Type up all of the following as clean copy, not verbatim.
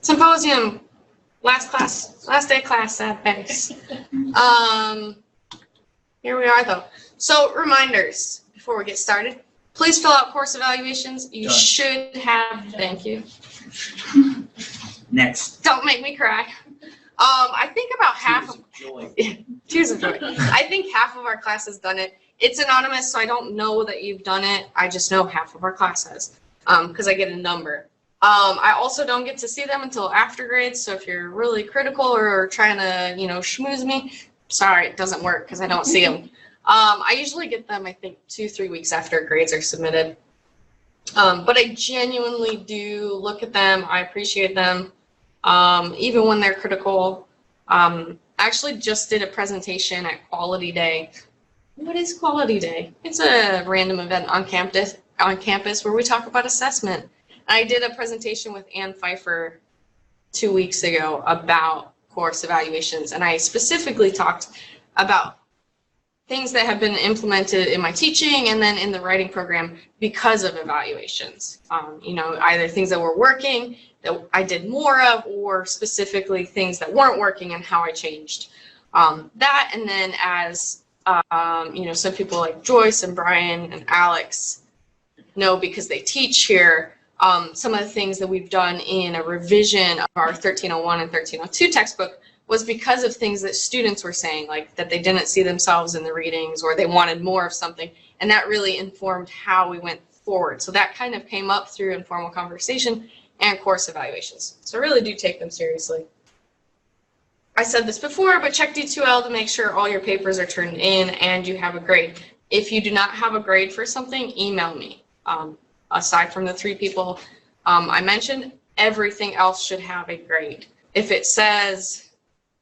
Symposium, last day of class, thanks. Here we are though. So reminders before we get started. Please fill out course evaluations. You should have, thank you. Next. Don't make me cry. I think about half of tears of joy. I think half of our class has done it. It's anonymous, so I don't know that you've done it. I just know half of our class has, because I get a number. I also don't get to see them until after grades, so if you're really critical or trying to, schmooze me, sorry, it doesn't work because I don't see them. I usually get them, I think, 2-3 weeks after grades are submitted. But I genuinely do look at them. I appreciate them, even when they're critical. I actually just did a presentation at Quality Day. What is Quality Day? It's a random event on campus where we talk about assessment. I did a presentation with Ann Pfeiffer 2 weeks ago about course evaluations, and I specifically talked about things that have been implemented in my teaching and then in the writing program because of evaluations. Either things that were working that I did more of, or specifically things that weren't working and how I changed that. And then as some people like Joyce and Brian and Alex know because they teach here, some of the things that we've done in a revision of our 1301 and 1302 textbook was because of things that students were saying, like that they didn't see themselves in the readings or they wanted more of something. And that really informed how we went forward. So that kind of came up through informal conversation and course evaluations. So I really do take them seriously. I said this before, but check D2L to make sure all your papers are turned in and you have a grade. If you do not have a grade for something, email me. Aside from the 3 people I mentioned, everything else should have a grade. If it says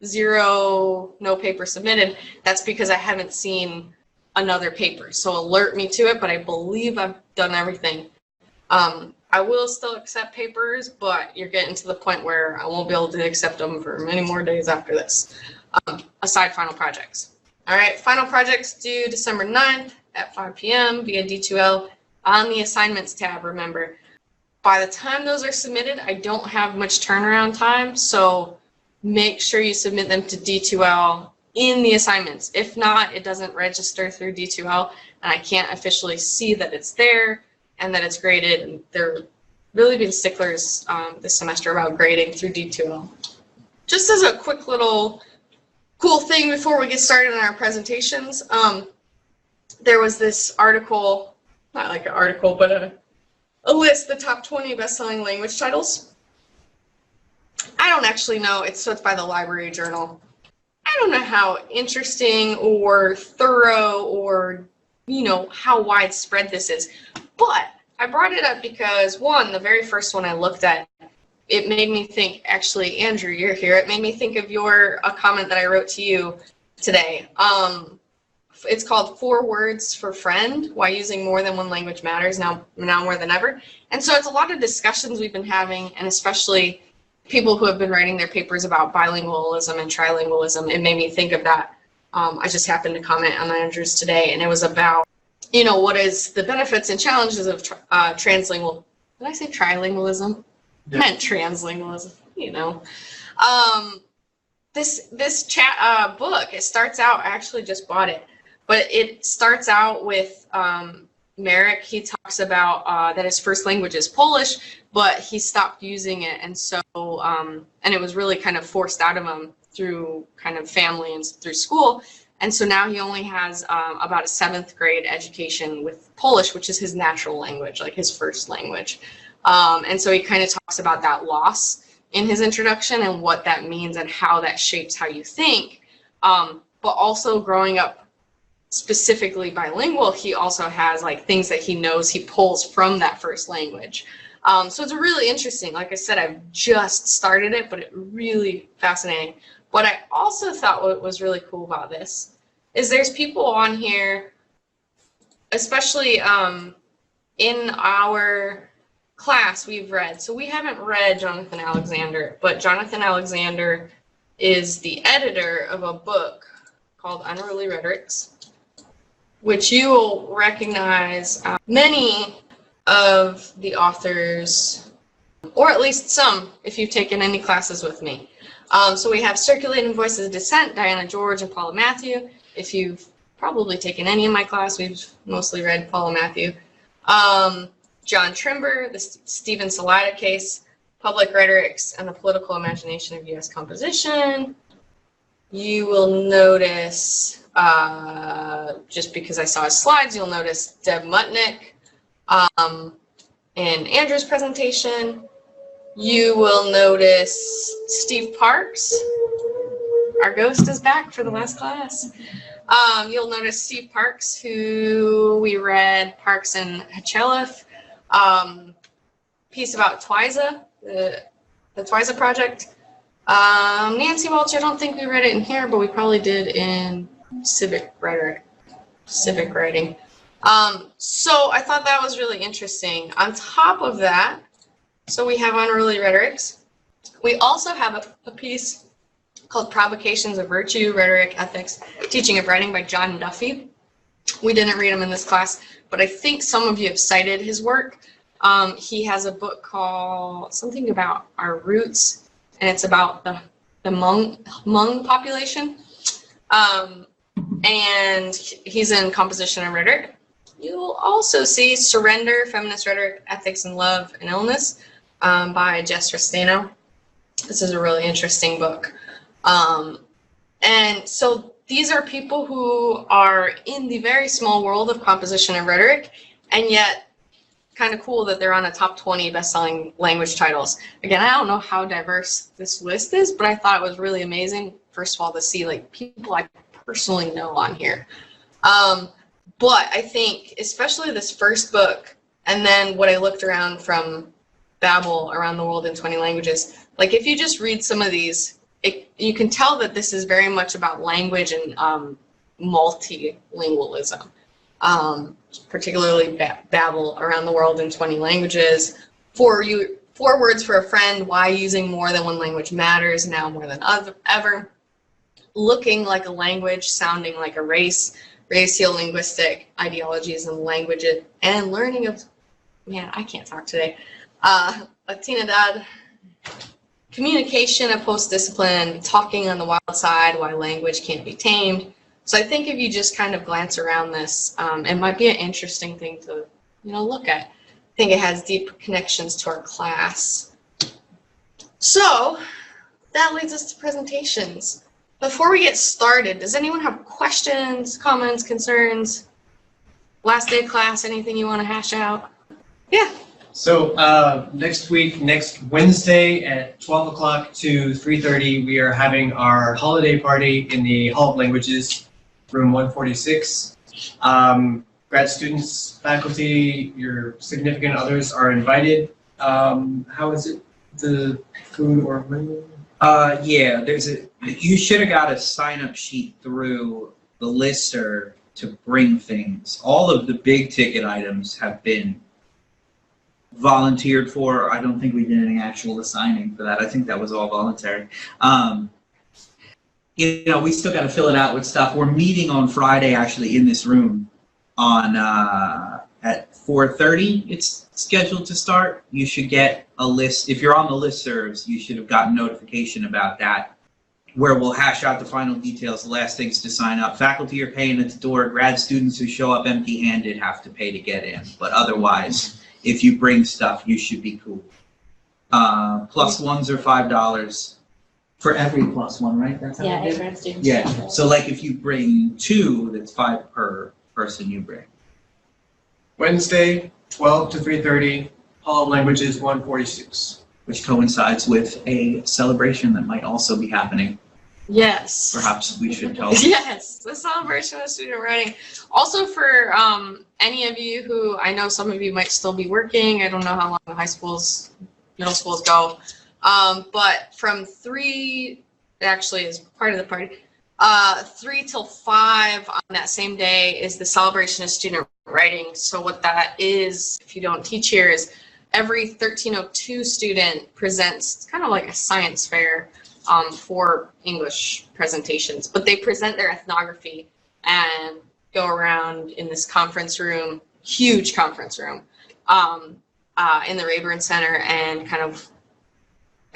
0, no paper submitted, that's because I haven't seen another paper. So alert me to it, but I believe I've done everything. I will still accept papers, but you're getting to the point where I won't be able to accept them for many more days after this, aside final projects. All right, final projects due December 9th at 5 p.m. via D2L on the assignments tab, remember. By the time those are submitted, I don't have much turnaround time, so make sure you submit them to D2L in the assignments. If not, it doesn't register through D2L, and I can't officially see that it's there and that it's graded. And they're really being sticklers this semester about grading through D2L. Just as a quick little cool thing before we get started on our presentations, there was this article, not like an article, but a list, the top 20 best-selling language titles. I don't actually know, it's by the Library Journal. I don't know how interesting or thorough or, how widespread this is. But I brought it up because, one, the very first one I looked at, it made me think, actually, Andrew, you're here, it made me think of a comment that I wrote to you today. It's called 4 Words for Friend, Why Using More Than One Language Matters Now More Than Ever. And so it's a lot of discussions we've been having, and especially people who have been writing their papers about bilingualism and trilingualism. It made me think of that. I just happened to comment on Andrew's today, and it was about, what is the benefits and challenges of translingual. Did I say trilingualism? Yeah. I meant translingualism, This chat book, it starts out, I actually just bought it, but it starts out with Merrick. He talks about that his first language is Polish, but he stopped using it, and so and it was really kind of forced out of him through kind of family and through school, and so now he only has about a 7th grade education with Polish, which is his natural language, like his first language, and so he kind of talks about that loss in his introduction and what that means and how that shapes how you think, but also growing up specifically bilingual, he also has like things that he knows he pulls from that first language. So it's really interesting. Like I said, I've just started it, but it's really fascinating. What I also thought what was really cool about this is there's people on here, especially in our class we've read. So we haven't read Jonathan Alexander, but Jonathan Alexander is the editor of a book called Unruly Rhetorics, which you will recognize many of the authors or at least some if you've taken any classes with me. So we have Circulating Voices of Dissent, Diana George and Paula Matthew. If you've probably taken any of my class, we've mostly read Paula Matthew. John Trimber, the Stephen Salida case, Public Rhetorics and the Political Imagination of U.S. Composition. You will notice, just because I saw his slides, you'll notice Deb Mutnick in Andrew's presentation. You will notice Steve Parks. Our ghost is back for the last class. You'll notice Steve Parks, who we read Parks and Hachelef, piece about Twiza, the Twiza project. Nancy Welch, I don't think we read it in here, but we probably did in civic writing. So I thought that was really interesting. On top of that, so we have Unruly Rhetorics. We also have a piece called Provocations of Virtue, Rhetoric, Ethics, Teaching of Writing by John Duffy. We didn't read him in this class, but I think some of you have cited his work. He has a book called something about our roots, and it's about the Hmong population. And he's in Composition and Rhetoric. You'll also see Surrender, Feminist Rhetoric, Ethics and Love and Illness by Jess Restaino. This is a really interesting book. And so these are people who are in the very small world of composition and rhetoric, and yet kind of cool that they're on a top 20 best-selling language titles. Again, I don't know how diverse this list is, but I thought it was really amazing, first of all, to see like people I personally know on here. But I think especially this first book, and then what I looked around from Babel around the world in 20 languages, like if you just read some of these, you can tell that this is very much about language and multilingualism, particularly Babel around the world in 20 languages. 4 words for a friend, why using more than one language matters now more than ever. Looking like a language, sounding like a race, racial-linguistic ideologies and languages, and learning of, man, I can't talk today, Latinidad, communication, a post-discipline, talking on the wild side, why language can't be tamed. So I think if you just kind of glance around this, it might be an interesting thing to, look at. I think it has deep connections to our class. So that leads us to presentations. Before we get started, does anyone have questions, comments, concerns? Last day of class, anything you want to hash out? Yeah. So next Wednesday at 12 o'clock to 3:30, we are having our holiday party in the Hall of Languages, room 146. Grad students, faculty, your significant others are invited. How is it? The food or menu? Yeah, you should have got a sign-up sheet through the listserv to bring things. All of the big ticket items have been volunteered for. I don't think we did any actual assigning for that. I think that was all voluntary. We still got to fill it out with stuff. We're meeting on Friday, actually, in this room on at 4:30. It's scheduled to start. You should get a list. If you're on the listservs, you should have gotten notification about that, where we'll hash out the final details, the last things to sign up. Faculty are paying at the door. Grad students who show up empty-handed have to pay to get in. But otherwise, if you bring stuff, you should be cool. Plus ones are $5 for every plus one, right? That's how Yeah, grad students. Yeah. So like if you bring 2, that's 5 per person you bring. Wednesday, 12 to 3:30, Hall of Languages 146. Which coincides with a celebration that might also be happening. Yes. Perhaps we should tell them. Yes, the celebration of student writing. Also for any of you who, I know some of you might still be working. I don't know how long the high schools, middle schools go. But from 3, actually is part of the party, 3 till 5 on that same day is the celebration of student writing. So what that is, if you don't teach here, is every 1302 student presents kind of like a science fair for English presentations, but they present their ethnography and go around in this conference room, huge conference room. in the Rayburn Center and kind of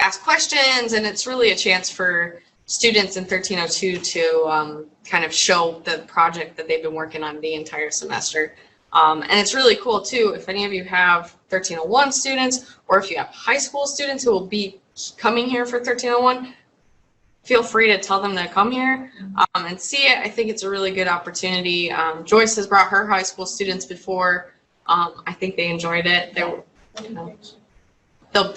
ask questions. And it's really a chance for students in 1302 to kind of show the project that they've been working on the entire semester. And it's really cool too, if any of you have 1301 students, or if you have high school students who will be coming here for 1301, feel free to tell them to come here and see it. I think it's a really good opportunity. Joyce has brought her high school students before. I think they enjoyed it. They were,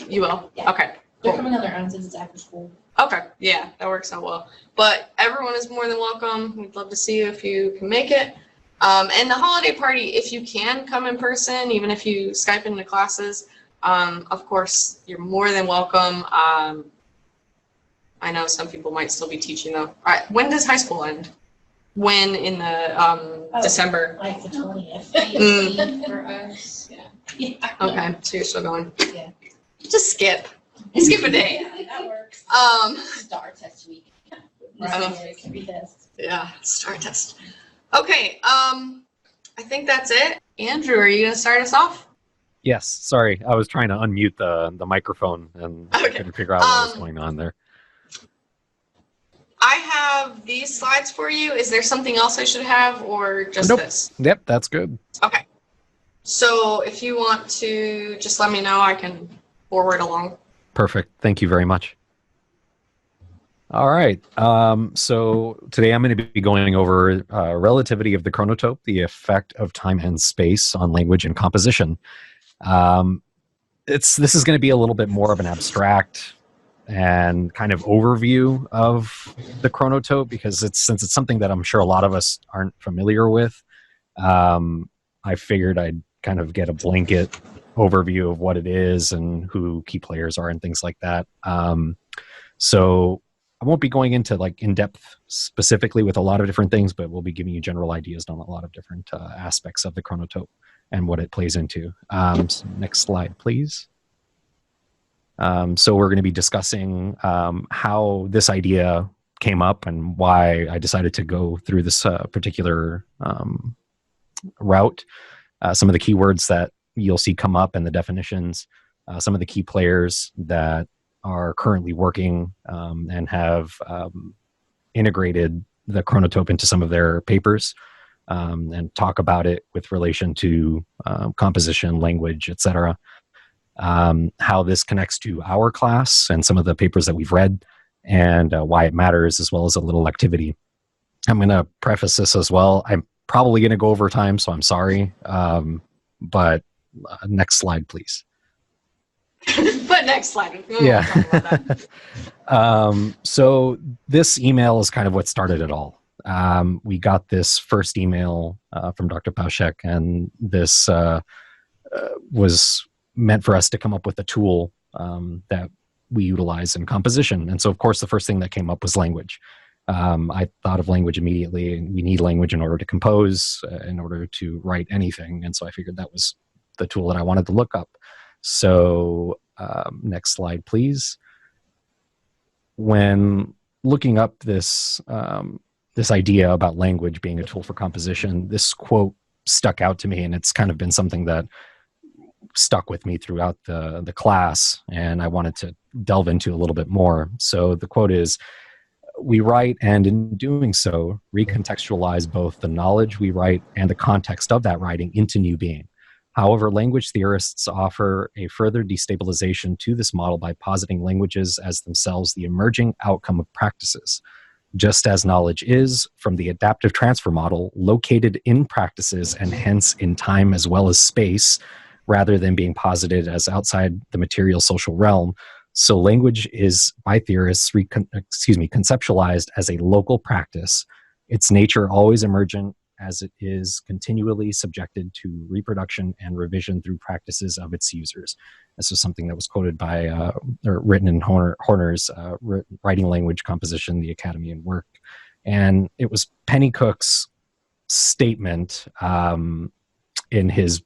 you will? Yeah. Okay. They're Cool. coming on their own since it's after school. Okay, yeah, that works out well. But everyone is more than welcome. We'd love to see you if you can make it. And the holiday party, if you can come in person, even if you Skype into classes, of course, you're more than welcome. I know some people might still be teaching though. All right, when does high school end? When in the December? Like the 20th. Mm. For us, Yeah. Okay, so you're still going. Yeah. Just skip. Skip a day. That works. star test week. It can be this. Yeah, star test. Okay, I think that's it. Andrew, are you gonna start us off? Yes, sorry. I was trying to unmute the microphone and I Okay. couldn't figure out what was going on there. I have these slides for you. Is there something else I should have, or just Nope. this? Yep, that's good. Okay. So if you want to just let me know, I can forward along. Perfect. Thank you very much. All right. So today I'm going to be going over relativity of the chronotope, the effect of time and space on language and composition. This is going to be a little bit more of an abstract and kind of overview of the chronotope because since it's something that I'm sure a lot of us aren't familiar with. I figured I'd kind of get a blanket overview of what it is and who key players are and things like that. So I won't be going into like in depth specifically with a lot of different things, but we'll be giving you general ideas on a lot of different aspects of the chronotope and what it plays into. So next slide, please. So we're going to be discussing how this idea came up and why I decided to go through this particular route. Some of the keywords that you'll see come up and the definitions, some of the key players that are currently working and have integrated the chronotope into some of their papers and talk about it with relation to composition, language, etc. How this connects to our class and some of the papers that we've read and why it matters, as well as a little activity. I'm going to preface this as well. I'm probably going to go over time, so I'm sorry. But next slide, please. But next slide. Yeah. So this email is kind of what started it all. We got this first email from Dr. Pauschek, and this was meant for us to come up with a tool that we utilize in composition. And so, of course, the first thing that came up was language. I thought of language immediately. We need language in order to compose, in order to write anything. And so I figured that was the tool that I wanted to look up. So next slide, please. When looking up this idea about language being a tool for composition, this quote stuck out to me, and it's kind of been something that stuck with me throughout the class, and I wanted to delve into a little bit more. So the quote is, "We write, and in doing so, recontextualize both the knowledge we write and the context of that writing into new being. However, language theorists offer a further destabilization to this model by positing languages as themselves the emerging outcome of practices. Just as knowledge is, from the adaptive transfer model, located in practices and hence in time as well as space, rather than being posited as outside the material social realm, so language is, by theorists, conceptualized as a local practice, its nature always emergent as it is continually subjected to reproduction and revision through practices of its users." This is something that was quoted by, or written in Horner's Writing Language Composition, the Academy and Work. And it was Pennycook's statement in his,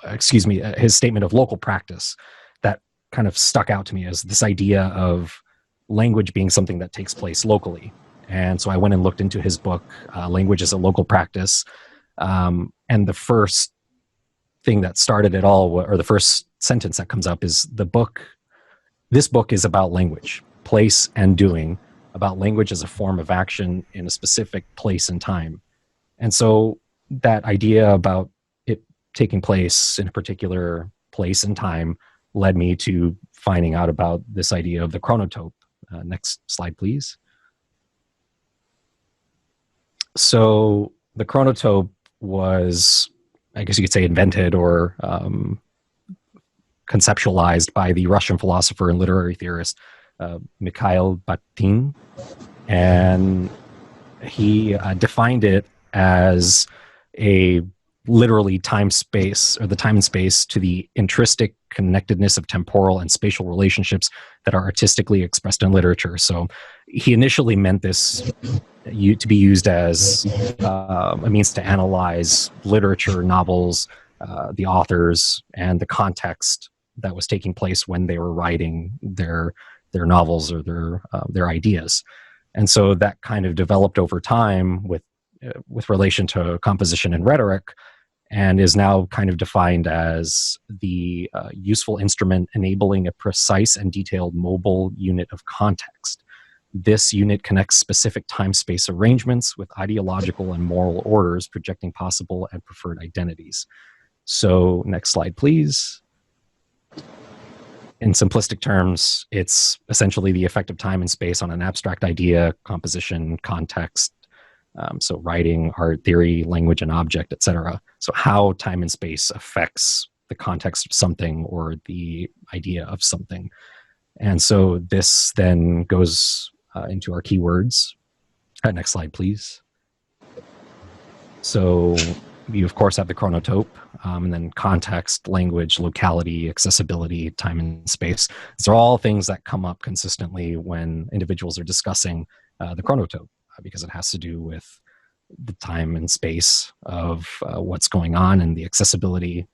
his statement of local practice that kind of stuck out to me as this idea of language being something that takes place locally. And so I went and looked into his book, Language as a Local Practice. And the first thing that started it all, or the first sentence that comes up, is the book. This book is about language, place, and doing, about language as a form of action in a specific place and time. And so that idea about it taking place in a particular place and time led me to finding out about this idea of the chronotope. Next slide, please. So the chronotope was, I guess you could say, invented or conceptualized by the Russian philosopher and literary theorist Mikhail Bakhtin, and he defined it as a literally time-space, or the time and space to the intrinsic connectedness of temporal and spatial relationships that are artistically expressed in literature. So he initially meant this to be used as a means to analyze literature, novels, the authors, and the context that was taking place when they were writing their novels or their ideas. And so that kind of developed over time with relation to composition and rhetoric, and is now kind of defined as the useful instrument enabling a precise and detailed mobile unit of context. This unit connects specific time-space arrangements with ideological and moral orders, projecting possible and preferred identities. So next slide, please. In simplistic terms, it's essentially the effect of time and space on an abstract idea, composition, context, so writing, art, theory, language, and object, etc. So how time and space affects the context of something or the idea of something. And so this then goes into our keywords. Next slide, please. So you, of course, have the chronotope, and then context, language, locality, accessibility, time and space. These are all things that come up consistently when individuals are discussing the chronotope, because it has to do with the time and space of what's going on, and the accessibility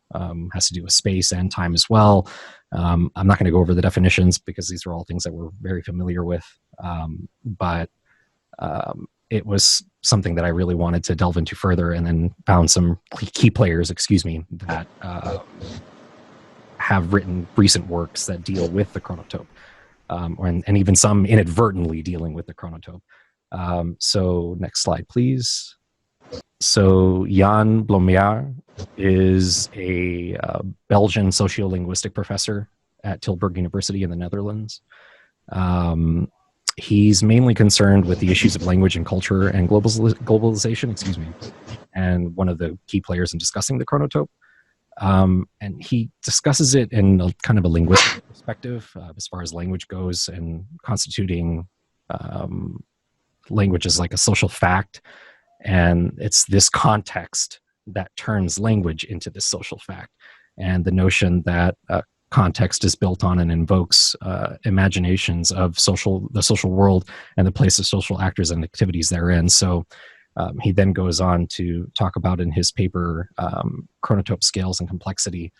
has to do with space and time as well. I'm not going to go over the definitions because these are all things that we're very familiar with, but it was something that I really wanted to delve into further, and then found some key players, that have written recent works that deal with the chronotope, and even some inadvertently dealing with the chronotope. So next slide, please. So Jan Blomeyer is a Belgian sociolinguistic professor at Tilburg University in the Netherlands. He's mainly concerned with the issues of language and culture and globalization, and one of the key players in discussing the chronotope. And he discusses it in a kind of a linguistic perspective, as far as language goes, and constituting language as like a social fact. And it's this context that turns language into this social fact. And the notion that context is built on and invokes imaginations of the social world and the place of social actors and activities therein. So he then goes on to talk about in his paper chronotope scales and complexity,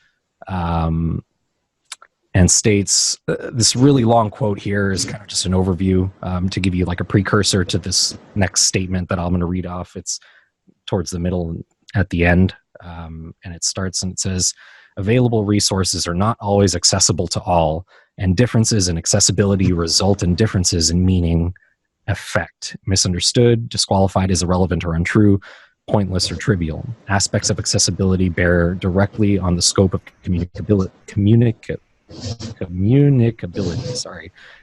and states, this really long quote here is kind of just an overview to give you like a precursor to this next statement that I'm going to read off. It's towards the middle at the end, and it starts and it says, available resources are not always accessible to all, and differences in accessibility result in differences in meaning, effect, misunderstood, disqualified as irrelevant or untrue, pointless or trivial. Aspects of accessibility bear directly on the scope of communicability.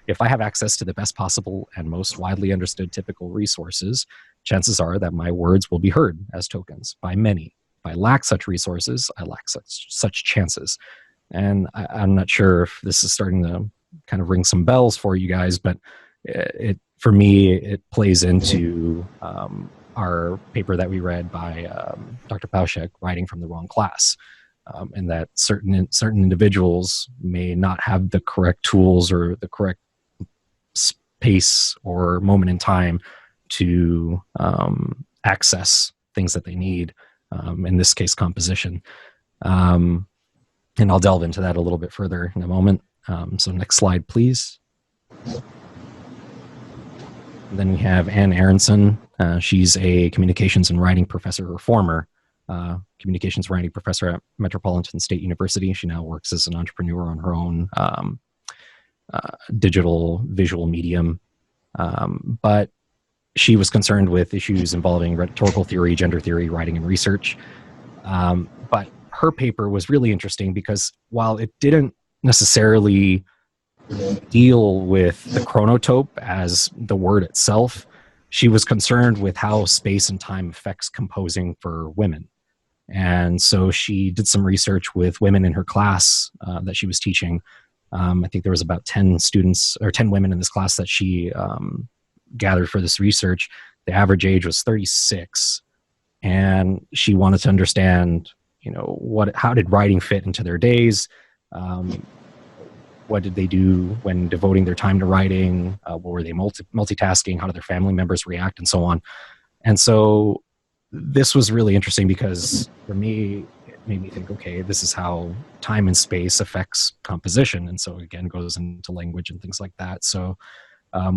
If I have access to the best possible and most widely understood typical resources, chances are that my words will be heard as tokens by many. If I lack such resources, I lack such chances. And I'm not sure if this is starting to kind of ring some bells for you guys, but for me, it plays into our paper that we read by Dr. Pauschek, Writing from the Wrong Class. And that certain individuals may not have the correct tools or the correct space or moment in time to access things that they need, in this case, composition. And I'll delve into that a little bit further in a moment. So next slide, please. And then we have Anne Aronson. She's a communications and writing professor or former communications writing professor at Metropolitan State University. She now works as an entrepreneur on her own digital visual medium. But she was concerned with issues involving rhetorical theory, gender theory, writing, and research. But her paper was really interesting because while it didn't necessarily deal with the chronotope as the word itself, she was concerned with how space and time affects composing for women. And so she did some research with women in her class that she was teaching. I think there was about 10 students or 10 women in this class that she gathered for this research. The average age was 36. And she wanted to understand, how did writing fit into their days? What did they do when devoting their time to writing? What were they multitasking? How did their family members react, and so on? And so this was really interesting because for me, it made me think, okay, this is how time and space affects composition. And so again, goes into language and things like that. So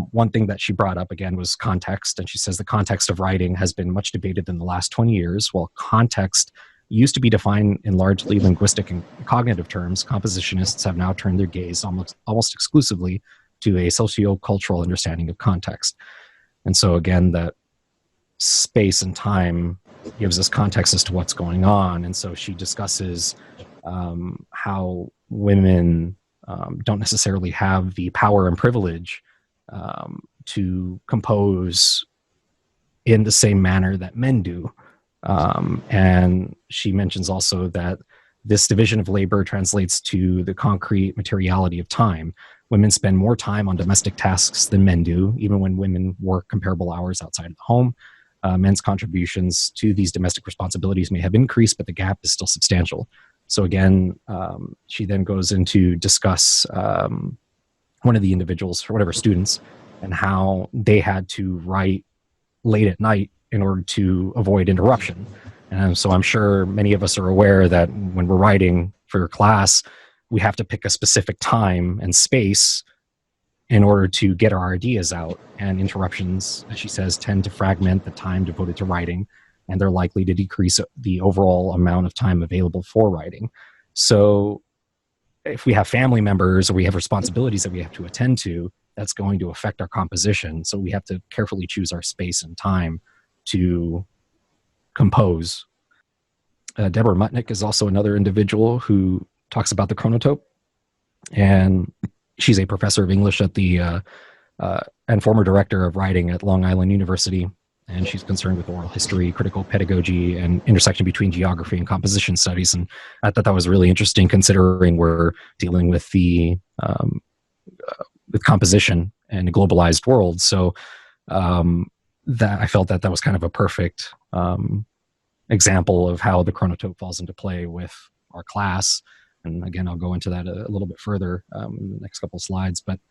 one thing that she brought up again was context. And she says the context of writing has been much debated in the last 20 years. While context used to be defined in largely linguistic and cognitive terms, compositionists have now turned their gaze almost exclusively to a socio-cultural understanding of context. And so again, that space and time gives us context as to what's going on. And so she discusses how women don't necessarily have the power and privilege to compose in the same manner that men do. And she mentions also that this division of labor translates to the concrete materiality of time. Women spend more time on domestic tasks than men do, even when women work comparable hours outside of the home. Men's contributions to these domestic responsibilities may have increased, but the gap is still substantial. So again, she then goes into discuss one of the individuals, or whatever students, and how they had to write late at night in order to avoid interruption. And so I'm sure many of us are aware that when we're writing for class, we have to pick a specific time and space in order to get our ideas out. And interruptions, as she says, tend to fragment the time devoted to writing, and they're likely to decrease the overall amount of time available for writing. So if we have family members or we have responsibilities that we have to attend to, that's going to affect our composition. So we have to carefully choose our space and time to compose. Deborah Mutnick is also another individual who talks about the chronotope, and she's a professor of English at the and former director of writing at Long Island University, and she's concerned with oral history, critical pedagogy, and intersection between geography and composition studies. And I thought that was really interesting, considering we're dealing with the with composition in a globalized world. So that I felt that was kind of a perfect example of how the chronotope falls into play with our class. And again, I'll go into that a little bit further in the next couple of slides. But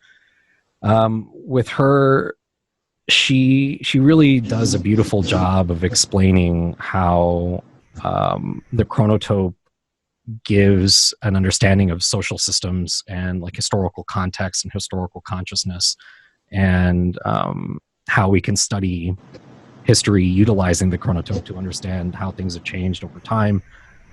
with her, she really does a beautiful job of explaining how the chronotope gives an understanding of social systems and like historical context and historical consciousness, and how we can study history utilizing the chronotope to understand how things have changed over time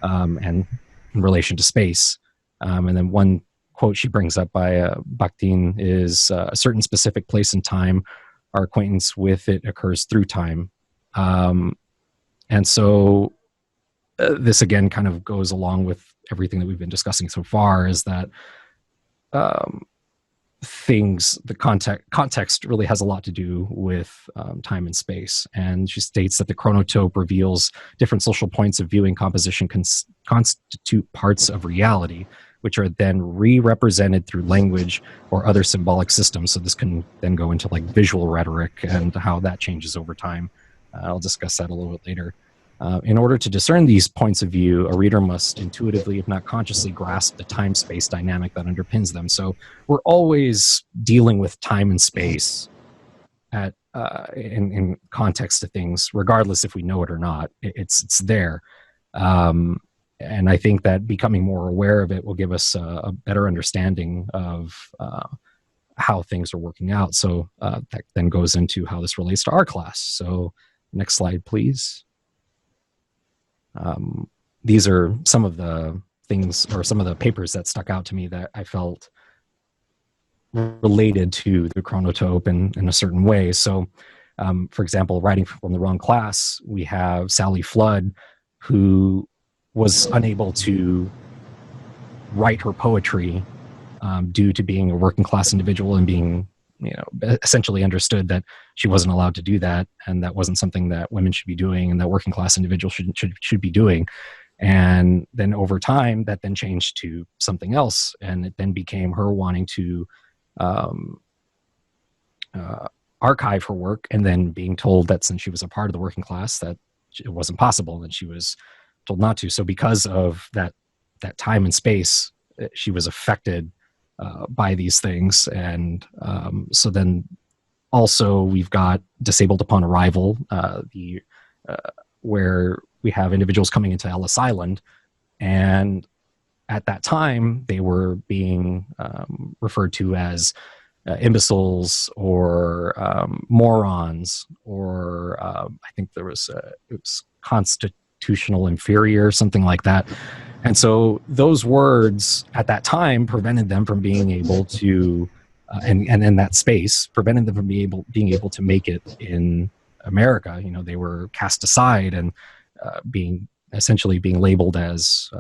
and in relation to space. And then one quote she brings up by Bakhtin is, a certain specific place and time, our acquaintance with it occurs through time. And so this again kind of goes along with everything that we've been discussing so far, is that the context really has a lot to do with time and space. And she states that the chronotope reveals different social points of viewing composition constitute parts of reality, which are then re-represented through language or other symbolic systems. So this can then go into like visual rhetoric and how that changes over time. I'll discuss that a little bit later. In order to discern these points of view, a reader must intuitively, if not consciously, grasp the time-space dynamic that underpins them. So we're always dealing with time and space in context to things, regardless if we know it or not. It's there. And I think that becoming more aware of it will give us a better understanding of how things are working out. So that then goes into how this relates to our class. So next slide, please. these are some of the things or some of the papers that stuck out to me that I felt related to the chronotope in a certain way. So, for example, writing from the wrong class, we have Sally Flood, who was unable to write her poetry due to being a working class individual and being, essentially understood that she wasn't allowed to do that, and that wasn't something that women should be doing, and that working class individuals should be doing. And then over time, that then changed to something else, and it then became her wanting to archive her work, and then being told that since she was a part of the working class, that it wasn't possible, and she was told not to. So because of that time and space, she was affected by these things. And so then also we've got Disabled Upon Arrival, where we have individuals coming into Ellis Island, and at that time they were being referred to as imbeciles or morons, or I think it was constitutional inferior, something like that. And so those words at that time prevented them from being able to, and in that space, prevented them from being able to make it in America. They were cast aside and essentially being labeled as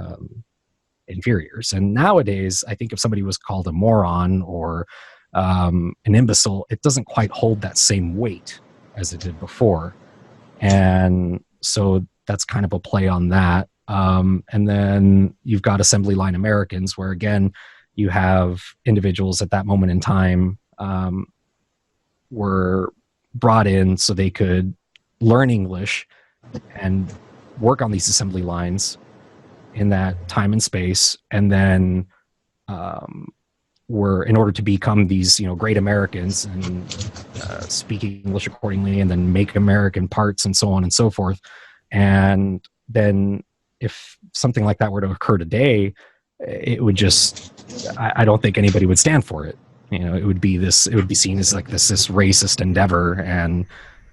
inferiors. And nowadays, I think if somebody was called a moron or an imbecile, it doesn't quite hold that same weight as it did before. And so that's kind of a play on that. And then you've got Assembly Line Americans, where again, you have individuals at that moment in time were brought in so they could learn English and work on these assembly lines in that time and space, and then were, in order to become these great Americans and speak English accordingly, and then make American parts and so on and so forth. And then if something like that were to occur today, it would just, I don't think anybody would stand for it. It would be seen as like this racist endeavor. And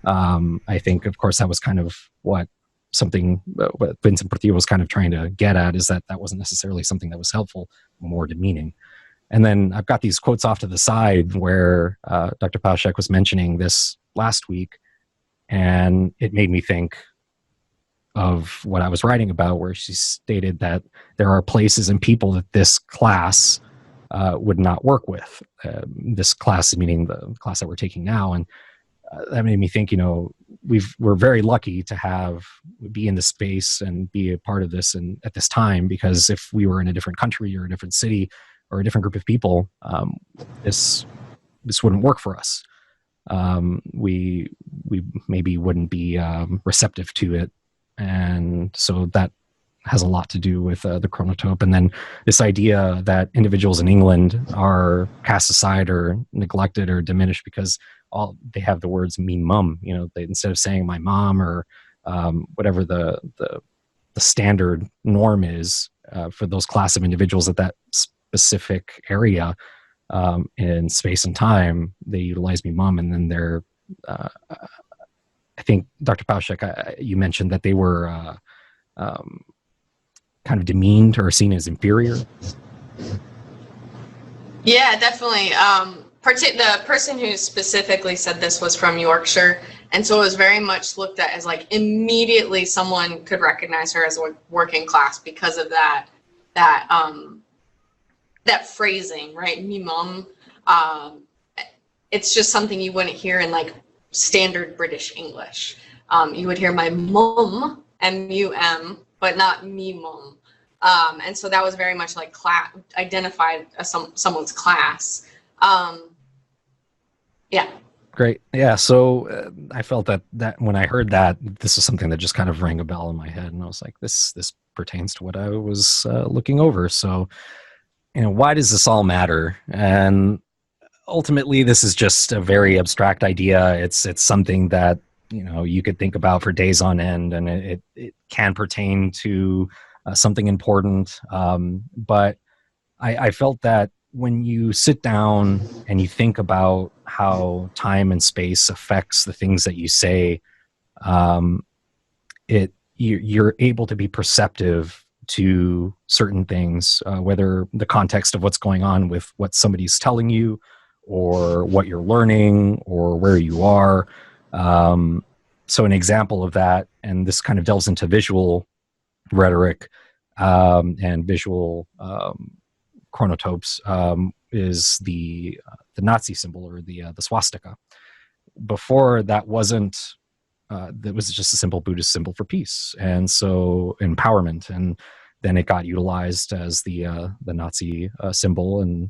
I think, of course, that was kind of what Vincent Portillo was kind of trying to get at, is that wasn't necessarily something that was helpful, more demeaning. And then I've got these quotes off to the side where Dr. Pauschek was mentioning this last week, and it made me think of what I was writing about, where she stated that there are places and people that this class would not work with. This class, meaning the class that we're taking now. And that made me think, we're very lucky to be in this space and be a part of this and at this time, because if we were in a different country or a different city or a different group of people, this wouldn't work for us. We maybe wouldn't be receptive to it. And so that has a lot to do with the chronotope. And then this idea that individuals in England are cast aside or neglected or diminished because they have the words "me mum." They, instead of saying "my mom" or whatever the standard norm is for those class of individuals at that specific area in space and time, they utilize "me mum," and then they're I think, Dr. Pauschek, you mentioned that they were kind of demeaned or seen as inferior. Yeah, definitely. The person who specifically said this was from Yorkshire, and so it was very much looked at as like immediately someone could recognize her as a working class because of that phrasing, right? Me mum. It's just something you wouldn't hear in like standard British English. You would hear my mum, M-U-M, but not me mum. And so that was very much like identified as someone's class. Yeah. Great. Yeah. So I felt that when I heard that, this is something that just kind of rang a bell in my head, and I was like, this pertains to what I was looking over. So, why does this all matter? And ultimately, this is just a very abstract idea. It's something that you could think about for days on end, and it can pertain to something important. But I felt that when you sit down and you think about how time and space affects the things that you say, you're able to be perceptive to certain things, whether the context of what's going on with what somebody's telling you, or what you're learning, or where you are. So an example of that, and this kind of delves into visual rhetoric and visual chronotopes, is the Nazi symbol, or the swastika. Before that wasn't. That was just a simple Buddhist symbol for peace, and so empowerment. And then it got utilized as the Nazi symbol and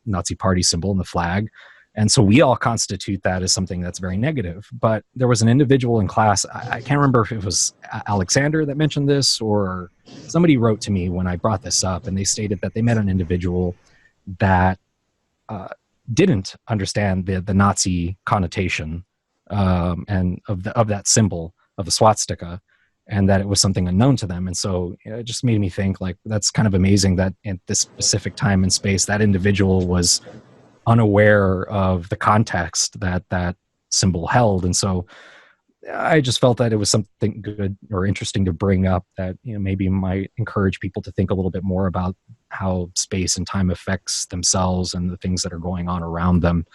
Nazi party symbol and the flag. And so we all constitute that as something that's very negative. But there was an individual in class, I can't remember if it was Alexander that mentioned this, or somebody wrote to me when I brought this up, and they stated that they met an individual that didn't understand the Nazi connotation and of that symbol of the swastika, and that it was something unknown to them. And so it just made me think, like, that's kind of amazing that at this specific time and space, that individual was unaware of the context that that symbol held. And so I just felt that it was something good or interesting to bring up, that, you know, maybe might encourage people to think a little bit more about how space and time affects themselves and the things that are going on around them.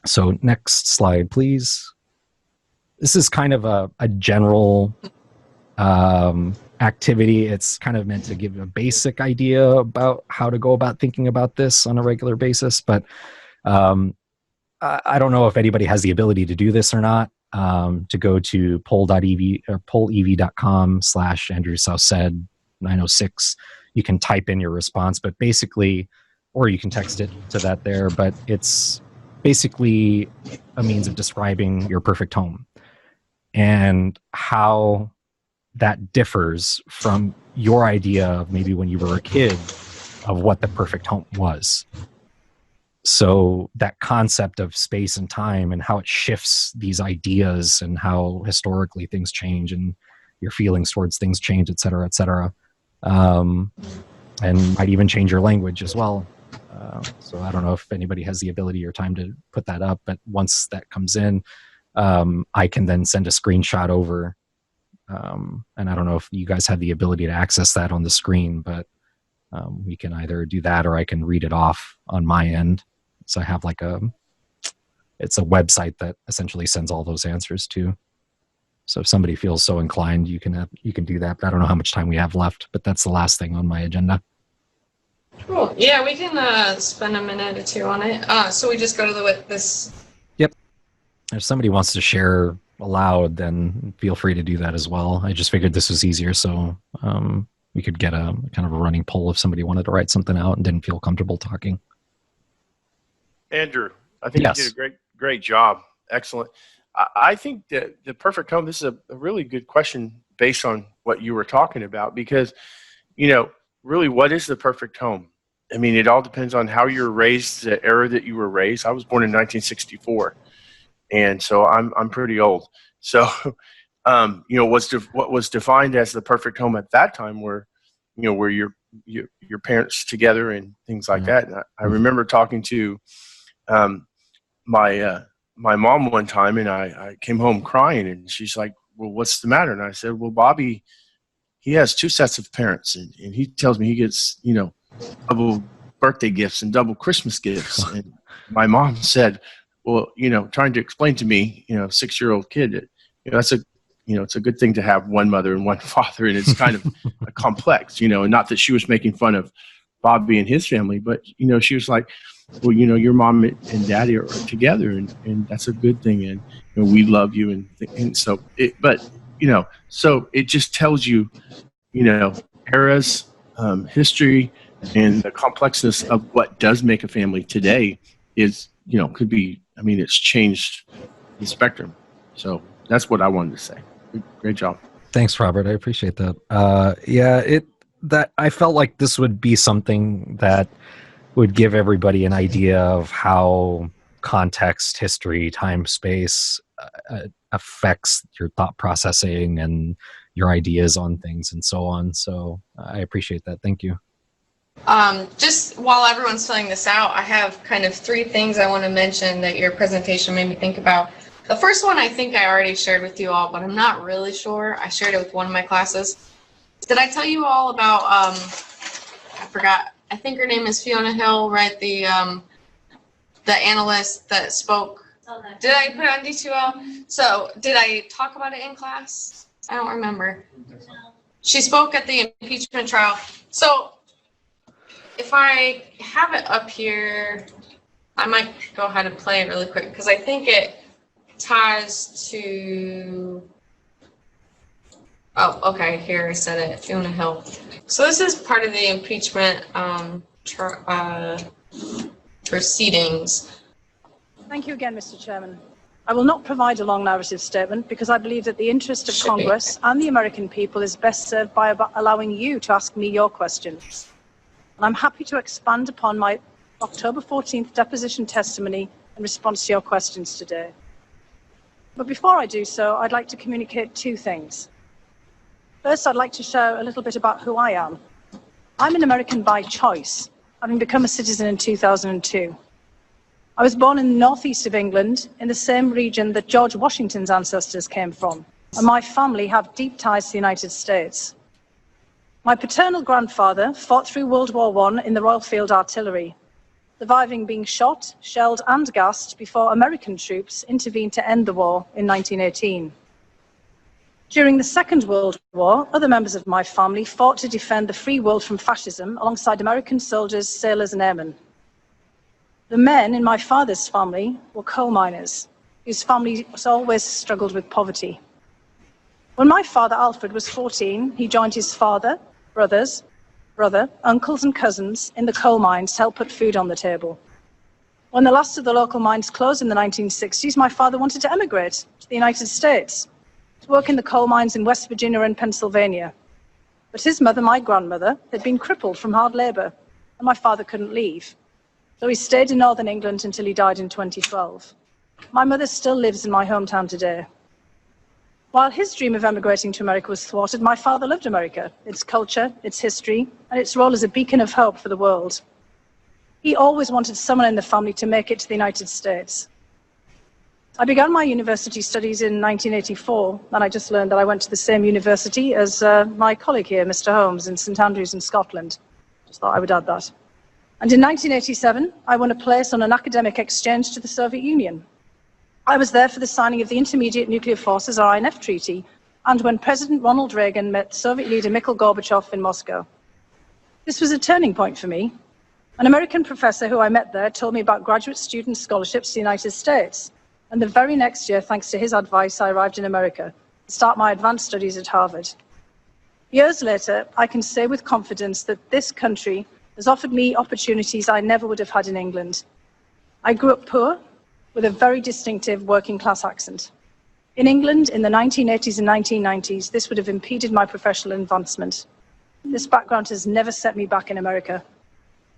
So next slide, please. This is kind of a general activity. It's kind of meant to give a basic idea about how to go about thinking about this on a regular basis. But I don't know if anybody has the ability to do this or not. To go to poll.ev or pollev.com/Andrew South said 906. You can type in your response, but basically, or you can text it to that there, but it's basically a means of describing your perfect home and how that differs from your idea of maybe when you were a kid of what the perfect home was. So that concept of space and time and how it shifts these ideas and how historically things change and your feelings towards things change, et cetera, et cetera. And might even change your language as well. So I don't know if anybody has the ability or time to put that up, but once that comes in, I can then send a screenshot over. And I don't know if you guys have the ability to access that on the screen, but we can either do that or I can read it off on my end. So I have like it's a website that essentially sends all those answers to. So if somebody feels so inclined, you can do that. But I don't know how much time we have left, but that's the last thing on my agenda. Cool. Yeah, we can spend a minute or two on it. So we just go to this. Yep. If somebody wants to share aloud, then feel free to do that as well. I just figured this was easier, so we could get a kind of a running poll if somebody wanted to write something out and didn't feel comfortable talking. Andrew, I think Yes. you did a great job. Excellent. I think that the perfect home, this is a really good question based on what you were talking about, because, you know, really, what is the perfect home? I mean, it all depends on how you're raised, the era that you were raised. I was born in 1964, and so I'm pretty old. So, you know, what was defined as the perfect home at that time were, you know, where your parents together and things like that. And I remember talking to my mom one time, and I came home crying, and she's like, "Well, what's the matter?" And I said, "Well, Bobby, he has two sets of parents, and he tells me he gets, you know, double birthday gifts and double Christmas gifts." And my mom said, "Well, you know," trying to explain to me, you know, 6-year-old kid, that, you know, it's a good thing to have one mother and one father, and it's kind of complex, you know, and not that she was making fun of Bobby and his family, but, you know, she was like, "Well, you know, your mom and daddy are together, and that's a good thing, and, you know, we love you," and so but, you know, so it just tells you, you know, eras, history, and the complexness of what does make a family today is, you know, could be, I mean, it's changed the spectrum. So that's what I wanted to say. Great job. Thanks, Robert. I appreciate that. That I felt like this would be something that would give everybody an idea of how context, history, time, space affects your thought processing and your ideas on things and so on. So I appreciate that. Thank you. Just while everyone's filling this out, I have kind of 3 things I want to mention that your presentation made me think about. The first one I think I already shared with you all, but I'm not really sure. I shared it with one of my classes. Did I tell you all about, I forgot, I think her name is Fiona Hill, right? The analyst that spoke. Did I put it on D2L? So did I talk about it in class? I don't remember. She spoke at the impeachment trial. So if I have it up here, I might go ahead and play it really quick because I think it ties to, oh, okay, here I said it, Fiona Hill. So this is part of the impeachment proceedings. Thank you again, Mr. Chairman. I will not provide a long narrative statement because I believe that the interest of Congress and the American people is best served by allowing you to ask me your questions. And I'm happy to expand upon my October 14th deposition testimony in response to your questions today. But before I do so, I'd like to communicate two things. First, I'd like to share a little bit about who I am. I'm an American by choice, having become a citizen in 2002. I was born in the northeast of England, in the same region that George Washington's ancestors came from, and my family have deep ties to the United States. My paternal grandfather fought through World War I in the Royal Field Artillery, surviving being shot, shelled and gassed before American troops intervened to end the war in 1918. During the Second World War, other members of my family fought to defend the free world from fascism alongside American soldiers, sailors and airmen. The men in my father's family were coal miners, whose families always struggled with poverty. When my father, Alfred, was 14, he joined his father, brother, uncles and cousins in the coal mines to help put food on the table. When the last of the local mines closed in the 1960s, my father wanted to emigrate to the United States, to work in the coal mines in West Virginia and Pennsylvania. But his mother, my grandmother, had been crippled from hard labor, and my father couldn't leave. So he stayed in Northern England until he died in 2012. My mother still lives in my hometown today. While his dream of emigrating to America was thwarted, my father loved America, its culture, its history, and its role as a beacon of hope for the world. He always wanted someone in the family to make it to the United States. I began my university studies in 1984, and I just learned that I went to the same university as my colleague here, Mr. Holmes, in St Andrews in Scotland. Just thought I would add that. And in 1987, I won a place on an academic exchange to the Soviet Union. I was there for the signing of the Intermediate Nuclear Forces, or INF Treaty, and when President Ronald Reagan met Soviet leader Mikhail Gorbachev in Moscow. This was a turning point for me. An American professor who I met there told me about graduate student scholarships to the United States. And the very next year, thanks to his advice, I arrived in America to start my advanced studies at Harvard. Years later, I can say with confidence that this country has offered me opportunities I never would have had in England. I grew up poor, with a very distinctive working class accent. In England, in the 1980s and 1990s, this would have impeded my professional advancement. This background has never set me back in America.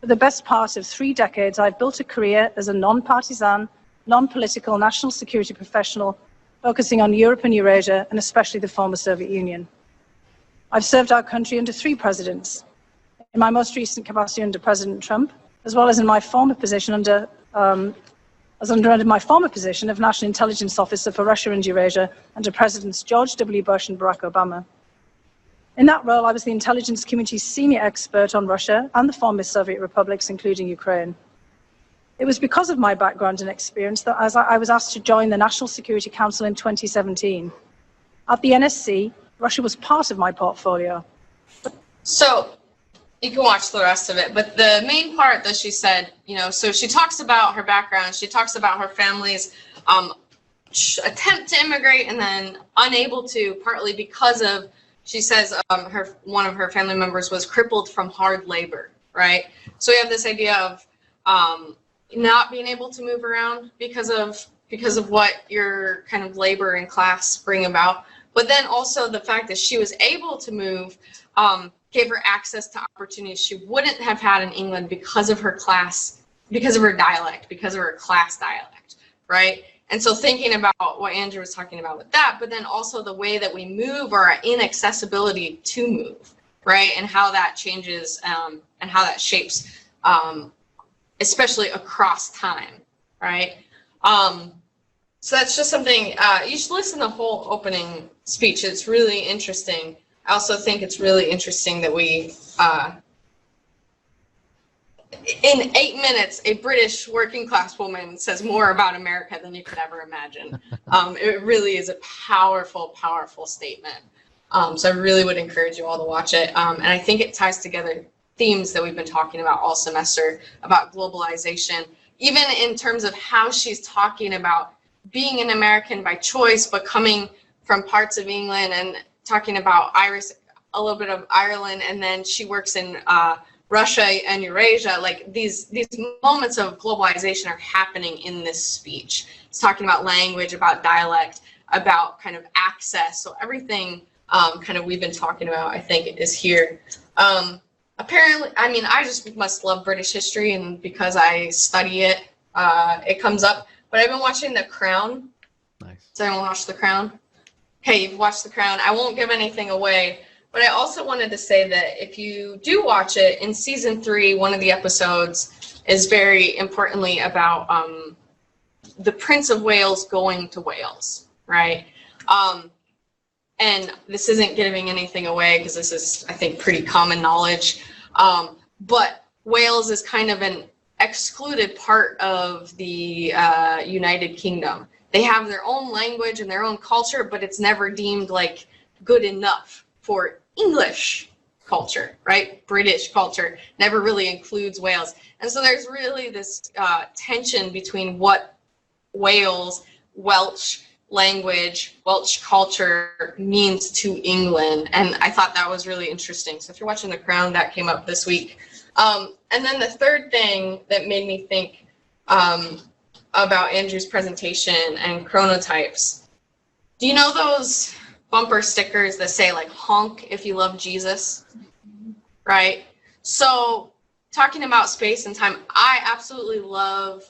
For the best part of 3 decades, I've built a career as a non-partisan, non-political national security professional, focusing on Europe and Eurasia, and especially the former Soviet Union. I've served our country under 3 presidents, in my most recent capacity under President Trump, as well as in my former position under my former position of National Intelligence Officer for Russia and Eurasia under Presidents George W. Bush and Barack Obama. In that role, I was the intelligence community's senior expert on Russia and the former Soviet republics, including Ukraine. It was because of my background and experience that I was asked to join the National Security Council in 2017. At the NSC, Russia was part of my portfolio. So you can watch the rest of it, but the main part that she said, so she talks about her background, she talks about her family's attempt to immigrate and then unable to, partly because of, she says one of her family members was crippled from hard labor, right? So we have this idea of not being able to move around because of what your kind of labor and class bring about, but then also the fact that she was able to move gave her access to opportunities she wouldn't have had in England because of her class, because of her dialect, because of her class dialect, right? And so thinking about what Andrew was talking about with that, but then also the way that we move or our inaccessibility to move, right? And how that changes and how that shapes, especially across time, right? So that's just something, you should listen to the whole opening speech. It's really interesting. I also think it's really interesting that we, in 8 minutes, a British working class woman says more about America than you could ever imagine. It really is a powerful, powerful statement. So I really would encourage you all to watch it. And I think it ties together themes that we've been talking about all semester about globalization, even in terms of how she's talking about being an American by choice, but coming from parts of England and talking about a little bit of Ireland, and then she works in Russia and Eurasia. Like these moments of globalization are happening in this speech. It's talking about language, about dialect, about kind of access. So everything kind of we've been talking about, I think, is here. Apparently, I mean, I just must love British history, and because I study it, it comes up. But I've been watching The Crown. Nice. Does anyone watch The Crown? Okay, you've watched The Crown. I won't give anything away, but I also wanted to say that if you do watch it, in season 3, one of the episodes is very importantly about the Prince of Wales going to Wales, right? And this isn't giving anything away because this is, I think, pretty common knowledge. But Wales is kind of an excluded part of the United Kingdom. They have their own language and their own culture, but it's never deemed like good enough for English culture, right? British culture never really includes Wales. And so there's really this tension between what Wales, Welsh language, Welsh culture means to England. And I thought that was really interesting. So if you're watching The Crown, that came up this week. And then the third thing that made me think about Andrew's presentation and chronotypes. Do you know those bumper stickers that say like honk if you love Jesus, right? So talking about space and time, I absolutely love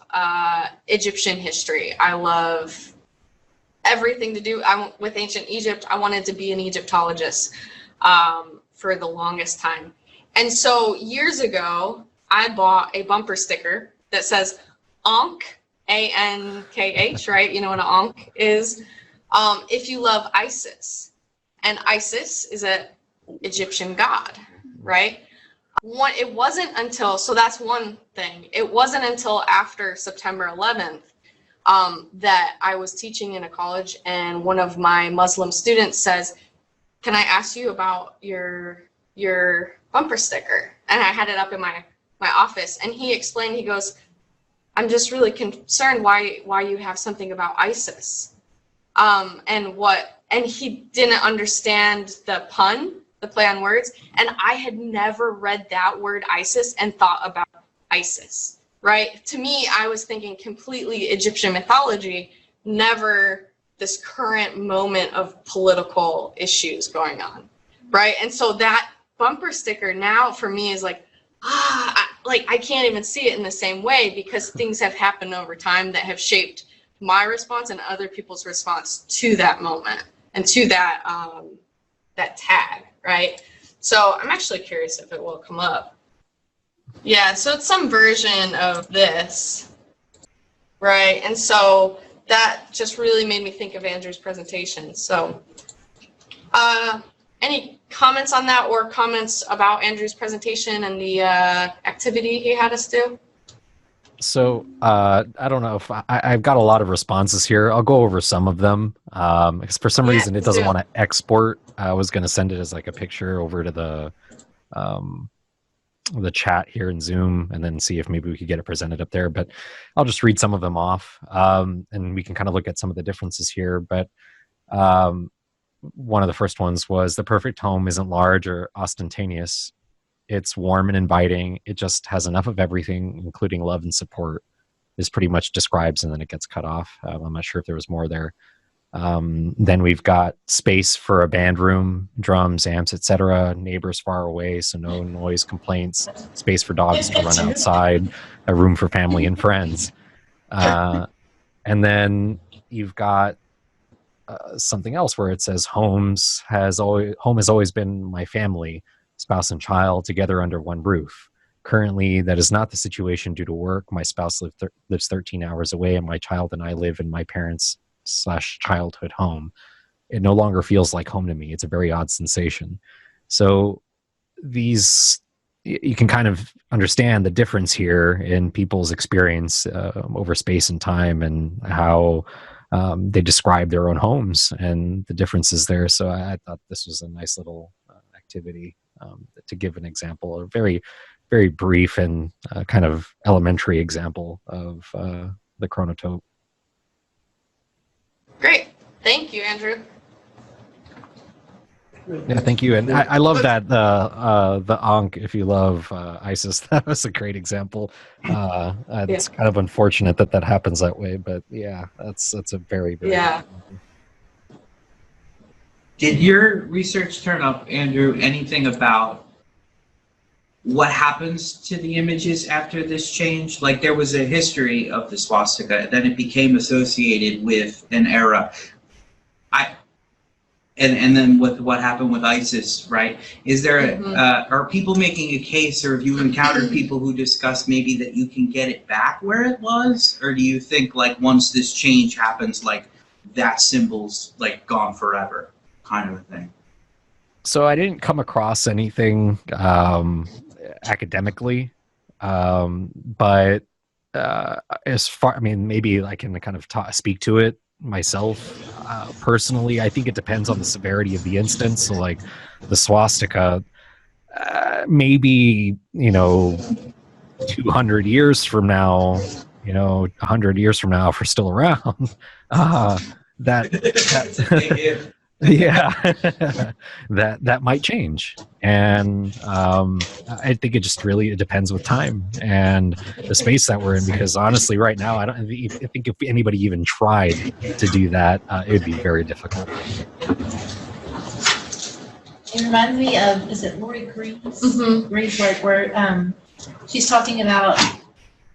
Egyptian history. I love everything to do with ancient Egypt. I wanted to be an Egyptologist for the longest time. And so years ago, I bought a bumper sticker that says Ankh, A-N-K-H, right? You know what an Ankh is? If you love Isis. And Isis is an Egyptian god, right? It wasn't until, so that's one thing. It wasn't until after September 11th that I was teaching in a college, and one of my Muslim students says, "Can I ask you about your bumper sticker?" And I had it up in my office, and he explained, he goes, "I'm just really concerned why you have something about ISIS." And he didn't understand the pun, the play on words, and I had never read that word ISIS and thought about ISIS, right? To me, I was thinking completely Egyptian mythology, never this current moment of political issues going on, right? And so that bumper sticker now for me is like, I can't even see it in the same way, because things have happened over time that have shaped my response and other people's response to that moment and to that that tag, right? So I'm actually curious if it will come up. Yeah, so it's some version of this, right? And so that just really made me think of Andrew's presentation. So any comments on that, or comments about Andrew's presentation and the activity he had us do? So I don't know if I've got a lot of responses here. I'll go over some of them because for some reason it doesn't want to export. I was going to send it as like a picture over to the chat here in Zoom and then see if maybe we could get it presented up there. But I'll just read some of them off and we can kind of look at some of the differences here. But one of the first ones was, the perfect home isn't large or ostentatious. It's warm and inviting. It just has enough of everything, including love and support. This pretty much describes, and then it gets cut off. I'm not sure if there was more there. Then we've got space for a band room, drums, amps, etc. Neighbors far away, so no noise complaints. Space for dogs to run outside. A room for family and friends. And then you've got something else where it says, home has always been my family. Spouse and child together under one roof. Currently, that is not the situation due to work. My spouse lives 13 hours away, and my child and I live in my parents/childhood home. It no longer feels like home to me. It's a very odd sensation. So you can kind of understand the difference here in people's experience over space and time, and how they describe their own homes and the differences there. So I thought this was a nice little activity to give an example, a very, very brief and kind of elementary example of the chronotope. Great. Thank you, Andrew. Yeah, thank you. And I love that the Ankh, if you love ISIS, that was a great example. It's kind of unfortunate that happens that way, but yeah, that's a very, very Yeah. good example. Did your research turn up, Andrew, anything about what happens to the images after this change? Like, there was a history of the swastika, then it became associated with an era. And then with what happened with ISIS, right? Is there are people making a case, or have you encountered people who discuss maybe that you can get it back where it was? Or do you think, like, once this change happens, like, that symbol's like gone forever, kind of a thing? So I didn't come across anything academically, but as far, I mean, maybe I can kind of speak to it myself. Personally, I think it depends on the severity of the instance. So, like the swastika, maybe 200 years from now, 100 years from now, if we're still around, that yeah, that might change. And I think it just really depends with time and the space that we're in, because honestly right now I think if anybody even tried to do that, it would be very difficult. It reminds me of, is it Lori Green's work where she's talking about,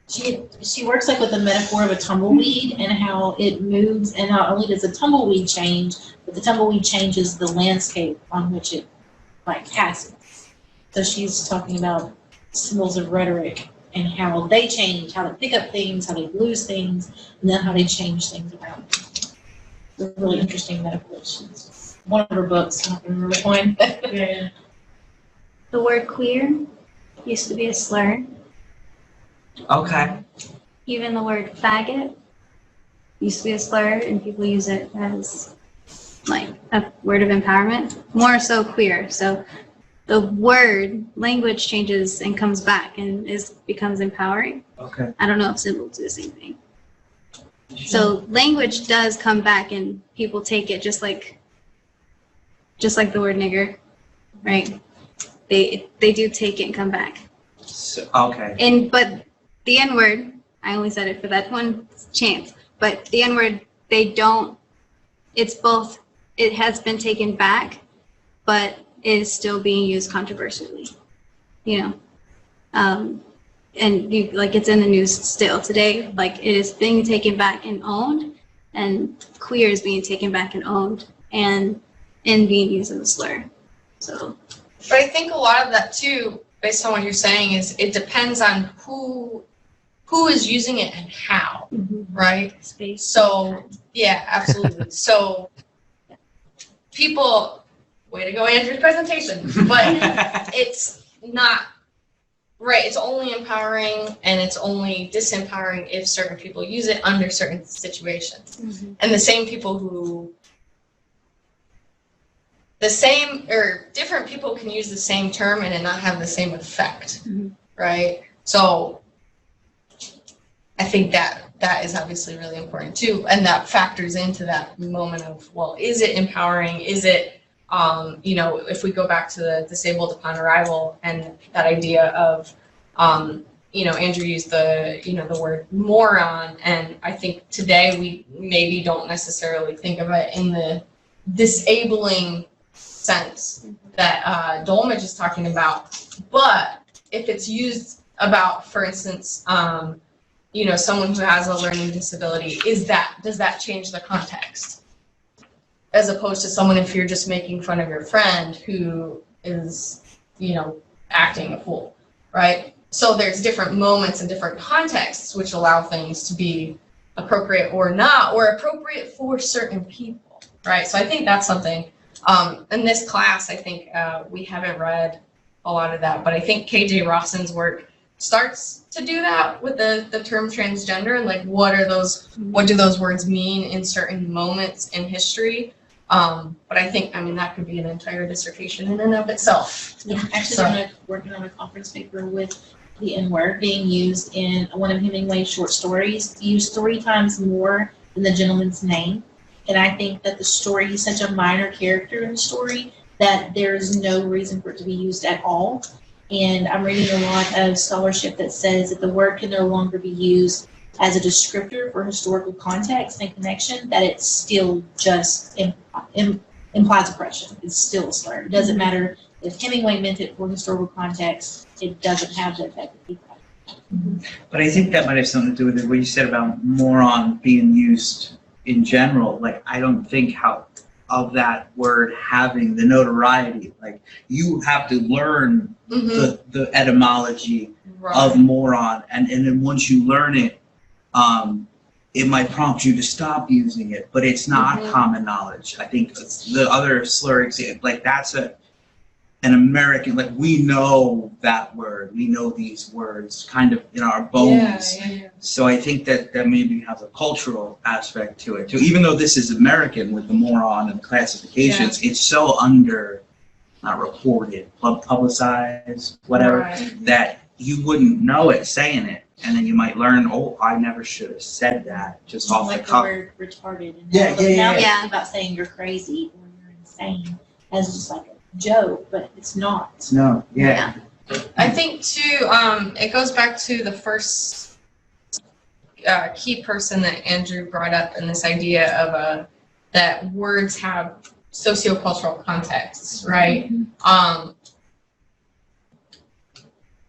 she works like with a metaphor of a tumbleweed and how it moves, and not only does the tumbleweed change, but the tumbleweed changes the landscape on which it like passes. So she's talking about symbols of rhetoric and how they change, how they pick up things, how they lose things, and then how they change things around. It's a really interesting metaphor. She's one of her books, I don't remember which one. Yeah. The word queer used to be a slur. Okay. Even the word faggot used to be a slur, and people use it as like a word of empowerment. More so queer. So the word language changes and comes back and becomes empowering. Okay. I don't know if symbols do the same thing. So language does come back, and people take it just like the word nigger, right? They do take it and come back. So, okay. But the N-word, I only said it for that one chance, but the N-word, it's both, it has been taken back, but it is still being used controversially, and it's in the news still today, like it is being taken back and owned, and queer is being taken back and owned, and being used as a slur, so. But I think a lot of that too, based on what you're saying, is it depends on who is using it and how, right? Space. So yeah, absolutely. So people, way to go, Andrew's presentation, but it's not right. It's only empowering, and it's only disempowering if certain people use it under certain situations. And the same people different people can use the same term and it not have the same effect, right? So I think that is obviously really important too, and that factors into that moment of, well, is it empowering? Is it, if we go back to the disabled upon arrival and that idea of, Andrew used the word moron, and I think today we maybe don't necessarily think of it in the disabling sense that Dolmage is talking about, but if it's used about, for instance, someone who has a learning disability, does that change the context? As opposed to someone, if you're just making fun of your friend who is, acting a fool, right? So there's different moments and different contexts which allow things to be appropriate or not, or appropriate for certain people, right? So I think that's something, in this class, I think we haven't read a lot of that, but I think KJ Rawson's work starts to do that with the term transgender, and like what do those words mean in certain moments in history. But I think, that could be an entire dissertation in and of itself. Yeah, actually, So- I'm working on a conference paper with the N-word being used in one of Hemingway's short stories, used 3 times more than the gentleman's name. And I think that the story, he's such a minor character in the story that there's no reason for it to be used at all. And I'm reading a lot of scholarship that says that the word can no longer be used as a descriptor for historical context and connection, that it still just implies oppression. It's still a slur. It doesn't matter if Hemingway meant it for historical context, it doesn't have the effect of people. But I think that might have something to do with what you said about moron being used in general. Like, I don't think of that word having the notoriety. Like, you have to learn the etymology of moron, and then once you learn it, it might prompt you to stop using it, but it's not common knowledge. I think the other slur example, like that's an American, like we know that word, we know these words kind of in our bones. Yeah. So I think that maybe has a cultural aspect to it too. Even though this is American with the moron and classifications, it's so not reported, publicized, whatever, Right. that you wouldn't know it saying it. And then you might learn, oh, I never should have said that just off Like the the cuff. word retarded. And Yeah, now, yeah, now yeah. they Yeah. think about saying you're crazy or you're insane as just like a joke, but it's not. No, yeah. I think too, it goes back to the first key person that Andrew brought up, in this idea of that words have sociocultural contexts, right?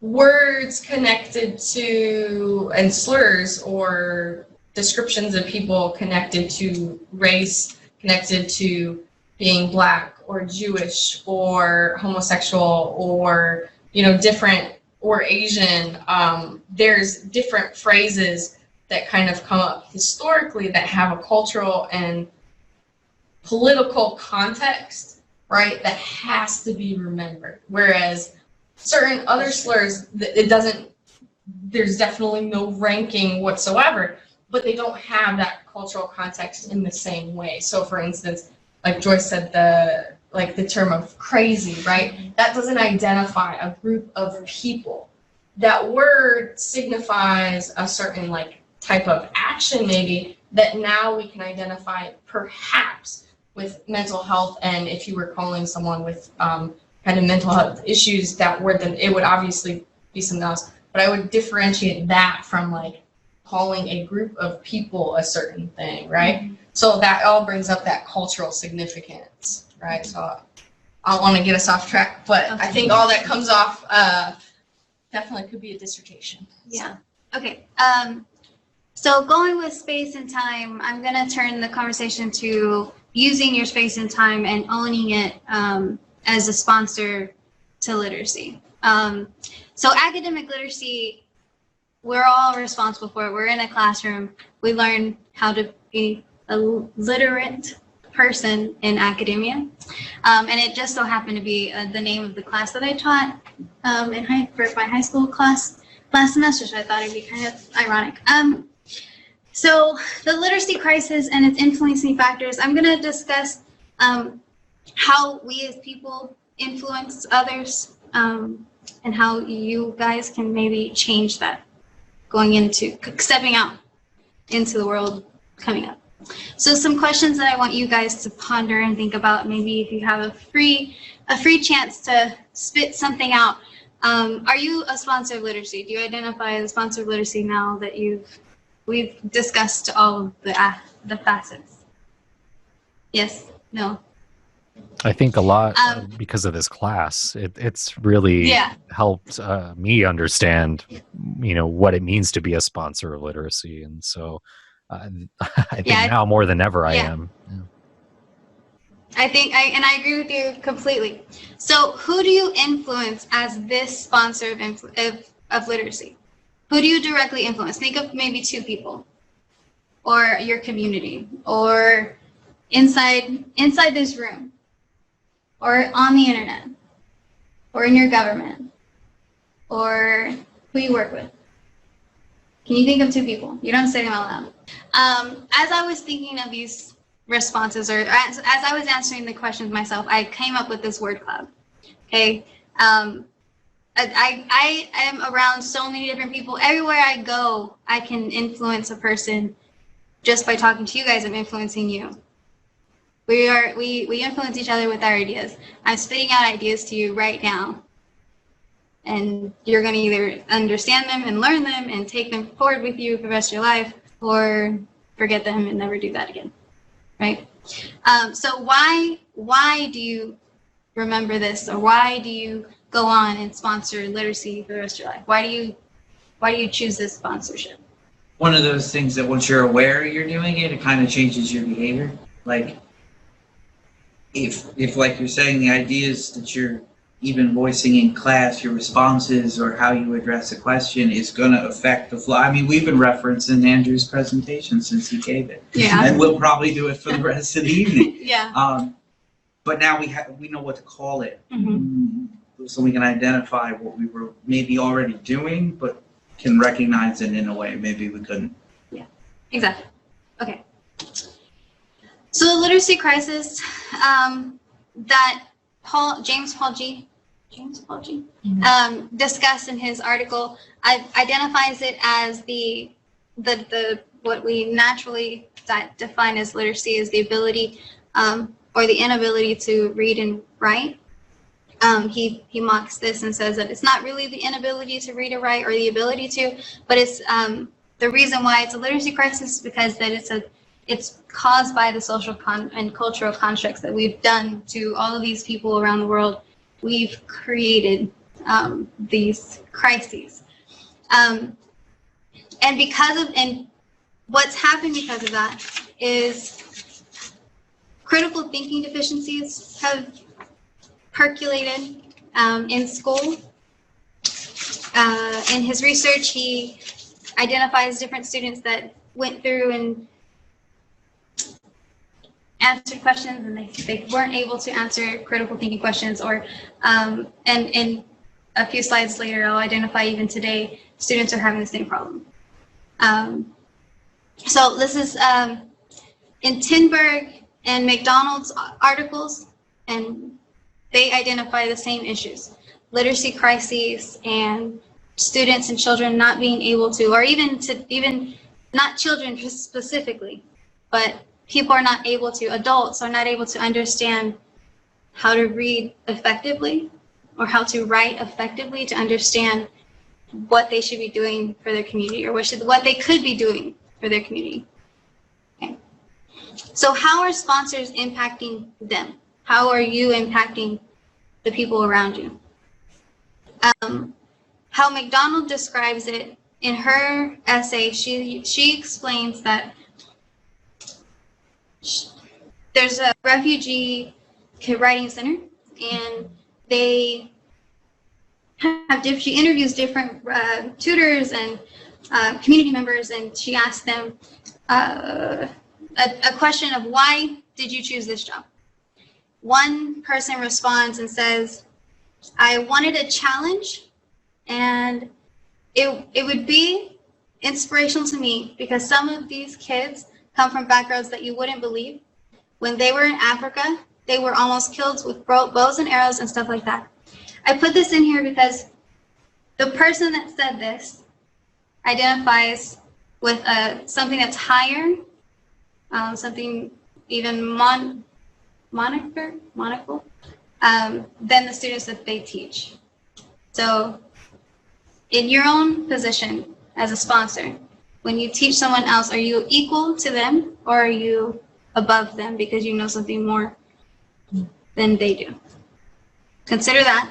Words connected to, and slurs or descriptions of people connected to race, connected to being Black or Jewish or homosexual or, different, or Asian. There's different phrases that kind of come up historically that have a cultural and political context, right, that has to be remembered. Whereas certain other slurs, there's definitely no ranking whatsoever, but they don't have that cultural context in the same way. So for instance, like Joyce said, the term of crazy, right? That doesn't identify a group of people. That word signifies a certain type of action maybe that now we can identify perhaps with mental health, and if you were calling someone with kind of mental health issues, that word, then it would obviously be something else. But I would differentiate that from calling a group of people a certain thing, right? So that all brings up that cultural significance, right? So I don't want to get us off track, but I think all that comes off definitely could be a dissertation. Yeah. Okay. So going with space and time, I'm going to turn the conversation to using your space and time and owning it as a sponsor to literacy. So academic literacy, we're all responsible for it. We're in a classroom. We learn how to be a literate person in academia. And it just so happened to be the name of the class that I taught for my high school class last semester, so I thought it'd be kind of ironic. So the literacy crisis and its influencing factors, I'm going to discuss how we as people influence others and how you guys can maybe change that stepping out into the world coming up. So some questions that I want you guys to ponder and think about, maybe if you have a free chance to spit something out. Are you a sponsor of literacy? Do you identify as a sponsor of literacy now that we've discussed all of the facets? Yes? No? I think a lot because of this class, it's really helped me understand, what it means to be a sponsor of literacy, and so I think now more than ever I am. Yeah. I agree with you completely. So, who do you influence as this sponsor of literacy? Who do you directly influence? Think of maybe 2 people, or your community, or inside this room, or on the internet, or in your government, or who you work with. Can you think of 2 people? You don't say them out loud. As I was thinking of these responses, or as I was answering the questions myself, I came up with this word cloud. Okay. I am around so many different people. Everywhere I go, I can influence a person. Just by talking to you guys, I'm influencing you. We influence each other with our ideas. I'm spitting out ideas to you right now. And you're going to either understand them and learn them and take them forward with you for the rest of your life, or forget them and never do that again, right? So why do you remember this, or why do you go on and sponsor literacy for the rest of your life? Why do you choose this sponsorship? One of those things that once you're aware you're doing it, it kind of changes your behavior. Like, if like you're saying, the ideas that you're even voicing in class, your responses or how you address a question is going to affect the flow. I mean, we've been referencing Andrew's presentation since he gave it. Yeah. And we'll probably do it for the rest of the evening. Yeah. But now we know what to call it. Mm-hmm. So we can identify what we were maybe already doing, but can recognize it in a way maybe we couldn't. Yeah, exactly. Okay. So the literacy crisis that James Paul G. Discussed in his article identifies it as the what we naturally define as literacy is the ability or the inability to read and write. He mocks this and says that it's not really the inability to read or write or the ability to, but it's the reason why it's a literacy crisis because that it's caused by the social and cultural constructs that we've done to all of these people around the world. We've created these crises, and what's happened because of that is critical thinking deficiencies have percolated in school. In his research, he identifies different students that went through and answered questions and they weren't able to answer critical thinking questions, or and a few slides later I'll identify even today students are having the same problem. So this is in Tinberg and McDonald's articles, and they identify the same issues: literacy crises and students and children not being able to, or even not children specifically, but people are not able to, adults are not able to understand how to read effectively or how to write effectively to understand what they should be doing for their community, or what they could be doing for their community. Okay. So how are sponsors impacting them? How are you impacting the people around you? How McDonald describes it in her essay, she explains that there's a refugee writing center, and they have she interviews different tutors and community members, and she asks them a question of, why did you choose this job? One person responds and says, I wanted a challenge, and it would be inspirational to me because some of these kids come from backgrounds that you wouldn't believe. When they were in Africa, they were almost killed with bows and arrows and stuff like that. I put this in here because the person that said this identifies with something that's higher, something even monocle, than the students that they teach. So in your own position as a sponsor, when you teach someone else, are you equal to them or are you above them because you know something more than they do? Consider that.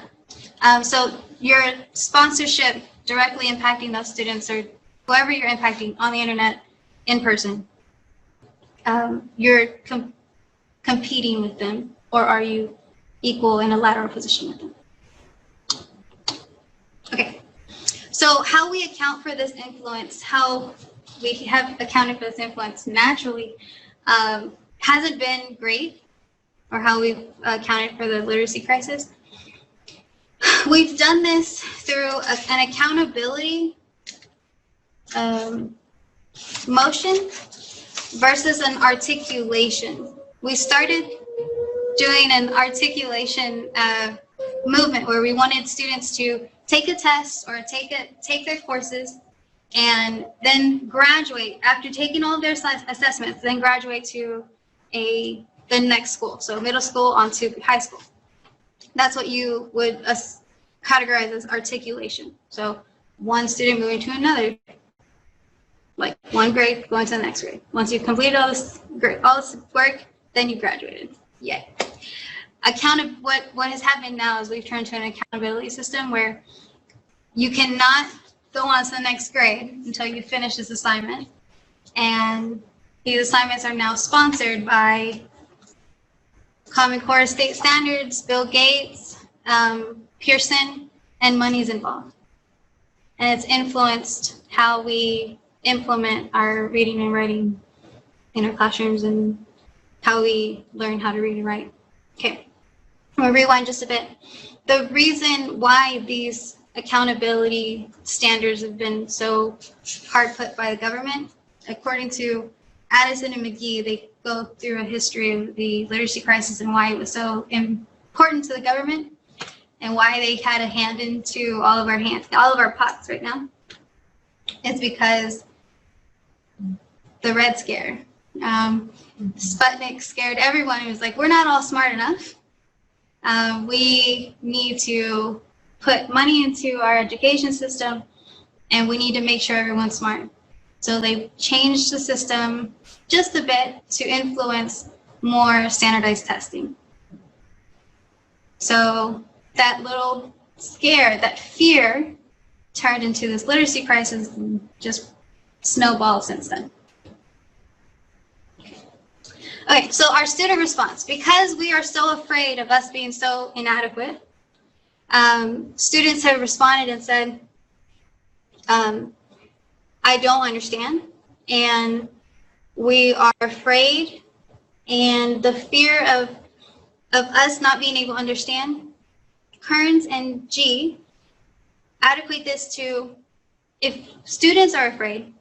So your sponsorship directly impacting those students or whoever you're impacting on the internet, in person, you're competing with them, or are you equal in a lateral position with them? Okay. So So how we account for this influence, how we have accounted for this influence naturally, hasn't been great, or how we've accounted for the literacy crisis. We've done this through an accountability motion versus an articulation. We started doing an articulation movement where we wanted students to take a test or take their courses and then graduate after taking all of their assessments, then graduate to the next school. So middle school onto high school. That's what you would categorize as articulation. So one student moving to another, like one grade going to the next grade. Once you've completed all this work, then you graduated. Yay. What has happened now is we've turned to an accountability system where you cannot go on to the next grade until you finish this assignment. And these assignments are now sponsored by Common Core state standards, Bill Gates, Pearson, and money's involved. And it's influenced how we implement our reading and writing in our classrooms and how we learn how to read and write. Okay, we'll rewind just a bit. The reason why these accountability standards have been so hard put by the government, according to Addison and McGee, they go through a history of the literacy crisis and why it was so important to the government and why they had a hand into all of our pots right now. It's because the Red Scare. Sputnik scared everyone. It was like, we're not all smart enough. We need to put money into our education system, and we need to make sure everyone's smart. So they changed the system just a bit to influence more standardized testing. So that little scare, that fear, turned into this literacy crisis and just snowballed since then. Okay, so our student response, because we are so afraid of us being so inadequate, students have responded and said, I don't understand, and we are afraid, and the fear of us not being able to understand. Kearns and G adequate this to, if students are afraid,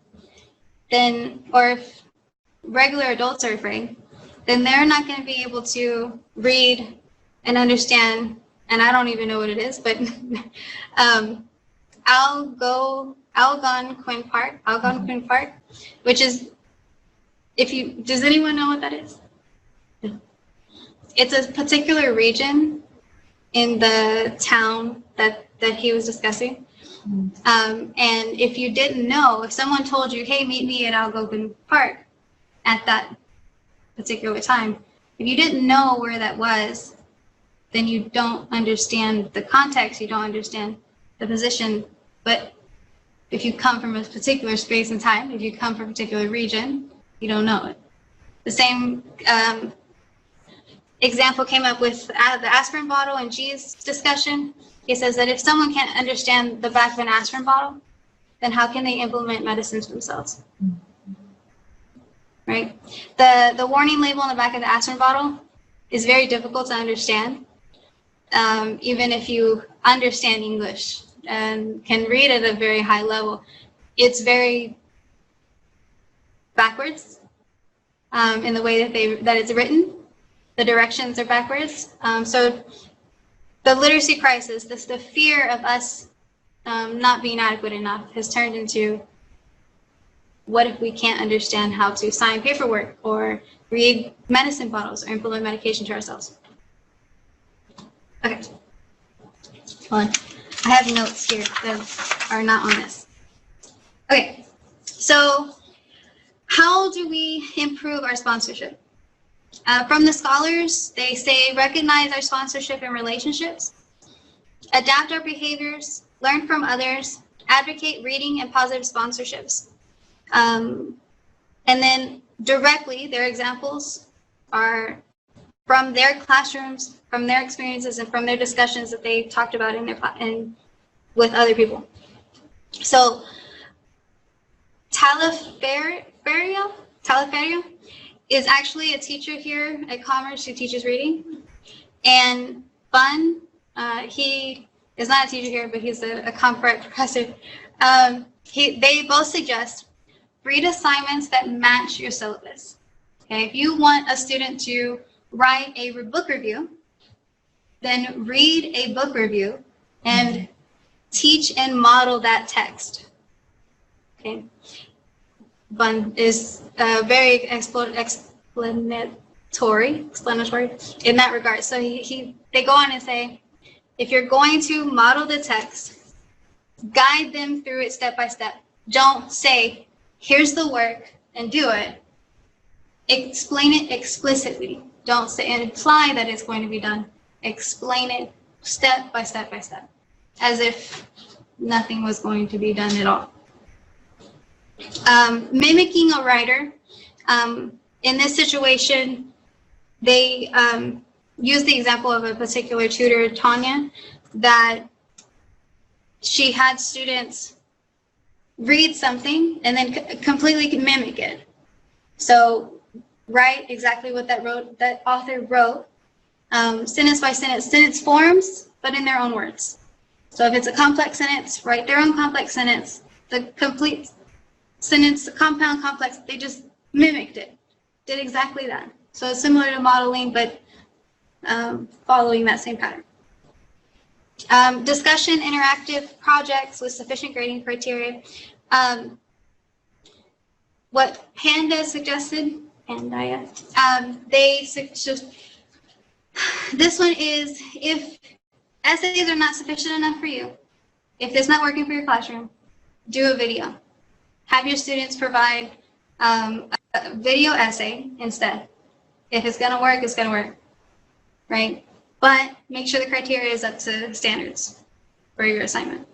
then, or if regular adults are afraid, then they're not going to be able to read and understand, and I don't even know what it is, but Algonquin Park, which is, does anyone know what that is? It's a particular region in the town that he was discussing. And if you didn't know, if someone told you, hey, meet me at Algonquin Park at that particular time, if you didn't know where that was, then you don't understand the context, you don't understand the position. But if you come from a particular space and time, if you come from a particular region, you don't know it. The same example came up with the aspirin bottle in G's discussion. He says that if someone can't understand the back of an aspirin bottle, then how can they implement medicines themselves? Right? The warning label on the back of the aspirin bottle is very difficult to understand, even if you understand English and can read at a very high level. It's very backwards in the way that it's written. The directions are backwards. So the literacy crisis, the fear of us not being adequate enough, has turned into, what if we can't understand how to sign paperwork or read medicine bottles or implement medication to ourselves? Okay, hold on. I have notes here that are not on this. Okay, so how do we improve our sponsorship? From the scholars, they say recognize our sponsorship and relationships, adapt our behaviors, learn from others, advocate reading and positive sponsorships. And then directly, their examples are from their classrooms, from their experiences, and from their discussions that they talked about with other people. So Talaferio is actually a teacher here at Commerce who teaches reading. And Bun, he is not a teacher here, but he's a comp rep professor. They both suggest read assignments that match your syllabus. Okay, if you want a student to write a book review, then read a book review and teach and model that text. Okay, Bun is very explanatory in that regard. So they go on and say, if you're going to model the text, guide them through it step by step. Don't say, here's the work and do it. Explain it explicitly. Don't say and imply that it's going to be done. Explain it step by step by step, as if nothing was going to be done at all. Mimicking a writer. In this situation, they use the example of a particular tutor, Tanya, that she had students read something and then completely mimic it. So write exactly what that author wrote, sentence by sentence forms, but in their own words. So if it's a complex sentence, write their own complex sentence. The complete sentence, the compound complex, they just mimicked it, did exactly that. So it's similar to modeling, but following that same pattern. Discussion, interactive projects with sufficient grading criteria. What Panda suggested, this one is, if essays are not sufficient enough for you, if it's not working for your classroom, do a video. Have your students provide a video essay instead. If it's gonna work, it's gonna work, right? But make sure the criteria is up to standards for your assignment.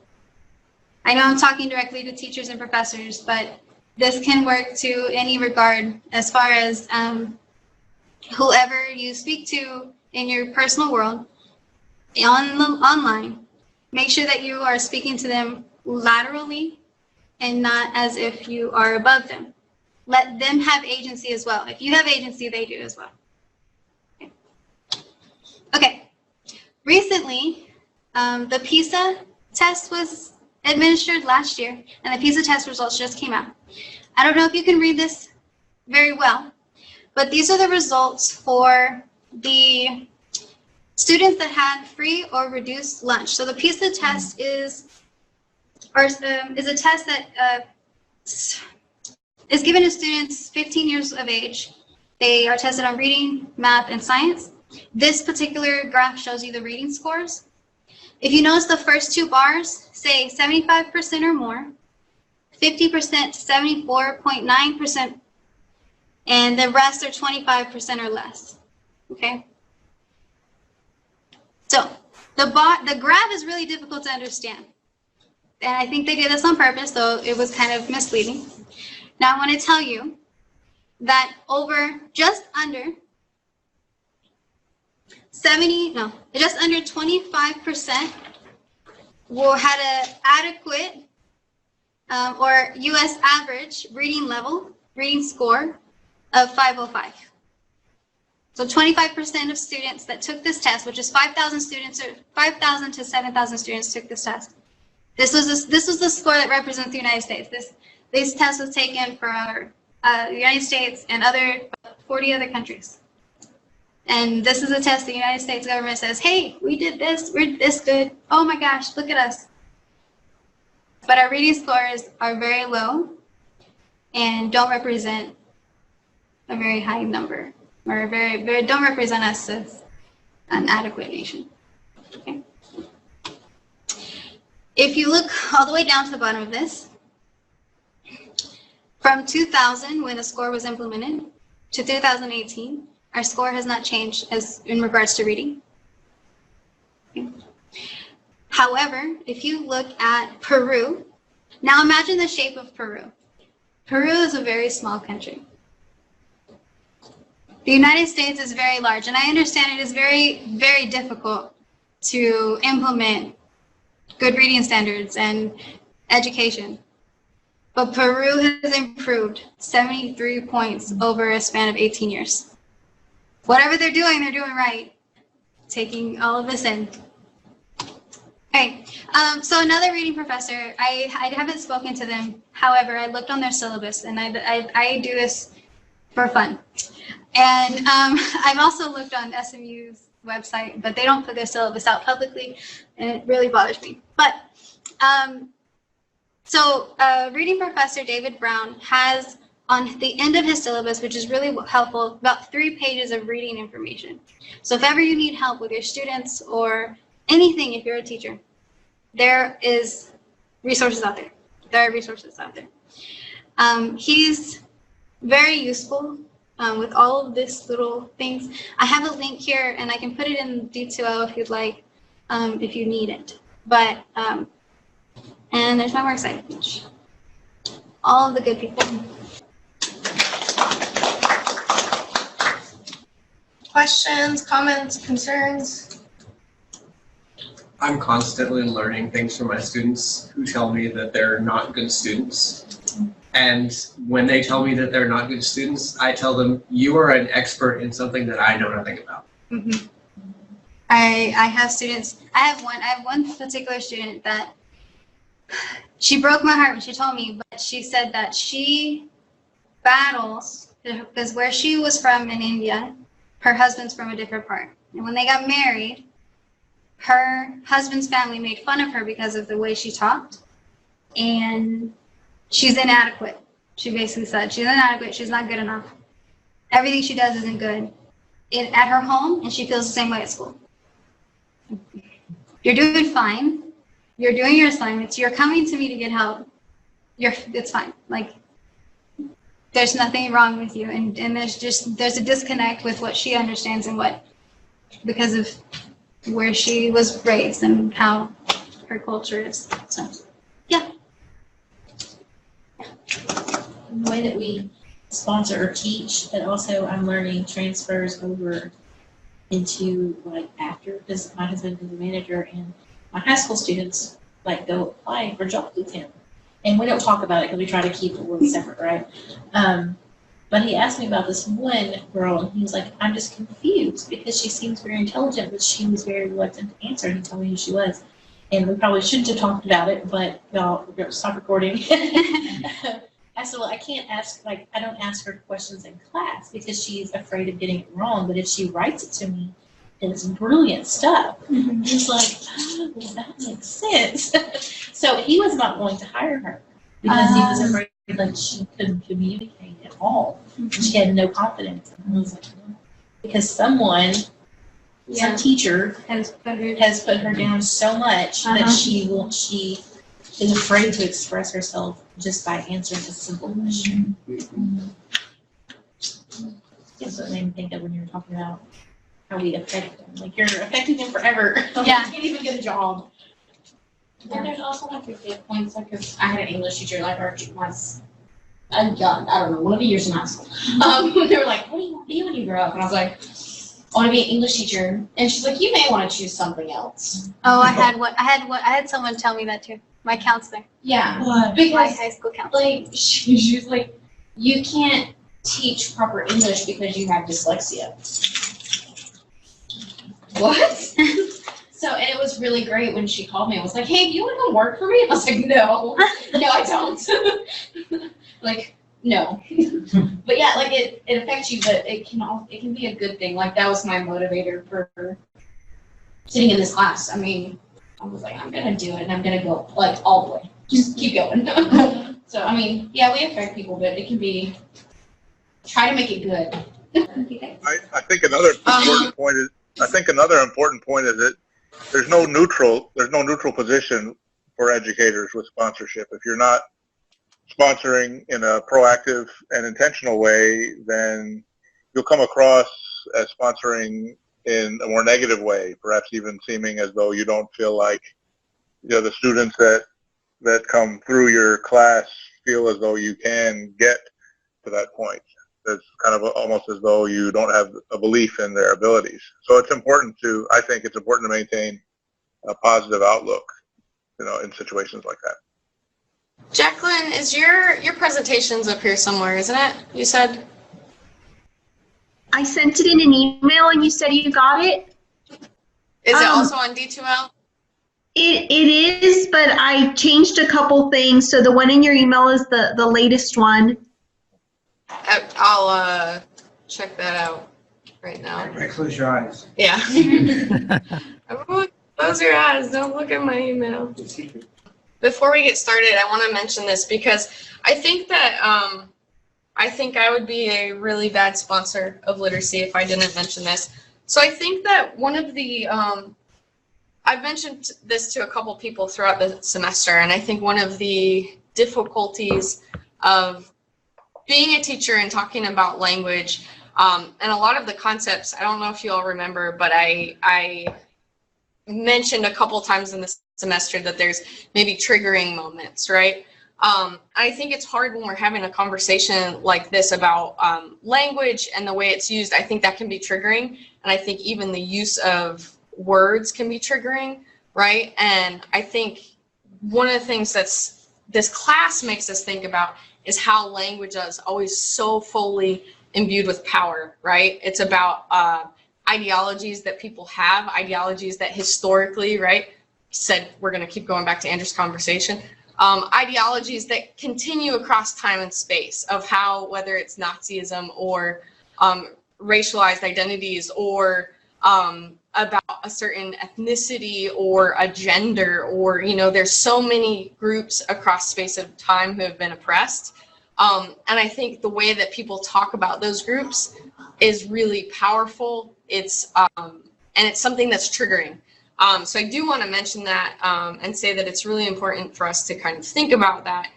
I know I'm talking directly to teachers and professors, but this can work to any regard as far as whoever you speak to in your personal world, online. Make sure that you are speaking to them laterally and not as if you are above them. Let them have agency as well. If you have agency, they do as well. Okay. Recently, the PISA test was administered last year, and the PISA test results just came out. I don't know if you can read this very well, but these are the results for the students that had free or reduced lunch. So the PISA test is a test that is given to students 15 years of age. They are tested on reading, math, and science. This particular graph shows you the reading scores. If you notice, the first two bars say 75% or more, 50% to 74.9%, and the rest are 25% or less. Okay? So the graph is really difficult to understand. And I think they did this on purpose, so it was kind of misleading. Now I want to tell you that just under 25% had an adequate or U.S. average reading score of 505. So 25% of students that took this test, which is 5,000 students, or 5,000 to 7,000 students took this test. This was the score that represents the United States. This test was taken for the United States and 40 other countries. And this is a test the United States government says, hey, we did this, we're this good. Oh my gosh, look at us. But our reading scores are very low and don't represent a very high number, or don't represent us as an adequate nation. Okay. If you look all the way down to the bottom of this, from 2000, when the score was implemented, to 2018, our score has not changed as in regards to reading. Okay. However, if you look at Peru, now imagine the shape of Peru. Peru is a very small country. The United States is very large, and I understand it is very, very difficult to implement good reading standards and education. But Peru has improved 73 points over a span of 18 years. Whatever they're doing right. Taking all of this in. Okay, so another reading professor, I haven't spoken to them. However, I looked on their syllabus, and I do this for fun. And I've also looked on SMU's website, but they don't put their syllabus out publicly, and it really bothers me. But so reading professor David Brown has on the end of his syllabus, which is really helpful, about 3 pages of reading information. So if ever you need help with your students or anything, if you're a teacher, there is resources out there. There are resources out there. He's very useful with all of this little things. I have a link here, and I can put it in D2L if you'd like, if you need it. But, and there's my work site page. All of the good people. Questions, comments, concerns? I'm constantly learning things from my students who tell me that they're not good students. And when they tell me that they're not good students, I tell them, you are an expert in something that I know nothing about. Mm-hmm. I have students. I have one particular student that she broke my heart when she told me, but she said that she battles because where she was from in India, her husband's from a different part. And when they got married, her husband's family made fun of her because of the way she talked. And she's inadequate. She basically said she's inadequate. She's not good enough. Everything she does isn't good at her home, and she feels the same way at school. You're doing fine. You're doing your assignments. You're coming to me to get help. It's fine. Like, there's nothing wrong with you. And there's a disconnect with what she understands and because of where she was raised and how her culture is. So, yeah. The way that we sponsor or teach, but also I'm learning transfers over into like after, because my husband is a manager and my high school students like go apply for jobs with him. And we don't talk about it because we try to keep it a little separate, right? But he asked me about this one girl, and he was like, I'm just confused because she seems very intelligent, but she was very reluctant to answer. He told me who she was. And we probably shouldn't have talked about it, but y'all, we're going to stop recording. I said, well, I can't ask, I don't ask her questions in class because she's afraid of getting it wrong. But if she writes it to me, it's brilliant stuff. Mm-hmm. He's like, oh, well, that makes sense. So he was not going to hire her because he was afraid she couldn't communicate at all. Mm-hmm. She had no confidence. And I was like, no. Because some teacher has put her down so much that she is afraid to express herself just by answering a simple question. Mm-hmm. That's what made me think of when you were talking about how we affect them. Like, you're affecting them forever. Yeah. You can't even get a job. And there's also like the good points, like, because I had an English teacher, like, our once, I don't know, one of the years in high school. They were like, what do you want to be when you grow up? And I was like, I want to be an English teacher. And she's like, you may want to choose something else. Oh, I had someone tell me that too. My counselor. Yeah. My Because, high school counselor. like, she was like, you can't teach proper English because you have dyslexia. What? So, and it was really great when she called me and was like, hey, do you want to come work for me? And I was like, no, I don't. Like, no. But yeah, like it affects you, but it can be a good thing. Like, that was my motivator for sitting in this class. I mean, I was like, I'm going to do it and I'm going to go like all the way. Just keep going. So, I mean, yeah, we affect people, but it can be, try to make it good. I think another important point is that there's no neutral position for educators with sponsorship. If you're not sponsoring in a proactive and intentional way, then you'll come across as sponsoring in a more negative way, perhaps even seeming as though you don't feel like, the students that come through your class feel as though you can get to that point. It's kind of almost as though you don't have a belief in their abilities. So I think it's important to maintain a positive outlook, in situations like that. Jacqueline, is your presentations up here somewhere, isn't it? You said? I sent it in an email and you said you got it? Is it also on D2L? It is, but I changed a couple things. So the one in your email is the latest one. I'll check that out right now. Right, close your eyes. Yeah. Everyone, close your eyes. Don't look at my email. Before we get started, I want to mention this because I think that I think I would be a really bad sponsor of literacy if I didn't mention this. So I think that one of the I've mentioned this to a couple people throughout the semester, and I think one of the difficulties of being a teacher and talking about language, and a lot of the concepts, I don't know if you all remember, but I mentioned a couple times in the semester that there's maybe triggering moments, right? I think it's hard when we're having a conversation like this about language and the way it's used. I think that can be triggering, and I think even the use of words can be triggering, right? And I think one of the things that's this class makes us think about is how language is always so fully imbued with power, right? It's about ideologies that people have, ideologies that historically, right? Said we're going to keep going back to Andrew's conversation. Ideologies that continue across time and space of how, whether it's Nazism or racialized identities or about a certain ethnicity or a gender, or, you know, there's so many groups across space of time who have been oppressed. And I think the way that people talk about those groups is really powerful. It's and it's something that's triggering. So I do want to mention that and say that it's really important for us to kind of think about that.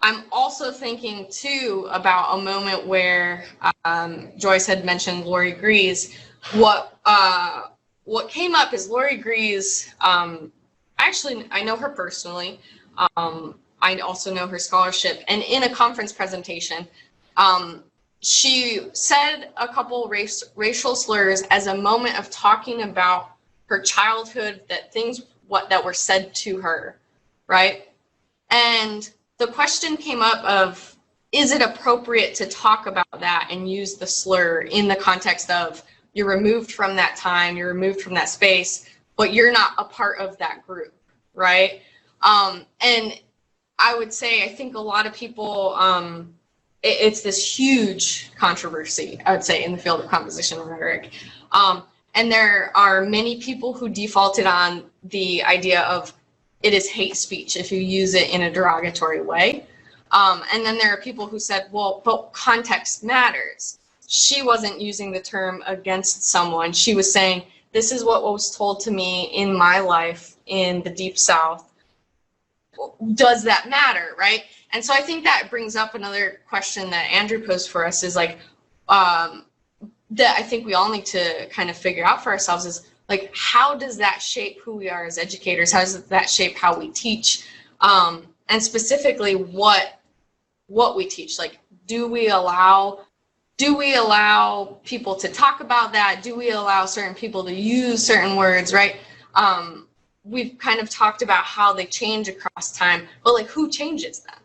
I'm also thinking too about a moment where Joyce had mentioned Lori Grease. What came up is Lori Grease. Actually, I know her personally. I also know her scholarship, and in a conference presentation, she said a couple racial slurs as a moment of talking about her childhood, that things that were said to her, right? And the question came up of, is it appropriate to talk about that and use the slur in the context of you're removed from that time, you're removed from that space, but you're not a part of that group, right? And I would say, I think a lot of people, it's this huge controversy, I would say, in the field of composition and rhetoric. And there are many people who defaulted on the idea of it is hate speech if you use it in a derogatory way. And then there are people who said, well, but context matters. She wasn't using the term against someone. She was saying, this is what was told to me in my life in the Deep South. Does that matter, right? And so I think that brings up another question that Andrew posed for us is like, that I think we all need to kind of figure out for ourselves is like, how does that shape who we are as educators? How does that shape how we teach? And specifically what we teach? Like, do we allow people to talk about that? Do we allow certain people to use certain words, right? We've kind of talked about how they change across time, but like, who changes them,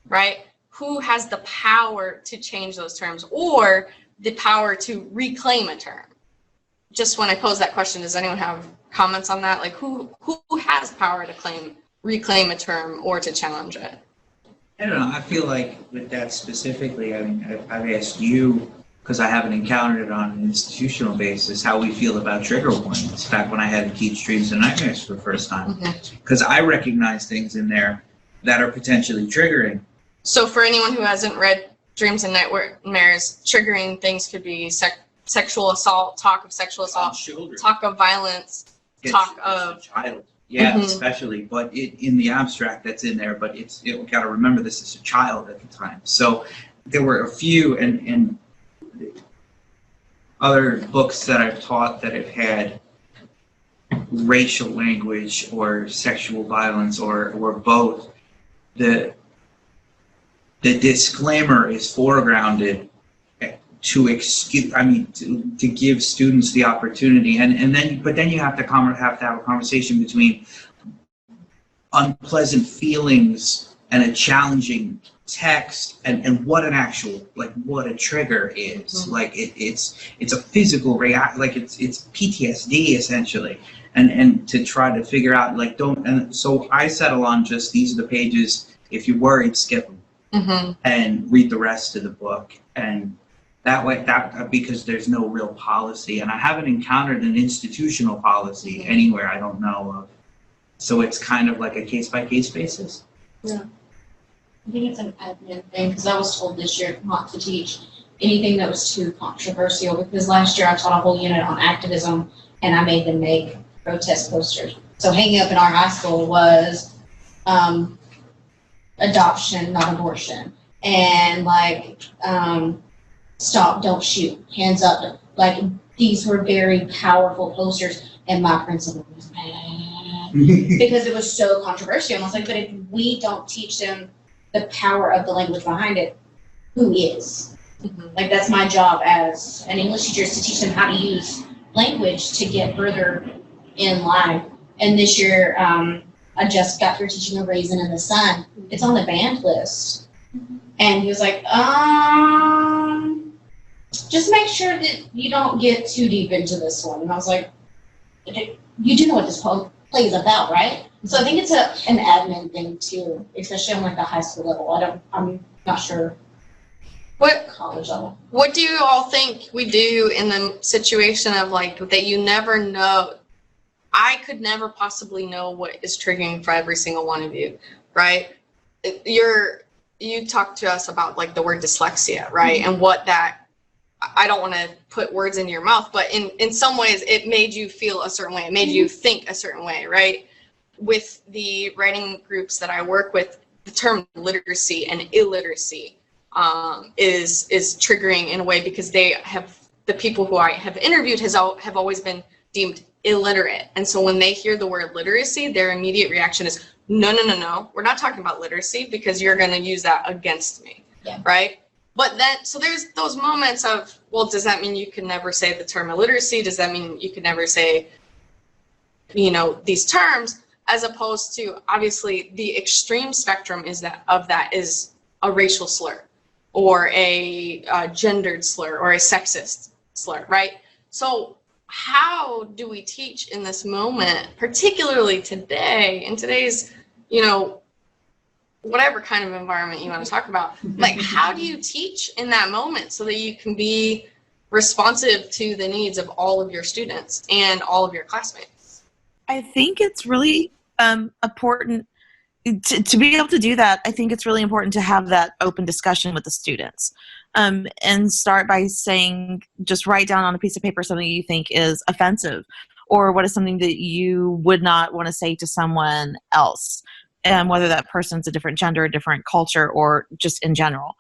right? Who has the power to change those terms or the power to reclaim a term? Just when I pose that question, does anyone have comments on that? Like, who has power to reclaim a term or to challenge it? I don't know. I feel like with that specifically, I mean, I've asked you, because I haven't encountered it on an institutional basis, how we feel about trigger warnings back when I had to teach Dreams and Nightmares for the first time. Because I recognize things in there that are potentially triggering. So for anyone who hasn't read Dreams and Nightmares, triggering things could be sexual assault, talk of sexual assault, talk of violence, talk of child. Yeah, especially, but in the abstract that's in there, but we got to remember this is a child at the time. So there were a few and other books that I've taught that have had racial language or sexual violence or both. The disclaimer is foregrounded to give students the opportunity, but then you have to have a conversation between, unpleasant feelings and a challenging text and what an actual, like what a trigger is. Like it's a physical like it's PTSD essentially. And to try to figure out like and so I settle on just these are the pages. If you're worried, skip them and read the rest of the book. And that way, because there's no real policy, and I haven't encountered an institutional policy anywhere I don't know of. So it's kind of like a case-by-case basis. Yeah. I think it's an admin thing, because I was told this year not to teach anything that was too controversial, because last year I taught a whole unit on activism, and I made them make protest posters. So hanging up in our high school was adoption, not abortion, and like stop, don't shoot, hands up. Like these were very powerful posters, and my principal was mad because it was so controversial. And I was like, but if we don't teach them the power of the language behind it, who is? Like that's my job as an English teacher, is to teach them how to use language to get further in life. And this year, I just got through teaching A Raisin in the Sun. It's on the banned list. And he was like, just make sure that you don't get too deep into this one. And I was like, you do know what this play is about, right? So I think it's an admin thing too, especially on like the high school level. I'm not sure. What college level? What do you all think we do in the situation of like that you never know? I could never possibly know what is triggering for every single one of you, right? You talked to us about like the word dyslexia, right? And what that, I don't want to put words into your mouth, but in some ways it made you feel a certain way. It made you think a certain way, right? With the writing groups that I work with, the term literacy and illiteracy is triggering in a way because the people who I have interviewed have always been deemed illiterate. And so when they hear the word literacy, their immediate reaction is, no, we're not talking about literacy because you're going to use that against me, right? But then, so there's those moments of, well, does that mean you can never say the term illiteracy? Does that mean you can never say, these terms? As opposed to, obviously, the extreme spectrum is a racial slur or a gendered slur or a sexist slur, right? So how do we teach in this moment, particularly today, in today's, whatever kind of environment you want to talk about, like how do you teach in that moment so that you can be responsive to the needs of all of your students and all of your classmates? I think it's really important to be able to do that. I think it's really important to have that open discussion with the students and start by saying, just write down on a piece of paper something you think is offensive or what is something that you would not want to say to someone else, and whether that person's a different gender, a different culture, or just in general.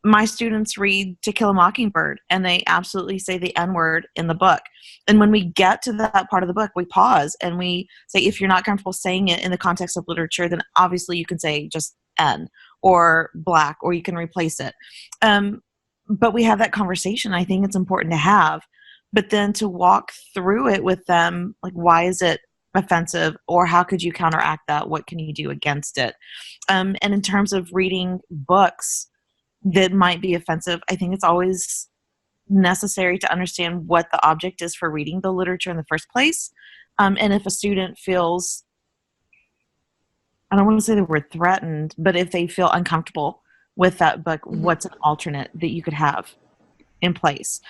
My students read To Kill a Mockingbird, and they absolutely say the N-word in the book. And when we get to that part of the book, we pause and we say, if you're not comfortable saying it in the context of literature, then obviously you can say just N or black, or you can replace it. But we have that conversation. I think it's important to have. But then to walk through it with them, like, why is it offensive, or how could you counteract that? What can you do against it? And in terms of reading books that might be offensive, I think it's always necessary to understand what the object is for reading the literature in the first place. And if a student feels, I don't want to say the word threatened, but if they feel uncomfortable with that book, what's an alternate that you could have in place?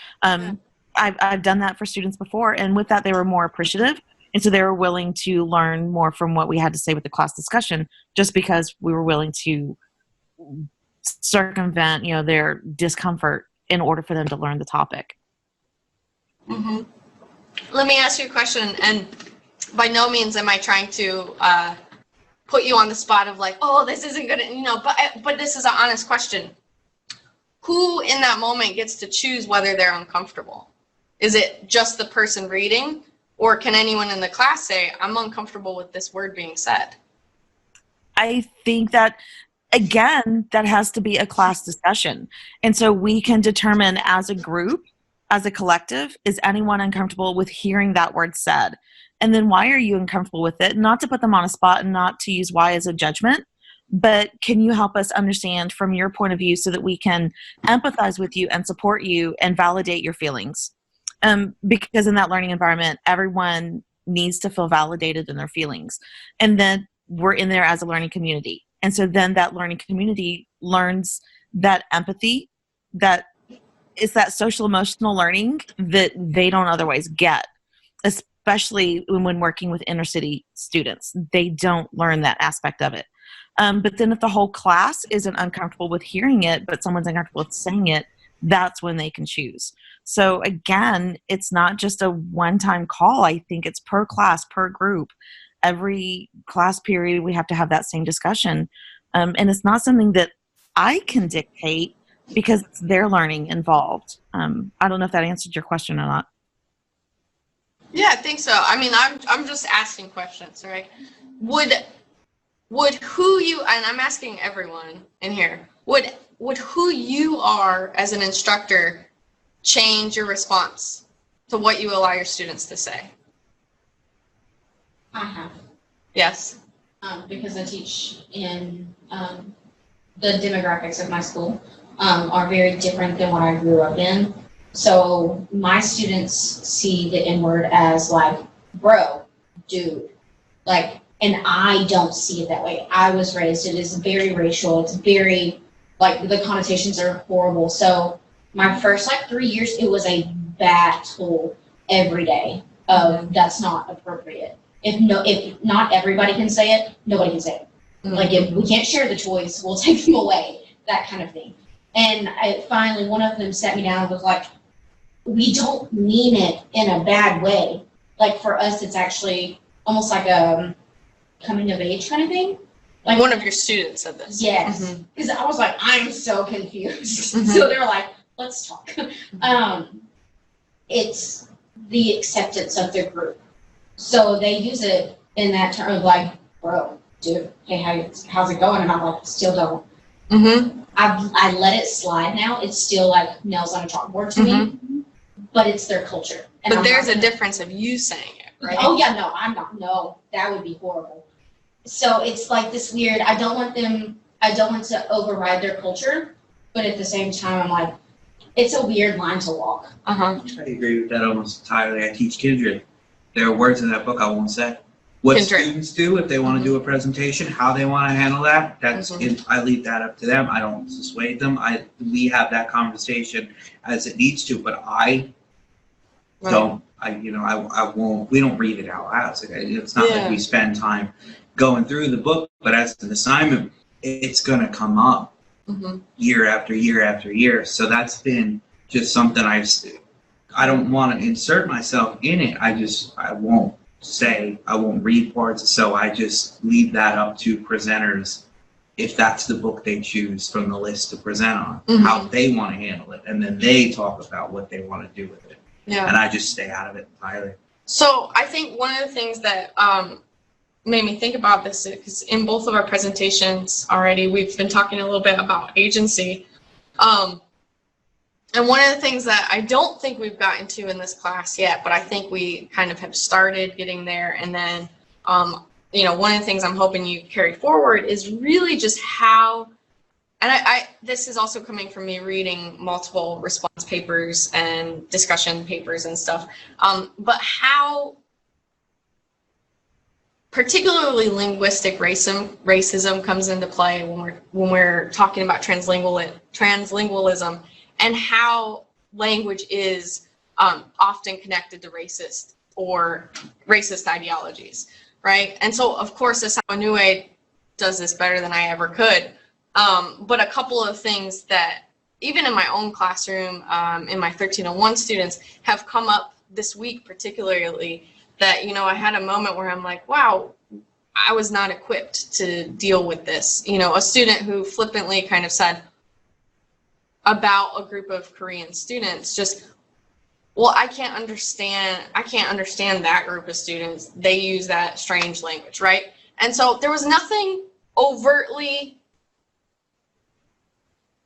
I've done that for students before, and with that they were more appreciative. And so they were willing to learn more from what we had to say with the class discussion, just because we were willing to circumvent, their discomfort in order for them to learn the topic. Let me ask you a question, and by no means am I trying to put you on the spot of like, oh, this isn't good, but this is an honest question. Who in that moment gets to choose whether they're uncomfortable? Is it just the person reading? Or can anyone in the class say, I'm uncomfortable with this word being said? I think that, again, that has to be a class discussion. And so we can determine as a group, as a collective, is anyone uncomfortable with hearing that word said? And then why are you uncomfortable with it? Not to put them on a spot and not to use why as a judgment, but can you help us understand from your point of view so that we can empathize with you and support you and validate your feelings? Because in that learning environment, everyone needs to feel validated in their feelings. And then we're in there as a learning community. And so then that learning community learns that empathy, that it's that social emotional learning that they don't otherwise get, especially when working with inner city students. They don't learn that aspect of it. But then if the whole class isn't uncomfortable with hearing it, but someone's uncomfortable with saying it, that's when they can choose. So again, it's not just a one-time call. I think it's per class, per group. Every class period, we have to have that same discussion. And it's not something that I can dictate because it's their learning involved. I don't know if that answered your question or not. Yeah, I think so. I mean, I'm just asking questions, right? Would who you, and I'm asking everyone in here, would who you are as an instructor change your response to what you allow your students to say? I have. Yes. Because I teach in the demographics of my school are very different than what I grew up in. So my students see the N-word as like, bro, dude, like, and I don't see it that way. I was raised, it is very racial. It's very, like, the connotations are horrible. So my first, 3 years, it was a battle every day of that's not appropriate. If not everybody can say it, nobody can say it. Mm-hmm. Like, if we can't share the toys, we'll take them away, that kind of thing. And finally, one of them sat me down and was like, we don't mean it in a bad way. Like, for us, it's actually almost like a coming of age kind of thing. Like, one of your students said this. Yes. Because I was like, I'm so confused. So they're like, let's talk. It's the acceptance of their group. So they use it in that term of like, bro, dude, hey, how's it going? And I'm like, still don't. I let it slide now. It's still like nails on a chalkboard to me, but it's their culture. And but there's a difference of you saying it, right? Oh yeah, no, I'm not. No, that would be horrible. So it's like this weird, I don't want to override their culture, but at the same time, I'm like, it's a weird line to walk. I agree with that almost entirely. I teach kindred. There are words in that book I won't say. What students do if they want to do a presentation, how they want to handle that, I leave that up to them. I don't dissuade them. We have that conversation as it needs to, but I don't. I won't. We don't read it out loud. It's not like we spend time going through the book, but as an assignment, it's going to come up year after year after year. So that's been just something I don't want to insert myself in it. I won't say, I won't read parts. So I just leave that up to presenters, if that's the book they choose from the list to present on, how they want to handle it. And then they talk about what they want to do with it. Yeah. And I just stay out of it entirely. So I think one of the things that made me think about this is because in both of our presentations already, we've been talking a little bit about agency. And one of the things that I don't think we've gotten to in this class yet, but I think we kind of have started getting there. And then, one of the things I'm hoping you carry forward is really just how, and this is also coming from me reading multiple response papers and discussion papers and stuff, but how particularly linguistic racism comes into play when we're talking about translingualism, and how language is often connected to racist ideologies, right? And so, of course, Asawanue does this better than I ever could. But a couple of things that, even in my own classroom, in my 1301 students, have come up this week particularly, that, I had a moment where I'm like, wow, I was not equipped to deal with this. A student who flippantly kind of said about a group of Korean students, just, well, I can't understand that group of students. They use that strange language, right? And so there was nothing overtly,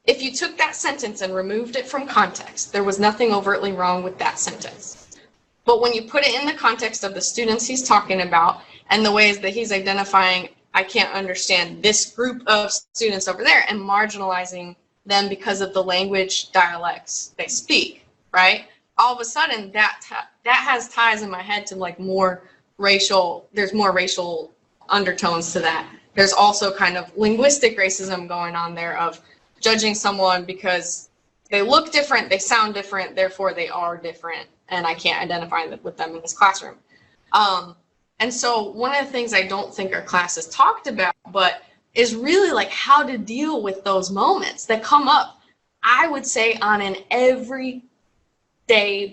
if you took that sentence and removed it from context, there was nothing overtly wrong with that sentence. But when you put it in the context of the students he's talking about and the ways that he's identifying, I can't understand this group of students over there, and marginalizing them because of the language dialects they speak, right? All of a sudden that has ties in my head to like there's more racial undertones to that. There's also kind of linguistic racism going on there of judging someone because they look different, they sound different, therefore they are different, and I can't identify with them in this classroom. And so one of the things I don't think our class has talked about, but is really like how to deal with those moments that come up, I would say on an everyday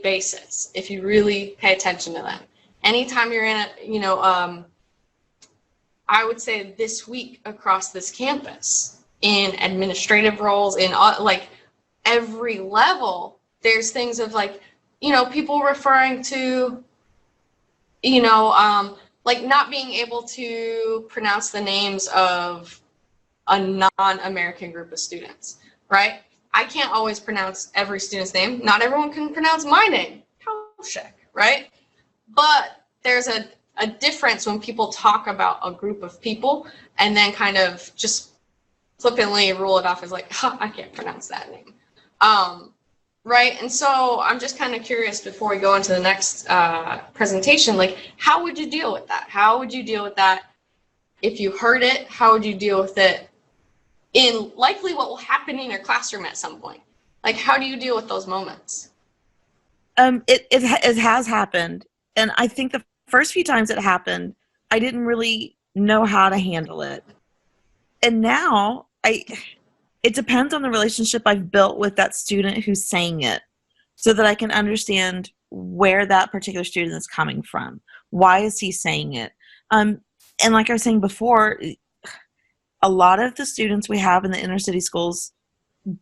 basis, if you really pay attention to them. Anytime you're in I would say this week across this campus, in administrative roles, in like every level, there's things of like, people referring to, like not being able to pronounce the names of a non-American group of students, right? I can't always pronounce every student's name. Not everyone can pronounce my name, Kaushik, right? But there's a difference when people talk about a group of people and then kind of just flippantly rule it off as like, I can't pronounce that name. Right? And so I'm just kind of curious before we go into the next presentation, like, how would you deal with that? How would you deal with that if you heard it? How would you deal with it in likely what will happen in your classroom at some point? Like, how do you deal with those moments? It has happened. And I think the first few times it happened, I didn't really know how to handle it. And now it depends on the relationship I've built with that student who's saying it, so that I can understand where that particular student is coming from. Why is he saying it? And like I was saying before, a lot of the students we have in the inner city schools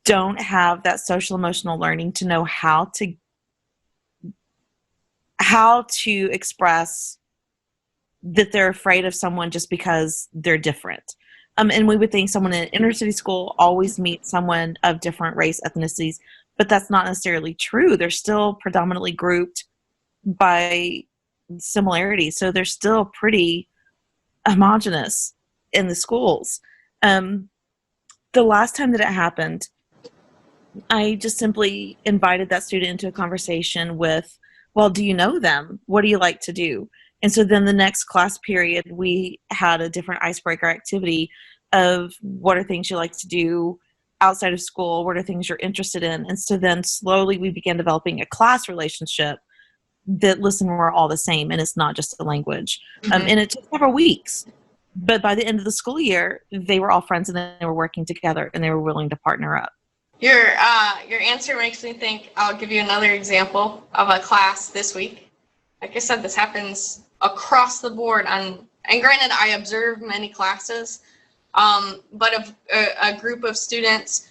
don't have that social emotional learning to know how to express that they're afraid of someone just because they're different. And we would think someone in an inner city school always meets someone of different race, ethnicities, but that's not necessarily true. They're still predominantly grouped by similarity, so they're still pretty homogenous in the schools. The last time that it happened, I just simply invited that student into a conversation with, well, do you know them? What do you like to do? And so then the next class period, we had a different icebreaker activity of what are things you like to do outside of school? What are things you're interested in? And so then slowly we began developing a class relationship that, listen, we're all the same, and it's not just a language. And it took several weeks. But by the end of the school year, they were all friends, and they were working together, and they were willing to partner up. Your answer makes me think, I'll give you another example of a class this week. Like I said, this happens across the board and granted, I observe many classes, but a group of students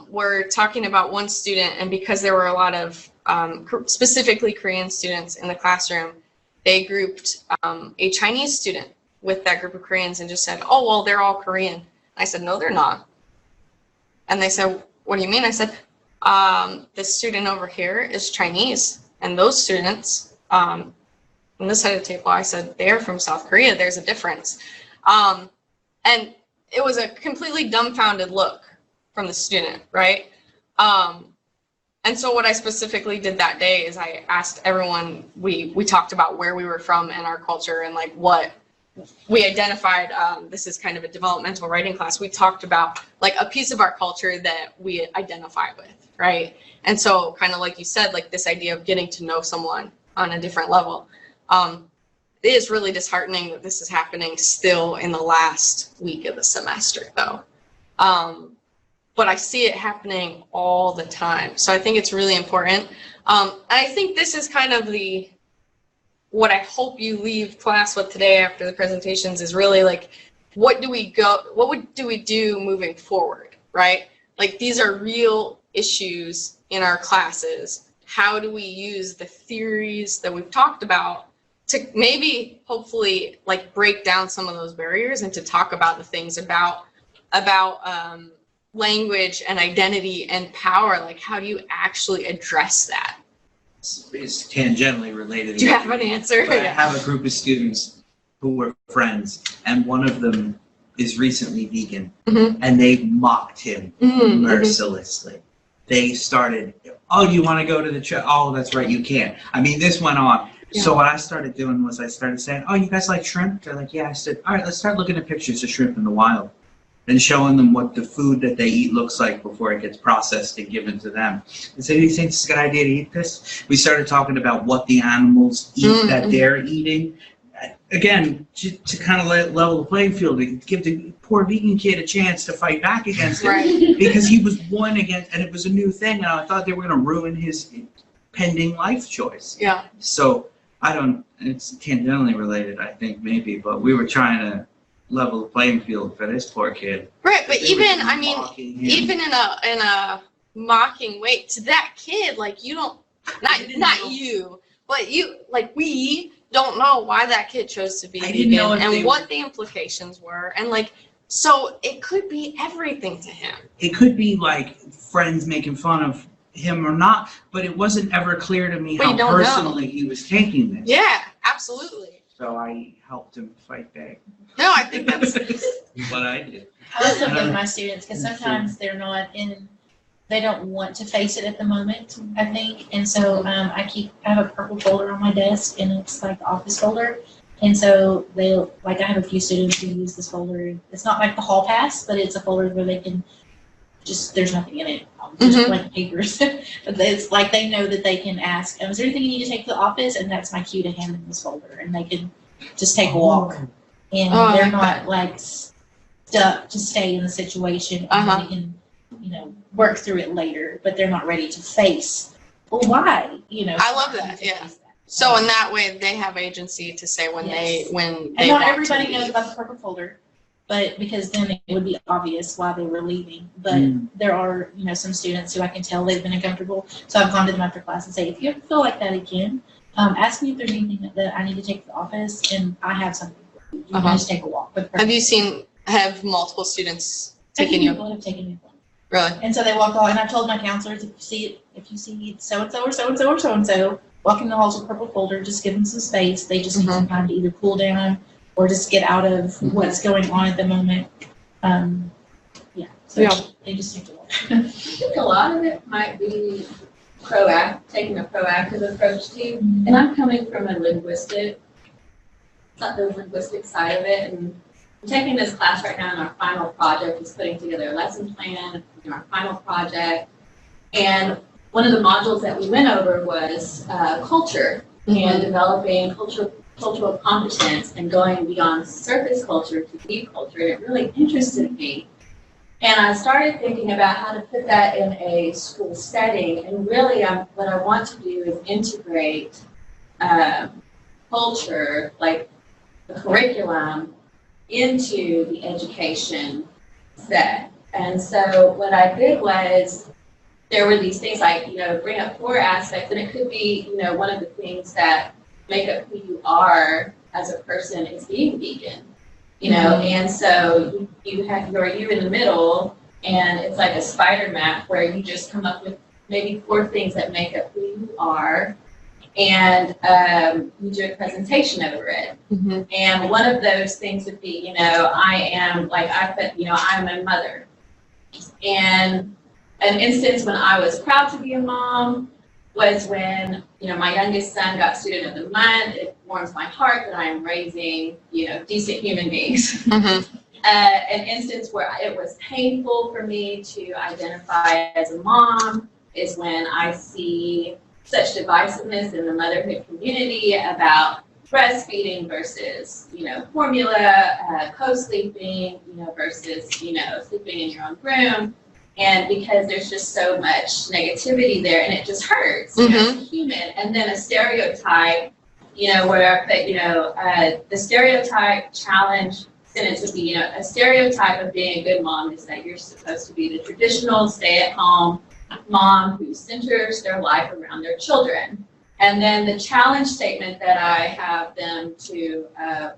were talking about one student, and because there were a lot of specifically Korean students in the classroom, they grouped a Chinese student with that group of Koreans and just said, oh, well, they're all Korean. I said, no, they're not. And they said, what do you mean? I said, this student over here is Chinese, and those students on this side of the table, I said, they're from South Korea. There's a difference. And it was a completely dumbfounded look from the student, right? And so what I specifically did that day is I asked everyone, we talked about where we were from and our culture and like what we identified. This is kind of a developmental writing class. We talked about like a piece of our culture that we identify with, right? And so kind of like you said, like this idea of getting to know someone on a different level. It is really disheartening that this is happening still in the last week of the semester though. But I see it happening all the time. So I think it's really important. And I think this is kind of what I hope you leave class with today after the presentations is really like, what do we do moving forward, right? Like these are real issues in our classes. How do we use the theories that we've talked about to maybe hopefully like break down some of those barriers and to talk about the things about language and identity and power, like how do you actually address that? is tangentially related. Do you have an answer? But I have a group of students who were friends, and one of them is recently vegan, and they mocked him mercilessly. They started, oh, you want to go to the church? Oh, that's right, you can't. I mean, this went on. Yeah. So what I started doing was I started saying, oh, you guys like shrimp? They're like, yeah. I said, all right, let's start looking at pictures of shrimp in the wild and showing them what the food that they eat looks like before it gets processed and given to them. And say, do you think it's a good idea to eat this? We started talking about what the animals eat that they're eating. Again, to kind of level the playing field, to give the poor vegan kid a chance to fight back against it. Right. Because he was one against, and it was a new thing, and I thought they were going to ruin his pending life choice. Yeah. So, it's tangentially related, I think, maybe, but we were trying to level the playing field for this poor kid. Right, but They were even, I mean, mocking him. even in a mocking way to that kid, like you don't, not you, but you, like we don't know why that kid chose to be I didn't know vegan if they and what the implications were, and like, so it could be everything to him. It could be like friends making fun of him or not, but it wasn't ever clear to me But you how don't know. personally he was taking this. Yeah, absolutely. So I helped him fight back. No, I think that's What I did. I also give my students, because sometimes they're not in, they don't want to face it at the moment, I think. And so I have a purple folder on my desk, and it's like the office folder. And so I have a few students who use this folder. It's not like the hall pass, but it's a folder where they can there's nothing in it, just blank papers. But it's like they know that they can ask, is there anything you need to take to the office? And that's my cue to hand them this folder, and they can just take a walk. And they're not like stuck to stay in the situation, and they can, work through it later, but they're not ready to face, well, why? I love that, yeah. So in that way, they have agency to say when Yes. they And want not to everybody knows leave. about the purple folder, but because then it would be obvious why they were leaving. But there are, some students who I can tell they've been uncomfortable. So I've gone to them after class and say, if you ever feel like that again, ask me if there's anything that I need to take to the office, and I have something for you. You can just take a walk. Have multiple students Taking taken you? people have taken me. Really? And so they walk all, and I've told my counselors, if you see so-and-so or so-and-so or so-and-so walking the halls with purple folder, just give them some space. They just need some time to either cool down or just get out of what's going on at the moment. So they just take a walk. I think a lot of it might be taking a proactive approach to, and I'm coming from a linguistic side of it, and I'm taking this class right now, and our final project is putting together a lesson plan in our final project. And one of the modules that we went over was culture and developing cultural competence and going beyond surface culture to deep culture. And it really interested me. And I started thinking about how to put that in a school setting. And really, what I want to do is integrate culture, like the curriculum, into the education set. And so what I did was, there were these things like, bring up 4 aspects, and it could be, one of the things that make up who you are as a person is being vegan, and so you have you in the middle, and it's like a spider map where you just come up with maybe 4 things that make up who you are, and you do a presentation over it. And one of those things would be, I'm a mother. And an instance when I was proud to be a mom was when, my youngest son got Student of the Month. It warms my heart that I am raising, decent human beings. An instance where it was painful for me to identify as a mom is when I see such divisiveness in the motherhood community about breastfeeding versus, formula, co-sleeping, versus, sleeping in your own room. And because there's just so much negativity there, and it just hurts, as a human. And then a stereotype, where I put, the stereotype challenge sentence would be, a stereotype of being a good mom is that you're supposed to be the traditional stay-at-home mom who centers their life around their children. And then the challenge statement that I have them to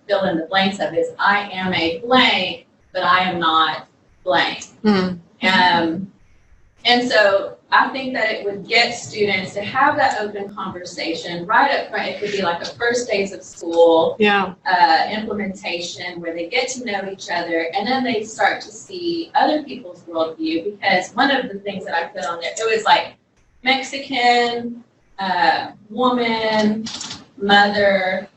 fill in the blanks of is, I am a blank, but I am not blank. And so I think that it would get students to have that open conversation right up front. It could be like a first days of school Yeah. implementation where they get to know each other, and then they start to see other people's worldview. Because one of the things that I put on there, it was like Mexican, woman, mother,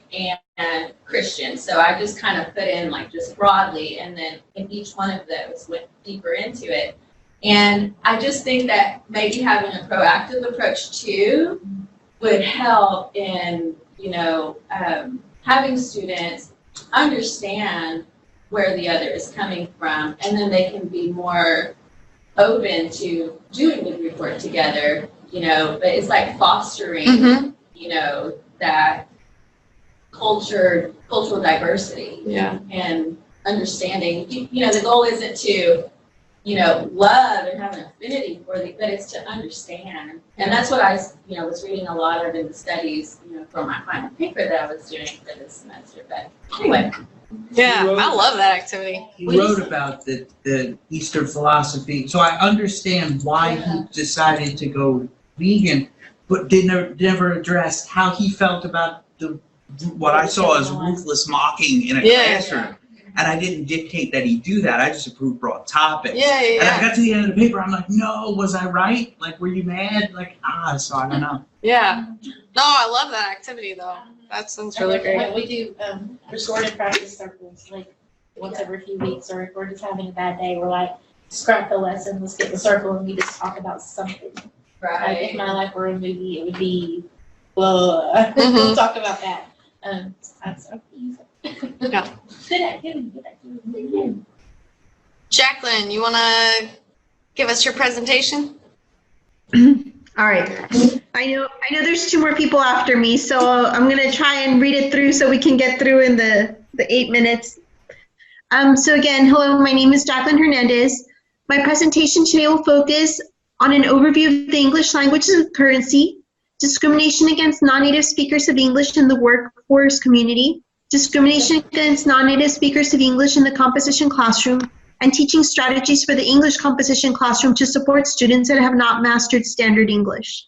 and Christian. So I just kind of put in like just broadly, and then in each one of those went deeper into it. And I just think that maybe having a proactive approach too would help in, having students understand where the other is coming from, and then they can be more open to doing the group work together, but it's like fostering, that cultural diversity. Yeah. And understanding, the goal isn't to, love and have an affinity for but it's to understand. And that's what I, was reading a lot of in the studies, for my final paper that I was doing for this semester. But anyway. Yeah, I love that activity. He wrote about the Eastern philosophy, so I understand why he decided to go vegan, but never addressed how he felt about what I saw as ruthless mocking in a classroom. And I didn't dictate that he do that. I just approved broad topics. Yeah. And I got to the end of the paper, I'm like, no, was I right? Like, were you mad? Like, so I don't know. Yeah. No, I love that activity though. That sounds really great. We do restorative practice circles like once every few weeks, or if we're just having a bad day, we're like, scrap the lesson, let's get in the circle and we just talk about something. Right. Like if my life were a movie, it would be, we'll talk about that. That's so easy. Yeah. Good activity. Jacqueline, you want to give us your presentation? All right. I know there's 2 more people after me, so I'm going to try and read it through so we can get through in the 8 minutes. So again, hello, my name is Jacqueline Hernandez. My presentation today will focus on an overview of the English language and currency, discrimination against non-native speakers of English in the workforce community, discrimination against non-native speakers of English in the composition classroom, and teaching strategies for the English composition classroom to support students that have not mastered standard English.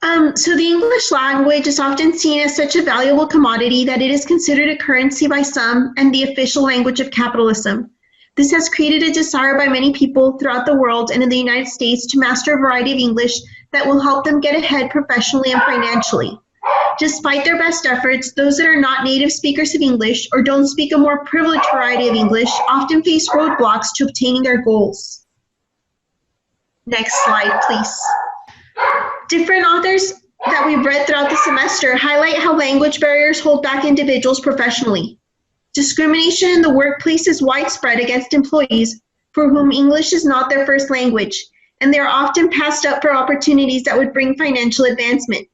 So the English language is often seen as such a valuable commodity that it is considered a currency by some and the official language of capitalism. This has created a desire by many people throughout the world and in the United States to master a variety of English that will help them get ahead professionally and financially. Despite their best efforts, those that are not native speakers of English or don't speak a more privileged variety of English often face roadblocks to obtaining their goals. Next slide, please. Different authors that we've read throughout the semester highlight how language barriers hold back individuals professionally. Discrimination in the workplace is widespread against employees for whom English is not their first language, and they are often passed up for opportunities that would bring financial advancement.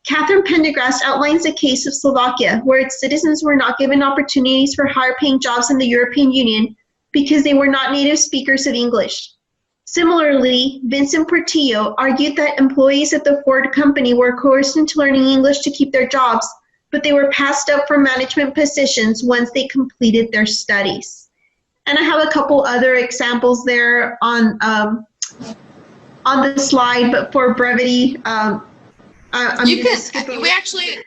Catherine Pendergrast outlines a case of Slovakia, where its citizens were not given opportunities for higher-paying jobs in the European Union because they were not native speakers of English. Similarly, Vincent Portillo argued that employees at the Ford company were coerced into learning English to keep their jobs, but they were passed up for management positions once they completed their studies. And I have a couple other examples there on the slide, but for brevity, We actually,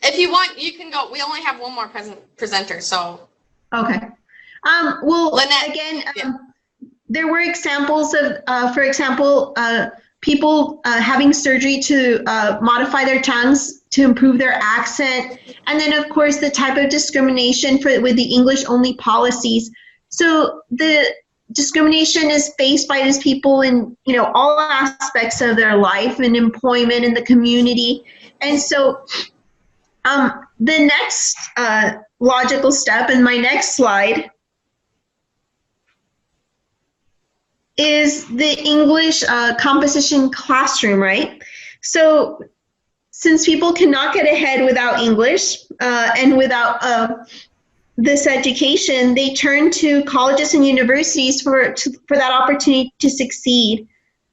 if you want, you can go. We only have one more presenter, so. Okay. Well, Lynette, again, there were examples of, for example, people having surgery to modify their tongues to improve their accent, and then of course the type of discrimination with the English-only policies. So the discrimination is faced by these people in all aspects of their life and employment in the community. And so the next logical step in my next slide is the English composition classroom, right? So since people cannot get ahead without English and without this education, they turn to colleges and universities for that opportunity to succeed.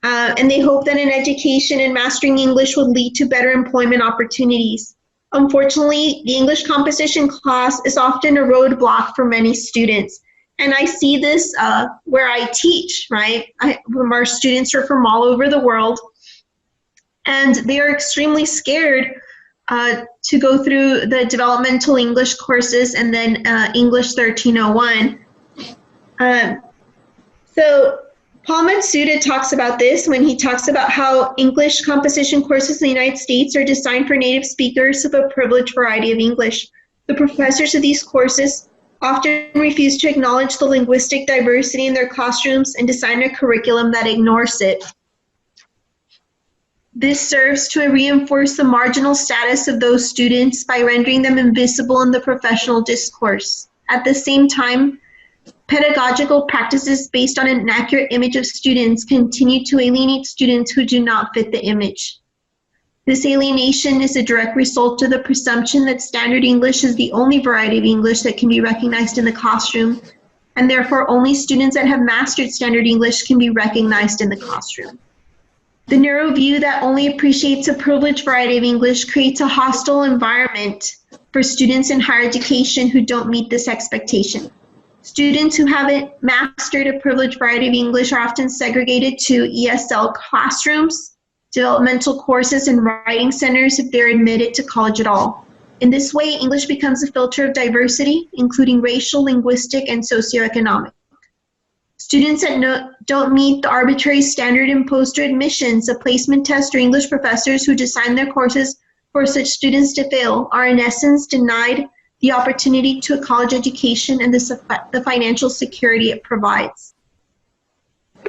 And they hope that an education in mastering English would lead to better employment opportunities. Unfortunately, the English composition class is often a roadblock for many students. and I see this where I teach, right? Our students are from all over the world, and they are extremely scared to go through the developmental English courses and then English 1301. So Paul Matsuda talks about this when he talks about how English composition courses in the United States are designed for native speakers of a privileged variety of English. The professors of these courses often refuse to acknowledge the linguistic diversity in their classrooms and design a curriculum that ignores it. This serves to reinforce the marginal status of those students by rendering them invisible in the professional discourse. At the same time, pedagogical practices based on an inaccurate image of students continue to alienate students who do not fit the image. This alienation is a direct result of the presumption that standard English is the only variety of English that can be recognized in the classroom, and therefore only students that have mastered standard English can be recognized in the classroom. The narrow view that only appreciates a privileged variety of English creates a hostile environment for students in higher education who don't meet this expectation. Students who haven't mastered a privileged variety of English are often segregated to ESL classrooms, developmental courses, and writing centers if they're admitted to college at all. In this way, English becomes a filter of diversity, including racial, linguistic, and socioeconomic. Students that don't meet the arbitrary standard imposed to admissions, a placement test, or English professors who design their courses for such students to fail are in essence denied the opportunity to a college education and the financial security it provides.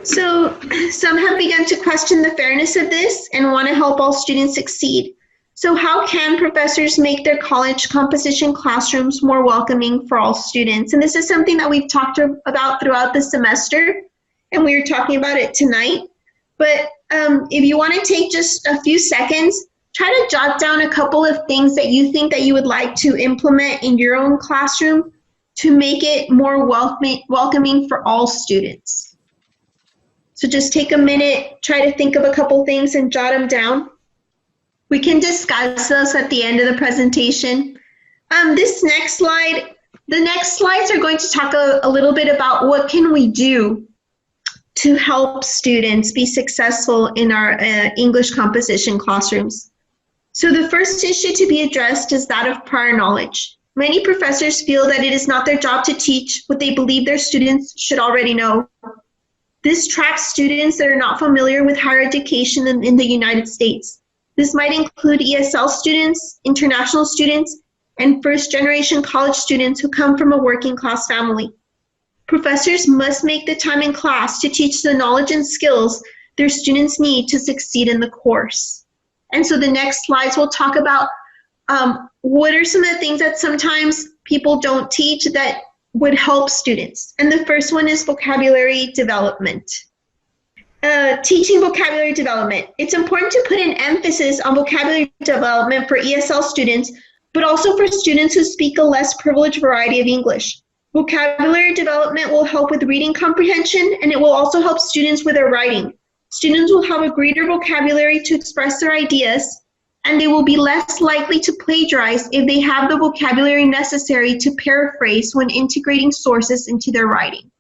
So some have begun to question the fairness of this and want to help all students succeed. So how can professors make their college composition classrooms more welcoming for all students? And this is something that we've talked about throughout the semester, and we were talking about it tonight. But if you want to take just a few seconds, try to jot down a couple of things that you think that you would like to implement in your own classroom to make it more welcoming for all students. So just take a minute, try to think of a couple things and jot them down. We can discuss those at the end of the presentation. The next slides are going to talk a little bit about what can we do to help students be successful in our English composition classrooms. So the first issue to be addressed is that of prior knowledge. Many professors feel that it is not their job to teach what they believe their students should already know. This traps students that are not familiar with higher education in the United States. This might include ESL students, international students, and first-generation college students who come from a working-class family. Professors must make the time in class to teach the knowledge and skills their students need to succeed in the course. And so the next slides will talk about what are some of the things that sometimes people don't teach that would help students. And the first one is vocabulary development. Teaching vocabulary development. It's important to put an emphasis on vocabulary development for ESL students, but also for students who speak a less privileged variety of English. Vocabulary development will help with reading comprehension, and it will also help students with their writing. Students will have a greater vocabulary to express their ideas, and they will be less likely to plagiarize if they have the vocabulary necessary to paraphrase when integrating sources into their writing.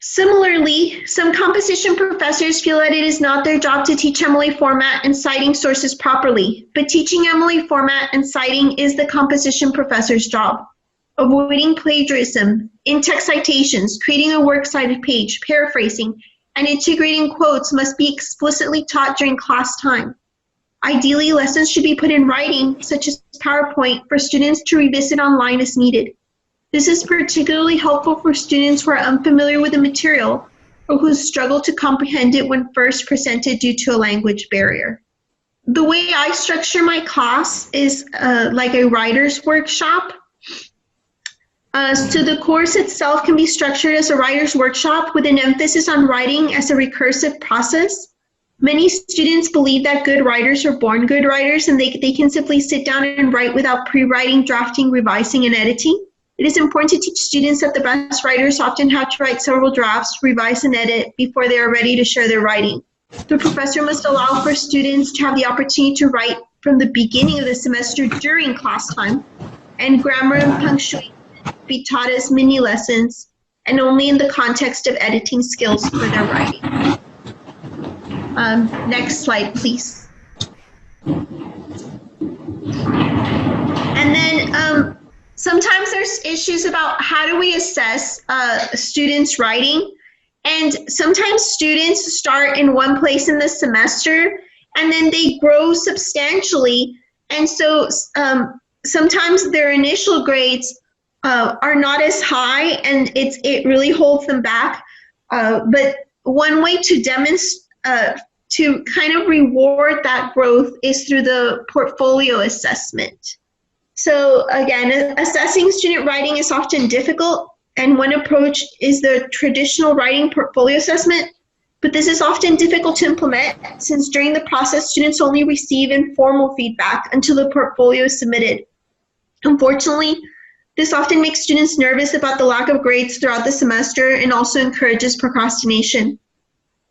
Similarly, some composition professors feel that it is not their job to teach Emily format and citing sources properly, but teaching Emily format and citing is the composition professor's job. Avoiding plagiarism, in-text citations, creating a works cited page, paraphrasing, and integrating quotes must be explicitly taught during class time. Ideally, lessons should be put in writing, such as PowerPoint, for students to revisit online as needed. This is particularly helpful for students who are unfamiliar with the material or who struggle to comprehend it when first presented due to a language barrier. The way I structure my class is like a writer's workshop. So the course itself can be structured as a writer's workshop with an emphasis on writing as a recursive process. Many students believe that good writers are born good writers and they can simply sit down and write without pre-writing, drafting, revising, and editing. It is important to teach students that the best writers often have to write several drafts, revise, and edit before they are ready to share their writing. The professor must allow for students to have the opportunity to write from the beginning of the semester during class time, and grammar and punctuation be taught as mini lessons and only in the context of editing skills for their writing. Next slide, please. And then sometimes there's issues about how do we assess students' writing. And sometimes students start in one place in the semester and then they grow substantially. And so sometimes their initial grades are not as high, and it really holds them back. But one way to demonstrate, to kind of reward that growth is through the portfolio assessment. So again, assessing student writing is often difficult, and one approach is the traditional writing portfolio assessment, but this is often difficult to implement since during the process, students only receive informal feedback until the portfolio is submitted. Unfortunately, this often makes students nervous about the lack of grades throughout the semester and also encourages procrastination.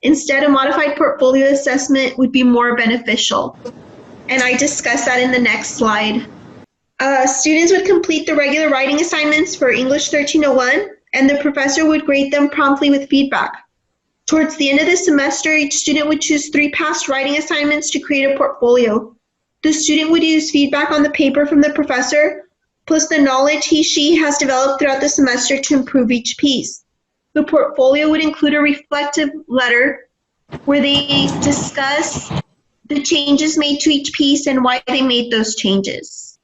Instead, a modified portfolio assessment would be more beneficial. And I discuss that in the next slide. Students would complete the regular writing assignments for English 1301, and the professor would grade them promptly with feedback. Towards the end of the semester, each student would choose 3 past writing assignments to create a portfolio. The student would use feedback on the paper from the professor, plus the knowledge he/she has developed throughout the semester to improve each piece. The portfolio would include a reflective letter where they discuss the changes made to each piece and why they made those changes.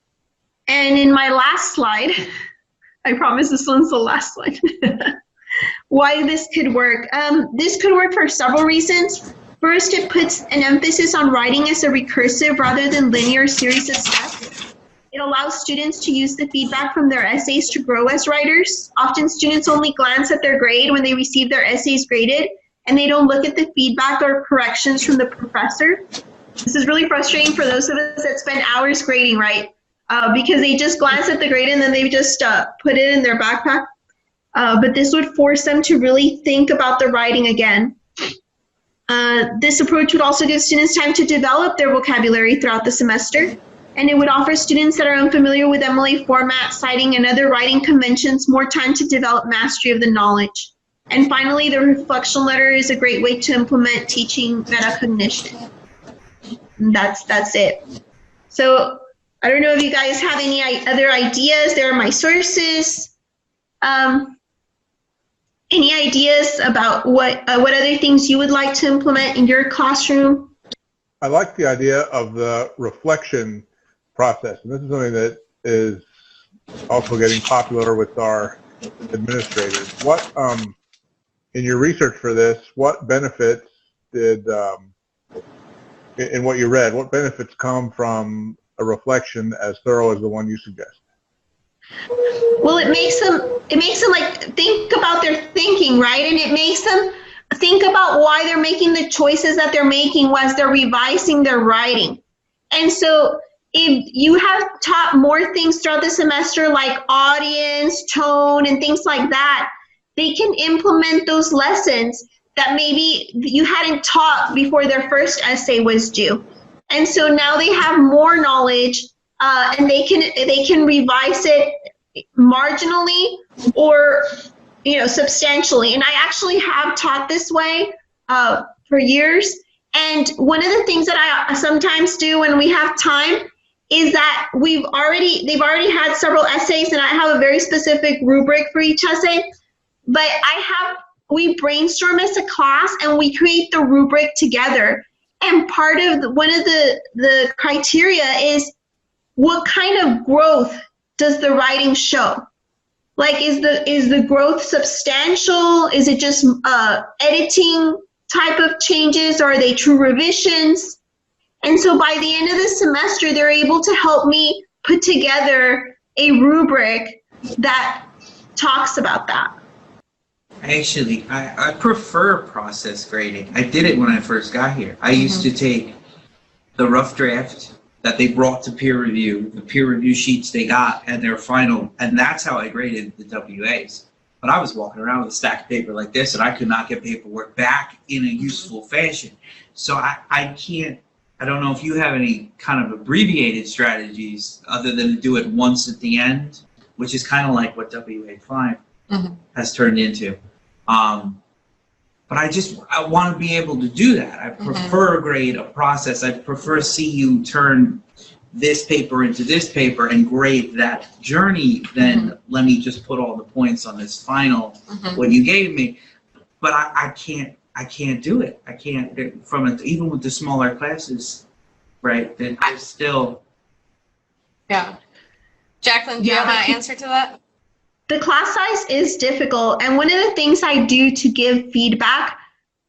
And in my last slide, I promise this one's the last one, why this could work. This could work for several reasons. First, it puts an emphasis on writing as a recursive rather than linear series of steps. It allows students to use the feedback from their essays to grow as writers. Often students only glance at their grade when they receive their essays graded, and they don't look at the feedback or corrections from the professor. This is really frustrating for those of us that spend hours grading, right? Because they just glance at the grade and then they just put it in their backpack. But this would force them to really think about the writing again. This approach would also give students time to develop their vocabulary throughout the semester. And it would offer students that are unfamiliar with MLA format, citing, and other writing conventions more time to develop mastery of the knowledge. And finally, the reflection letter is a great way to implement teaching metacognition. And that's it. So I don't know if you guys have any other ideas. There are my sources. Any ideas about what other things you would like to implement in your classroom? I like the idea of the reflection process, and this is something that is also getting popular with our administrators. What, in your research for this, what benefits did, in what you read, what benefits come from a reflection as thorough as the one you suggest? Well, it makes them like think about their thinking, right? And it makes them think about why they're making the choices that they're making as they're revising their writing. And so if you have taught more things throughout the semester, like audience, tone, and things like that, they can implement those lessons that maybe you hadn't taught before their first essay was due. And so now they have more knowledge, and they can revise it marginally or substantially. And I actually have taught this way for years. And one of the things that I sometimes do when we have time is that they've already had several essays, and I have a very specific rubric for each essay. But we brainstorm as a class and we create the rubric together. And part of one of the criteria is what kind of growth does the writing show? Like, is the growth substantial? Is it just editing type of changes, or are they true revisions? And so by the end of the semester, they're able to help me put together a rubric that talks about that. Actually, I prefer process grading. I did it when I first got here. I used to take the rough draft that they brought to peer review, the peer review sheets they got, and their final, and that's how I graded the WAs. But I was walking around with a stack of paper like this, and I could not get paperwork back in a useful fashion. So I don't know if you have any kind of abbreviated strategies other than to do it once at the end, which is kind of like what WA5 has turned into. But I want to be able to do that. I prefer grade a process. I prefer see you turn this paper into this paper and grade that journey than let me just put all the points on this final what you gave me. But I can't do it. I can't even with the smaller classes, right? There's still. Yeah. Jacqueline, do you have an answer to that? The class size is difficult, and one of the things I do to give feedback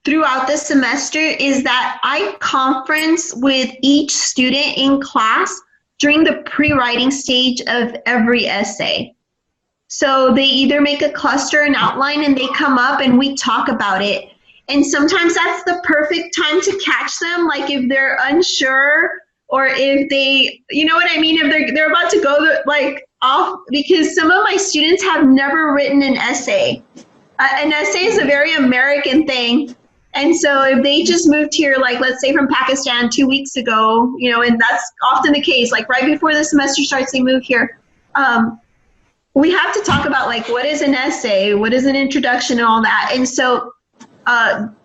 throughout the semester is that I conference with each student in class during the pre-writing stage of every essay. So they either make a cluster, an outline, and they come up and we talk about it. And sometimes that's the perfect time to catch them, like if they're unsure or if they, you know what I mean, if they're about to go like off, because some of my students have never written an essay. An essay is a very American thing. And so if they just moved here, like let's say from Pakistan 2 weeks ago, you know, and that's often the case, like right before the semester starts, they move here. We have to talk about like, what is an essay? What is an introduction and all that? And so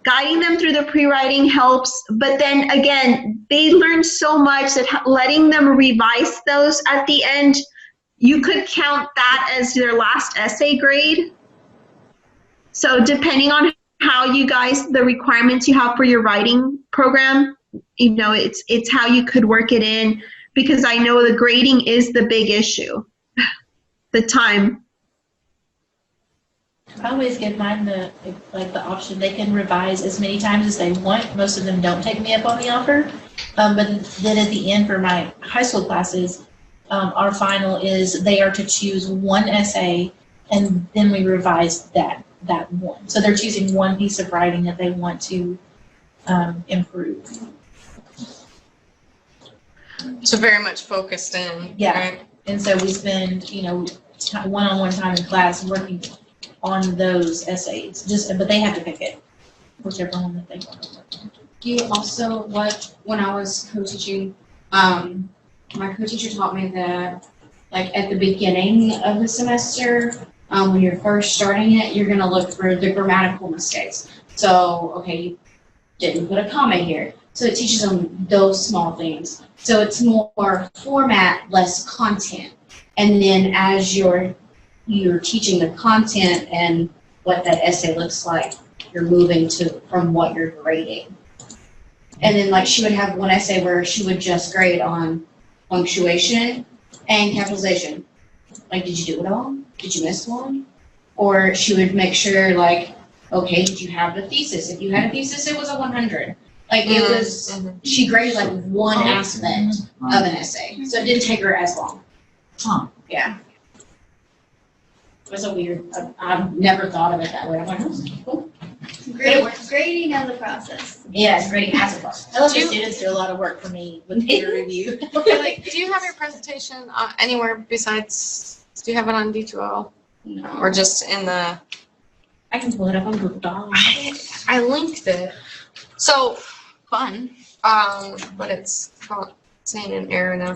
guiding them through the pre-writing helps, but then again, they learn so much that letting them revise those at the end, you could count that as their last essay grade. So depending on how you guys, the requirements you have for your writing program, you know, it's how you could work it in, because I know the grading is the big issue, the time. I always give mine the option. They can revise as many times as they want. Most of them don't take me up on the offer. But then at the end for my high school classes, our final is they are to choose one essay and then we revise that one. So they're choosing one piece of writing that they want to improve. So very much focused in. Yeah. Right? And so we spend, you know, one-on-one time in class working on those essays, but they have to pick it, whichever one that they want to work on. You also, when I was co-teaching, my co-teacher taught me that, like at the beginning of the semester, when you're first starting it, you're gonna look for the grammatical mistakes. So, okay, you didn't put a comma here. So it teaches them those small things. So it's more format, less content. And then as you're teaching the content and what that essay looks like, you're moving from what you're grading. And then like she would have one essay where she would just grade on punctuation and capitalization. Like, did you do it all? Did you miss one? Or she would make sure like, okay, did you have a thesis? If you had a thesis, it was a 100. Like it was, she graded like one aspect of an essay. So it didn't take her as long. Huh. Yeah. It was a weird, I've never thought of it that way. I'm like, oh, cool. Grading as a process. Yeah, it's grading as a process. I love the students do a lot of work for me with peer review. Like, do you have your presentation anywhere besides, do you have it on D2L? No. Or just in the? I can pull it up on Google Docs. I linked it. So, fun. But it's saying an error now.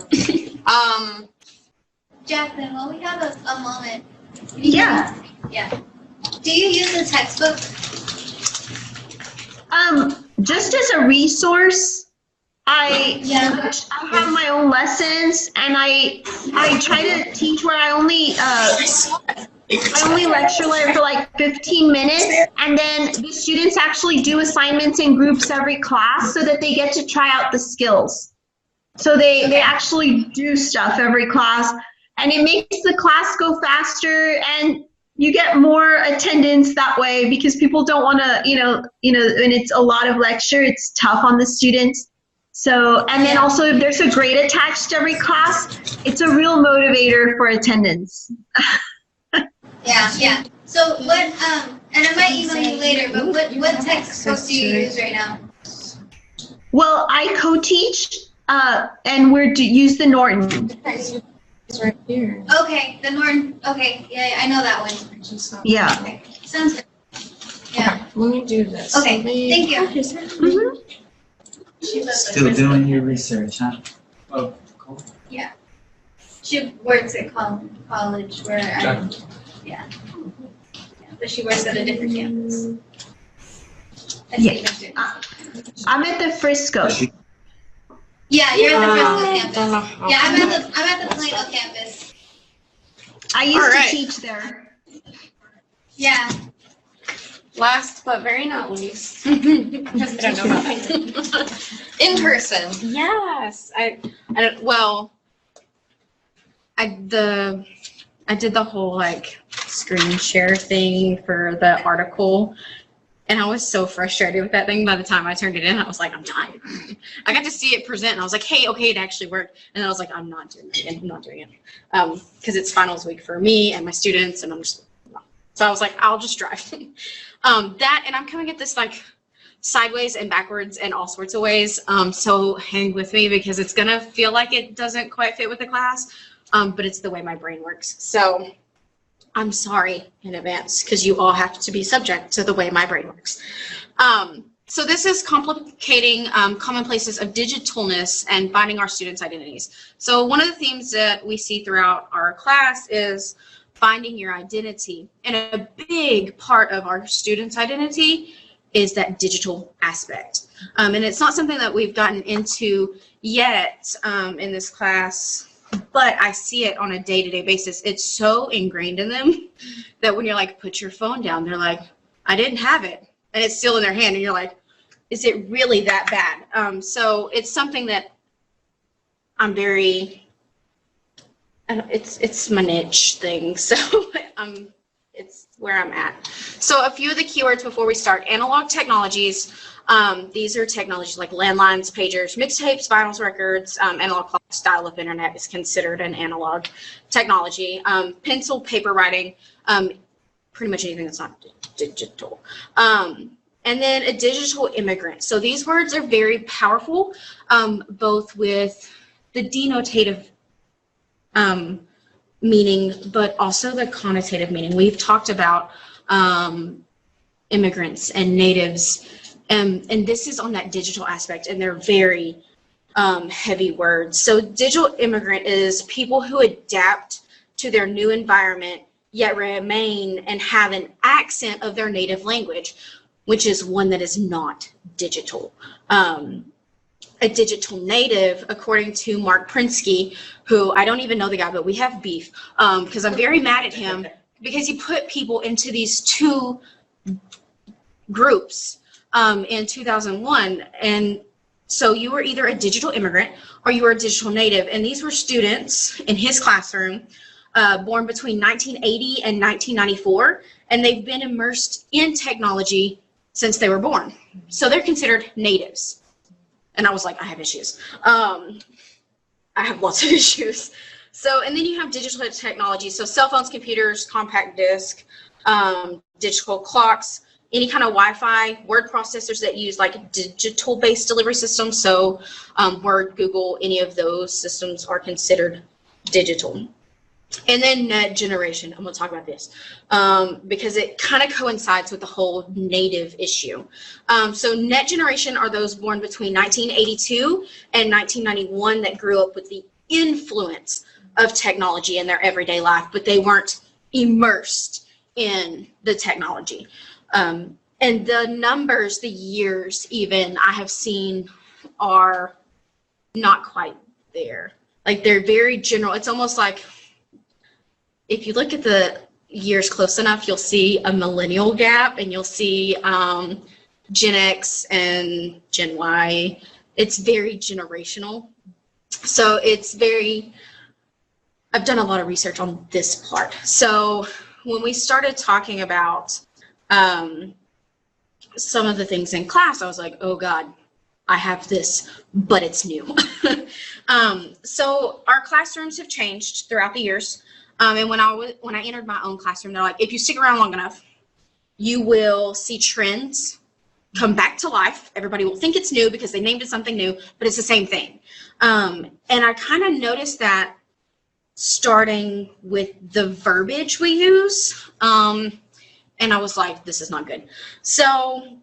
Jacqueline, while we have a moment. Yeah. Yeah. Do you use a textbook? Just as a resource, I have my own lessons, and I try to teach where I only lecture for like 15 minutes, and then the students actually do assignments in groups every class so that they get to try out the skills. So they actually do stuff every class, and it makes the class go faster, and you get more attendance that way because people don't want to, you know, when it's a lot of lecture, it's tough on the students. So, and then also if there's a grade attached to every class, it's a real motivator for attendance. Yeah. So what, and I might email you later, but what textbook do you use right now? Well, I co-teach, and we're to use the Norton. It's right here. Okay, the Norton, okay, yeah, I know that one. Yeah. Okay, sounds good. Yeah. Okay, let me do this. Okay, thank you. Still doing your research, huh? Oh, cool. She works at college where but she works at a different campus. Yeah. I'm at the Frisco. Yeah, you're at the Fresno I campus. don't know how- Yeah, I'm at the Plano campus. I used All to right. teach there. Yeah. Last but very not least, I don't know about that. In person, yes. I did the whole like screen share thing for the article, and I was so frustrated with that thing. By the time I turned it in, I was like, I'm done. I got to see it present, and I was like, hey, okay, it actually worked. And then I was like, I'm not doing it again. I'm not doing it because it's finals week for me and my students, and I'm just. So I was like, I'll just drive. That, and I'm coming at this like sideways and backwards and all sorts of ways. So hang with me because it's gonna feel like it doesn't quite fit with the class, but it's the way my brain works. So I'm sorry in advance because you all have to be subject to the way my brain works. So this is complicating commonplaces of digitalness and finding our students' identities. So one of the themes that we see throughout our class is finding your identity. And a big part of our students' identity is that digital aspect. And it's not something that we've gotten into yet in this class, but I see it on a day-to-day basis. It's so ingrained in them that when you're like, put your phone down, they're like, I didn't have it. And it's still in their hand. And you're like, is it really that bad? So it's something that I'm very, it's my niche thing. So it's where I'm at. So a few of the keywords before we start: analog technologies. These are technologies like landlines, pagers, mixtapes, vinyls, records. Analog clocks, dial-up internet is considered an analog technology. Pencil, paper writing, pretty much anything that's not digital. And then a digital immigrant. So these words are very powerful, both with the denotative meaning, but also the connotative meaning. We've talked about immigrants and natives, and this is on that digital aspect, and they're very heavy words. So digital immigrant is people who adapt to their new environment, yet remain and have an accent of their native language, which is one that is not digital. A digital native, according to Mark Prinsky, who I don't even know the guy, but we have beef because I'm very mad at him because he put people into these two groups in 2001. And so you were either a digital immigrant or you were a digital native. And these were students in his classroom born between 1980 and 1994. And they've been immersed in technology since they were born. So they're considered natives. And I was like, I have issues. I have lots of issues. So, and then you have digital technology. So cell phones, computers, compact disc, digital clocks, any kind of Wi-Fi, word processors that use like digital-based delivery systems. So Word, Google, any of those systems are considered digital. And then net generation, I'm going to talk about this because it kind of coincides with the whole native issue. So net generation are those born between 1982 and 1991 that grew up with the influence of technology in their everyday life, but they weren't immersed in the technology. And the numbers, the years even, I have seen are not quite there. Like they're very general. It's almost like, if you look at the years close enough, you'll see a millennial gap and you'll see Gen X and Gen Y. It's very generational. So it's very, I've done a lot of research on this part. So when we started talking about some of the things in class, I was like, oh God, I have this, but it's new. So our classrooms have changed throughout the years. And when I entered my own classroom, they're like, if you stick around long enough, you will see trends come back to life. Everybody will think it's new because they named it something new, but it's the same thing. And I kind of noticed that starting with the verbiage we use. And I was like, this is not good. So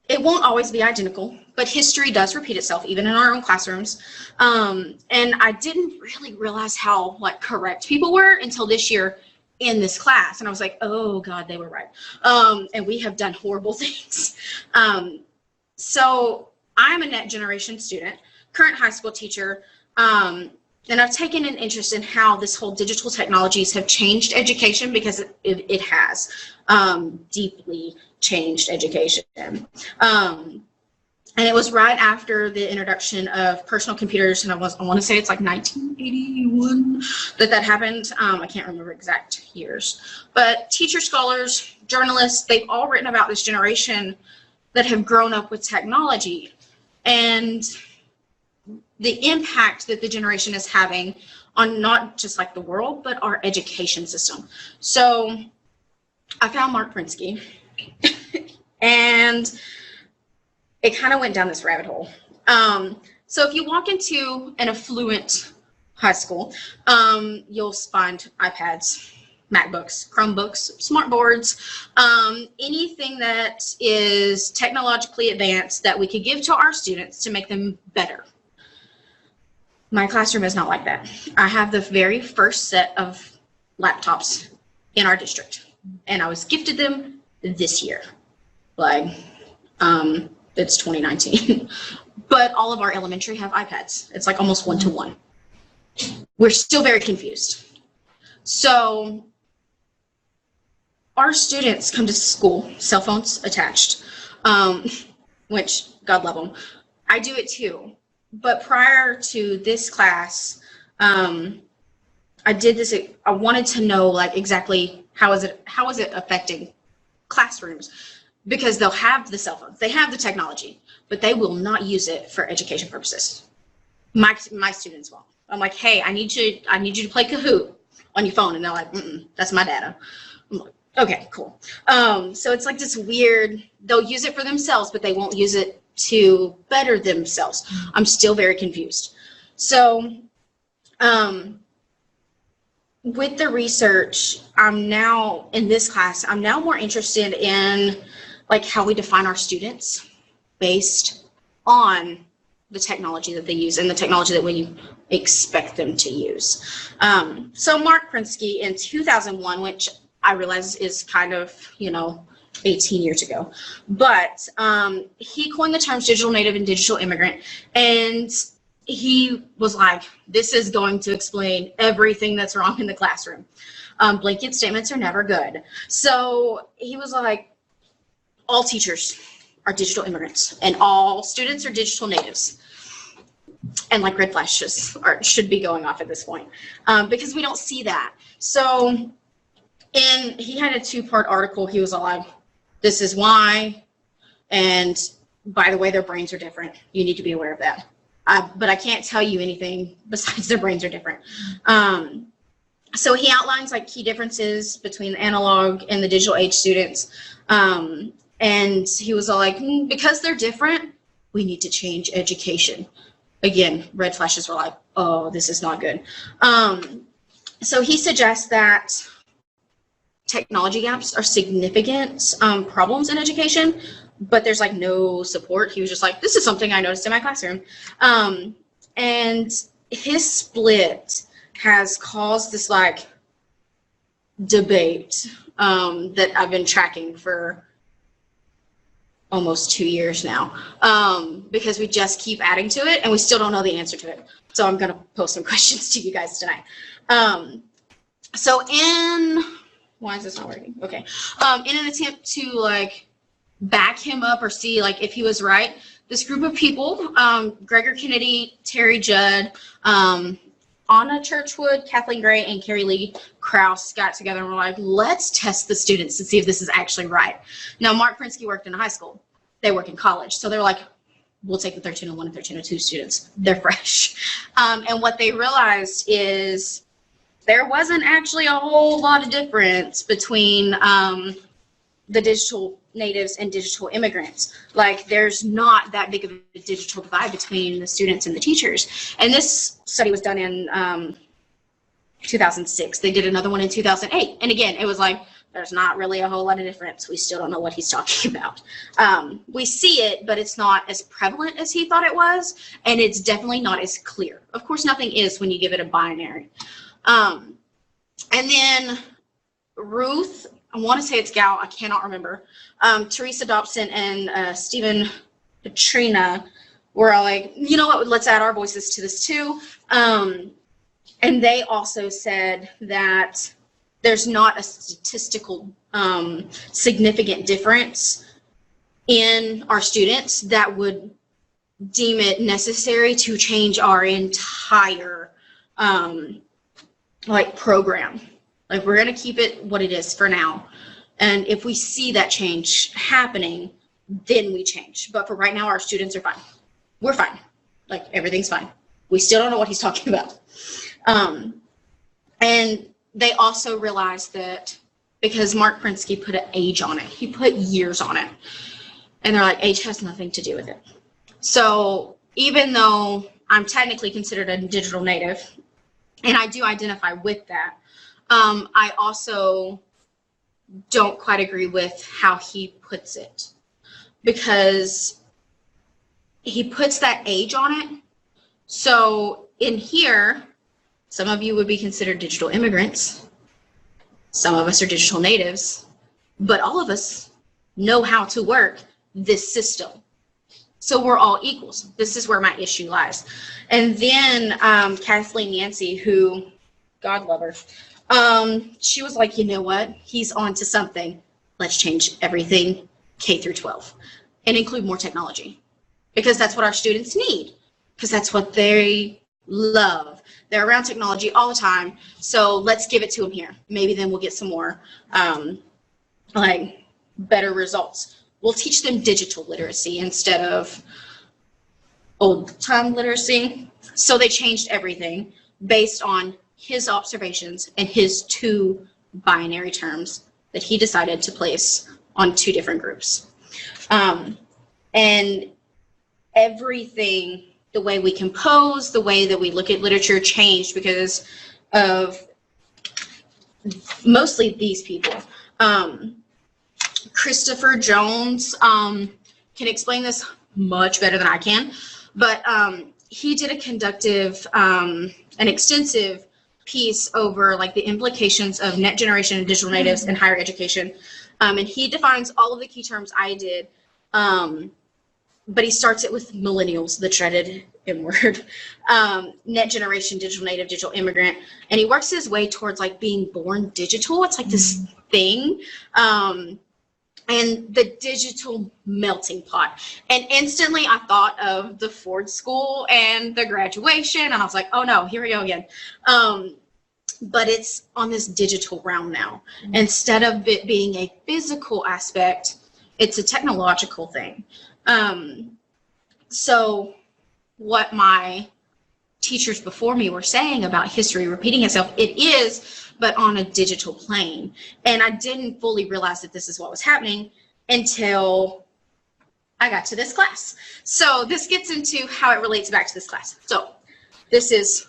it won't always be identical, but history does repeat itself, even in our own classrooms. And I didn't really realize how correct people were until this year in this class. And I was like, oh God, they were right. And we have done horrible things. So I'm a net generation student, current high school teacher. And I've taken an interest in how this whole digital technologies have changed education, because it has deeply changed education. And it was right after the introduction of personal computers, and I want to say it's like 1981 that happened. I can't remember exact years. But teachers, scholars, journalists, they've all written about this generation that have grown up with technology and the impact that the generation is having on not just like the world, but our education system. So I found Mark Prinsky and it kind of went down this rabbit hole. So if you walk into an affluent high school, you'll find iPads, MacBooks, Chromebooks, smart boards, anything that is technologically advanced that we could give to our students to make them better. My classroom is not like that. I have the very first set of laptops in our district, and I was gifted them this year. Like, it's 2019. But all of our elementary have iPads. It's like almost 1-to-1. We're still very confused. So our students come to school, cell phones attached, which God love them. I do it too. But prior to this class, I did this. I wanted to know like exactly how is it affecting classrooms, because they'll have the cell phones, they have the technology, but they will not use it for education purposes. My students won't. I'm like, hey, I need you to play Kahoot on your phone, and they're like, that's my data. I'm like, okay, cool. So it's like this weird. They'll use it for themselves, but they won't use it to better themselves. I'm still very confused. So with the research, I'm now in this class, I'm now more interested in like how we define our students based on the technology that they use and the technology that we expect them to use. So Mark Prinsky in 2001, which I realize is kind of, 18 years ago. But he coined the terms digital native and digital immigrant. And he was like, this is going to explain everything that's wrong in the classroom. Blanket statements are never good. So he was like, all teachers are digital immigrants and all students are digital natives. And like red flashes should be going off at this point because we don't see that. So he had a 2-part article. He was like, this is why, and by the way, their brains are different. You need to be aware of that. But I can't tell you anything besides their brains are different. So he outlines like key differences between the analog and the digital age students. And he was all like, because they're different, we need to change education. Again, red flashes were like, oh, this is not good. So he suggests that technology gaps are significant problems in education, but there's like no support. He was just like, this is something I noticed in my classroom. And his split has caused this like debate that I've been tracking for almost 2 years now because we just keep adding to it and we still don't know the answer to it. So I'm going to post some questions to you guys tonight. Why is this not working? Okay. In an attempt to like back him up or see like if he was right, this group of people, Gregor Kennedy, Terry Judd, Anna Churchwood, Kathleen Gray, and Carrie Lee Krause got together and were like, let's test the students to see if this is actually right. Now, Mark Prinsky worked in a high school. They work in college. So they're like, we'll take the 1301 and 1302 students. They're fresh. And what they realized is there wasn't actually a whole lot of difference between the digital natives and digital immigrants. Like there's not that big of a digital divide between the students and the teachers. And this study was done in 2006. They did another one in 2008. And again, it was like, there's not really a whole lot of difference. We still don't know what he's talking about. We see it, but it's not as prevalent as he thought it was. And it's definitely not as clear. Of course, nothing is when you give it a binary. And then Ruth, I want to say it's Gal, I cannot remember. Teresa Dobson and Stephen Petrina were all like, you know what, let's add our voices to this too. And they also said that there's not a statistical significant difference in our students that would deem it necessary to change our entire program. Like, we're going to keep it what it is for now. And if we see that change happening, then we change. But for right now, our students are fine. We're fine. Like, everything's fine. We still don't know what he's talking about. And they also realized that because Mark Prinsky put an age on it, he put years on it. And they're like, age has nothing to do with it. So even though I'm technically considered a digital native, and I do identify with that, I also don't quite agree with how he puts it, because he puts that age on it. So in here, some of you would be considered digital immigrants. Some of us are digital natives, but all of us know how to work this system. So we're all equals. This is where my issue lies. And then Kathleen Yancey, who, God love her, she was like, you know what? He's on to something. Let's change everything K through 12 and include more technology, because that's what our students need, because that's what they love. They're around technology all the time. So let's give it to them here. Maybe then we'll get some more better results. We'll teach them digital literacy instead of old time literacy. So they changed everything based on his observations and his two binary terms that he decided to place on two different groups. And everything, the way we compose, the way that we look at literature changed because of mostly these people. Christopher Jones can explain this much better than I can, but he did an extensive piece over like the implications of net generation and digital natives in higher education. And he defines all of the key terms I did, but he starts it with millennials, the dreaded M word, net generation, digital native, digital immigrant, and he works his way towards like being born digital. It's like this thing. And the digital melting pot. And instantly I thought of the Ford School and the graduation, and I was like, oh no, here we go again. But it's on this digital realm now. Instead of it being a physical aspect, it's a technological thing. So what my teachers before me were saying about history repeating itself, it is, but on a digital plane. And I didn't fully realize that this is what was happening until I got to this class. So this gets into how it relates back to this class. So this is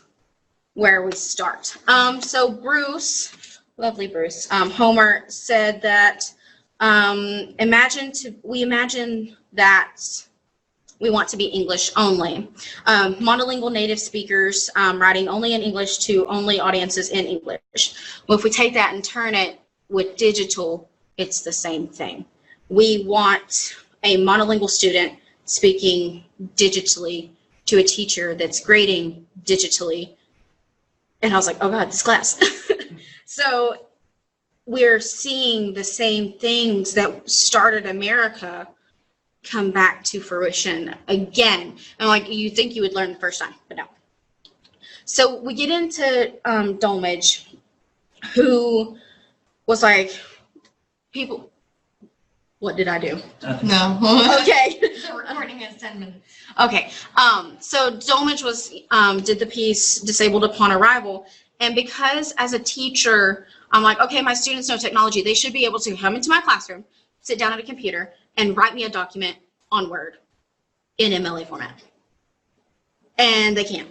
where we start. So Bruce, lovely Bruce, Homer said that we imagine that we want to be English only. Monolingual native speakers writing only in English to only audiences in English. Well, if we take that and turn it with digital, it's the same thing. We want a monolingual student speaking digitally to a teacher that's grading digitally. And I was like, oh God, this class. So we're seeing the same things that started America come back to fruition again. And like, you think you would learn the first time, but no. So we get into Dolmage, who was like, people, what did I do? No. Okay. The recording is 10 minutes. Okay. So Dolmage was did the piece Disabled Upon Arrival. And because as a teacher, I'm like, okay, my students know technology. They should be able to come into my classroom, sit down at a computer, and write me a document on Word in MLA format. And they can't.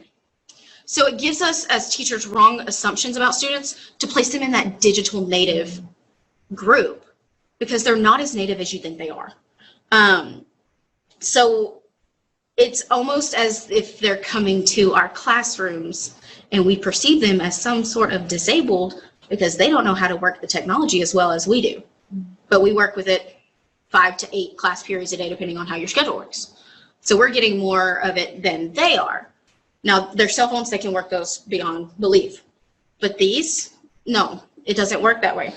So it gives us as teachers wrong assumptions about students to place them in that digital native group because they're not as native as you think they are. So it's almost as if they're coming to our classrooms and we perceive them as some sort of disabled because they don't know how to work the technology as well as we do. But we work with it 5 to 8 class periods a day, depending on how your schedule works. So we're getting more of it than they are. Now, their cell phones, they can work those beyond belief. But these, no, it doesn't work that way.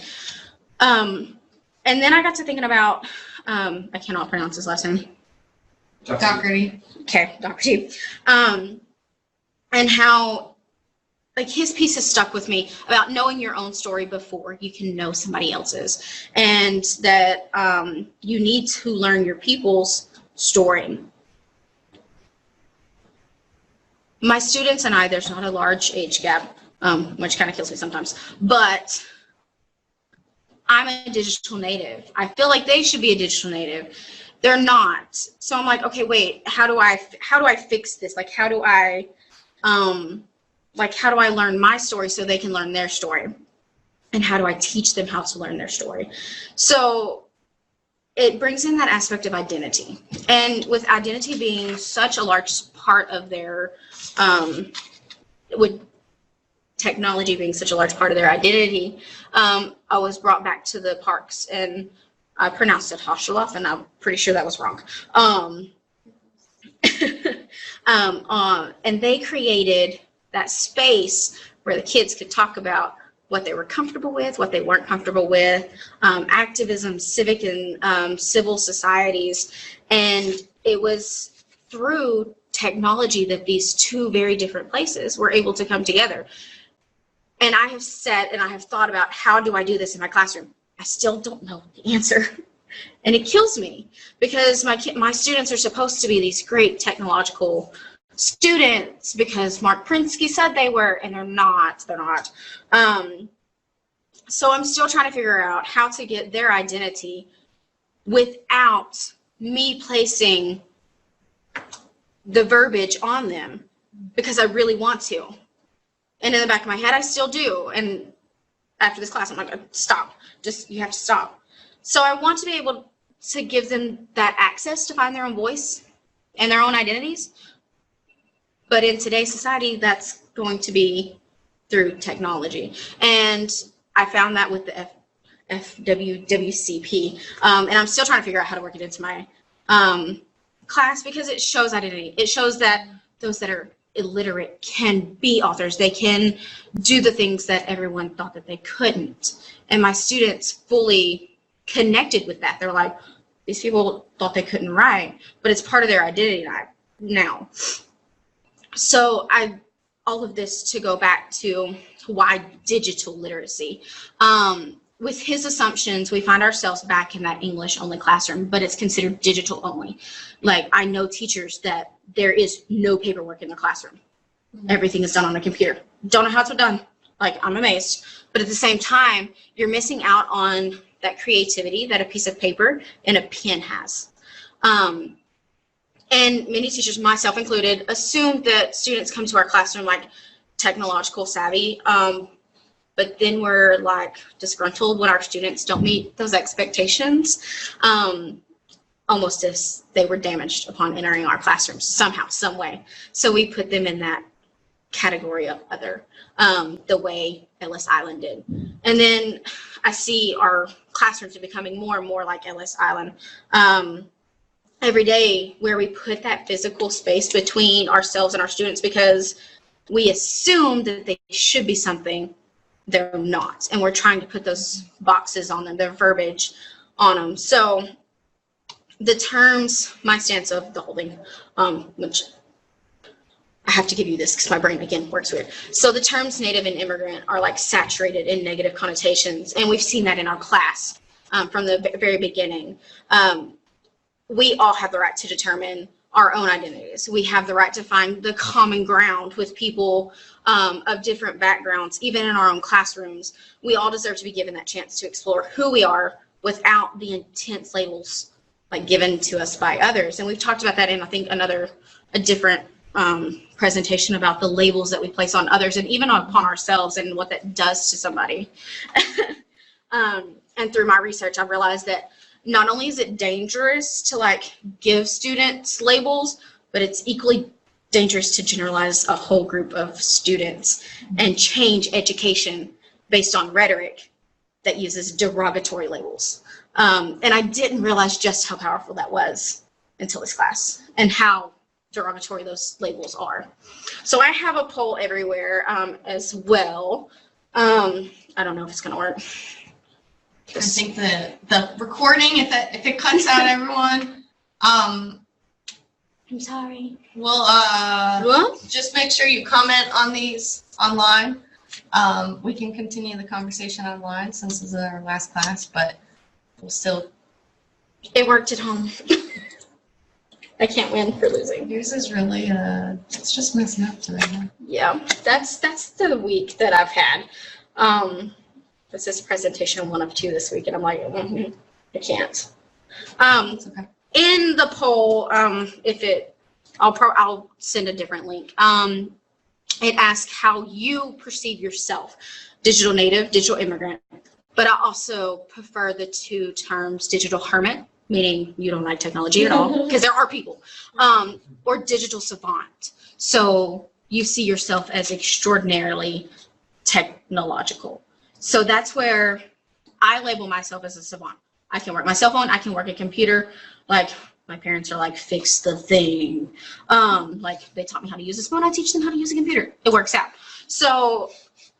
And then I got to thinking about, I cannot pronounce his last name. Doherty. Okay, Dr. T. And how, like, his piece has stuck with me about knowing your own story before you can know somebody else's. And that you need to learn your people's story. My students and I, there's not a large age gap, which kind of kills me sometimes, but I'm a digital native. I feel like they should be a digital native. They're not. So I'm like, okay, wait, how do I fix this? Like, how do I learn my story so they can learn their story? And how do I teach them how to learn their story? So it brings in that aspect of identity. And with identity being such a large part of their, with technology being such a large part of their identity, I was brought back to the parks, and I pronounced it Hoshalov, and I'm pretty sure that was wrong. And they created that space where the kids could talk about what they were comfortable with, what they weren't comfortable with, activism, civic and civil societies. And it was through technology that these two very different places were able to come together. And I have said, and I have thought about, how do I do this in my classroom? I still don't know the answer. And it kills me, because my students are supposed to be these great technological students because Mark Prinsky said they were, and they're not. So I'm still trying to figure out how to get their identity without me placing the verbiage on them, because I really want to. And in the back of my head, I still do. And after this class, I'm like, stop. You have to stop. So I want to be able to give them that access to find their own voice and their own identities. But in today's society, that's going to be through technology. And I found that with the FWWCP. And I'm still trying to figure out how to work it into my class, because it shows identity. It shows that those that are illiterate can be authors. They can do the things that everyone thought that they couldn't. And my students fully connected with that. They're like, these people thought they couldn't write, but it's part of their identity now. So all of this to go back to why digital literacy. With his assumptions, we find ourselves back in that English only classroom, but it's considered digital only. Like, I know teachers that there is no paperwork in the classroom. Everything is done on a computer. Don't know how it's done. Like, I'm amazed. But at the same time, you're missing out on that creativity that a piece of paper and a pen has. And many teachers, myself included, assume that students come to our classroom like technological savvy. But then we're like disgruntled when our students don't meet those expectations, almost as they were damaged upon entering our classrooms somehow, some way. So we put them in that category of other, the way Ellis Island did. And then I see our classrooms are becoming more and more like Ellis Island every day, where we put that physical space between ourselves and our students, because we assume that they should be something they're not, and we're trying to put those boxes on them, their verbiage on them. So the terms, my stance of the whole thing, which I have to give you this because my brain again works weird. So the terms native and immigrant are like saturated in negative connotations, and we've seen that in our class from the very beginning. We all have the right to determine our own identities. We have the right to find the common ground with people of different backgrounds, even in our own classrooms. We all deserve to be given that chance to explore who we are without the intense labels like given to us by others. And we've talked about that in, I think, a different presentation about the labels that we place on others and even upon ourselves and what that does to somebody. And through my research, I've realized that not only is it dangerous to like give students labels, but it's equally dangerous to generalize a whole group of students and change education based on rhetoric that uses derogatory labels. And I didn't realize just how powerful that was until this class and how derogatory those labels are. So I have a poll everywhere as well. I don't know if it's gonna work. I think the recording, if it cuts out everyone, I'm sorry. we'll just make sure you comment on these online. We can continue the conversation online since this is our last class, but we'll still. It worked at home. I can't win for losing. Yours is really it's just messing up today. Yeah, that's the week that I've had. This is presentation 1 of 2 this week, and I'm like, I can't. It's okay. In the poll, I'll send a different link. It asks how you perceive yourself, digital native, digital immigrant, but I also prefer the 2 terms, digital hermit, meaning you don't like technology at all, because there are people, or digital savant. So you see yourself as extraordinarily technological. So that's where I label myself as a savant. I can work my cell phone, I can work a computer. Like, my parents are like, fix the thing. Like, they taught me how to use this phone, I teach them how to use a computer. It works out. So,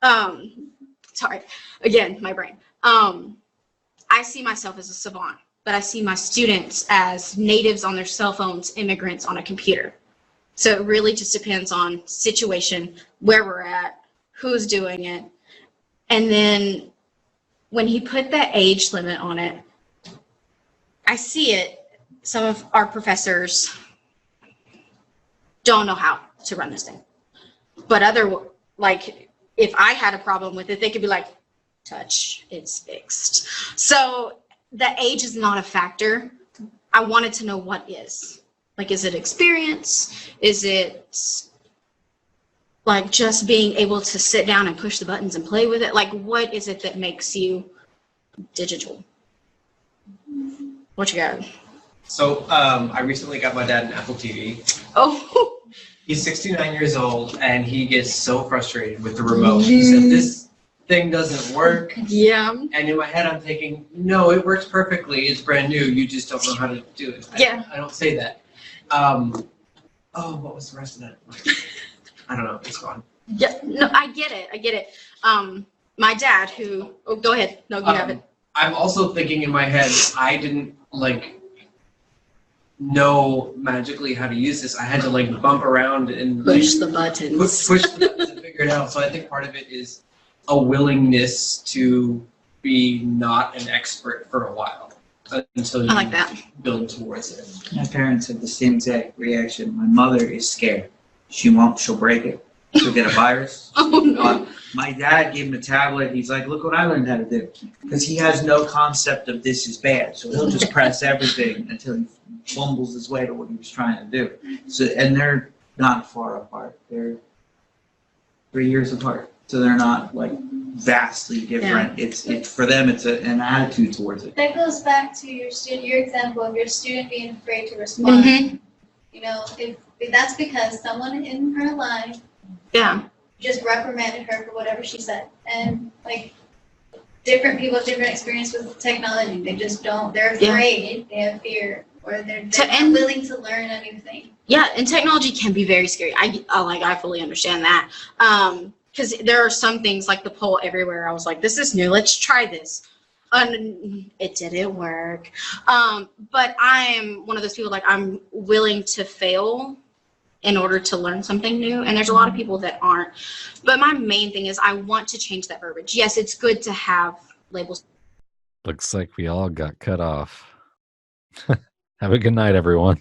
sorry, again, my brain. I see myself as a savant, but I see my students as natives on their cell phones, immigrants on a computer. So it really just depends on situation, where we're at, who's doing it. And then when he put that age limit on it, I see it. Some of our professors don't know how to run this thing. But like, if I had a problem with it, they could be like, touch, it's fixed. So the age is not a factor. I wanted to know what is. Like, is it experience? Is it like just being able to sit down and push the buttons and play with it? Like, what is it that makes you digital? What you got? So I recently got my dad an Apple TV. Oh. He's 69 years old and he gets so frustrated with the remote. He said, this thing doesn't work. Yeah. And in my head I'm thinking, no, it works perfectly. It's brand new. You just don't know how to do it. Yeah. I don't say that. What was the rest of that? I don't know. It's gone. Yeah, no, I get it. My dad go ahead. No, you have it. I'm also thinking in my head, I didn't know magically how to use this. I had to bump around and push the buttons. Push the buttons and figure it out. So I think part of it is a willingness to be not an expert for a while until you I like that. build towards it. My parents had the same exact reaction. My mother is scared. She'll break it. She'll get a virus. Oh no. My dad gave him a tablet. He's like, look what I learned how to do. Because he has no concept of this is bad. So he'll just press everything until he fumbles his way to what he was trying to do. So, and they're not far apart. They're 3 years apart. So they're not vastly different. Yeah. It's for them, it's an attitude towards it. That goes back to your example of your student being afraid to respond. Mm-hmm. You know, if that's because someone in her life just reprimanded her for whatever she said. And different people have different experience with technology. They just don't, they're afraid, they have fear, or they're not willing to learn a new thing. Yeah, and technology can be very scary. I fully understand that. Because there are some things like the poll everywhere. I was like, this is new, let's try this. And it didn't work. But I'm one of those people, I'm willing to fail in order to learn something new. And there's a lot of people that aren't. But my main thing is I want to change that verbiage. Yes, it's good to have labels. Looks like we all got cut off. Have a good night, everyone.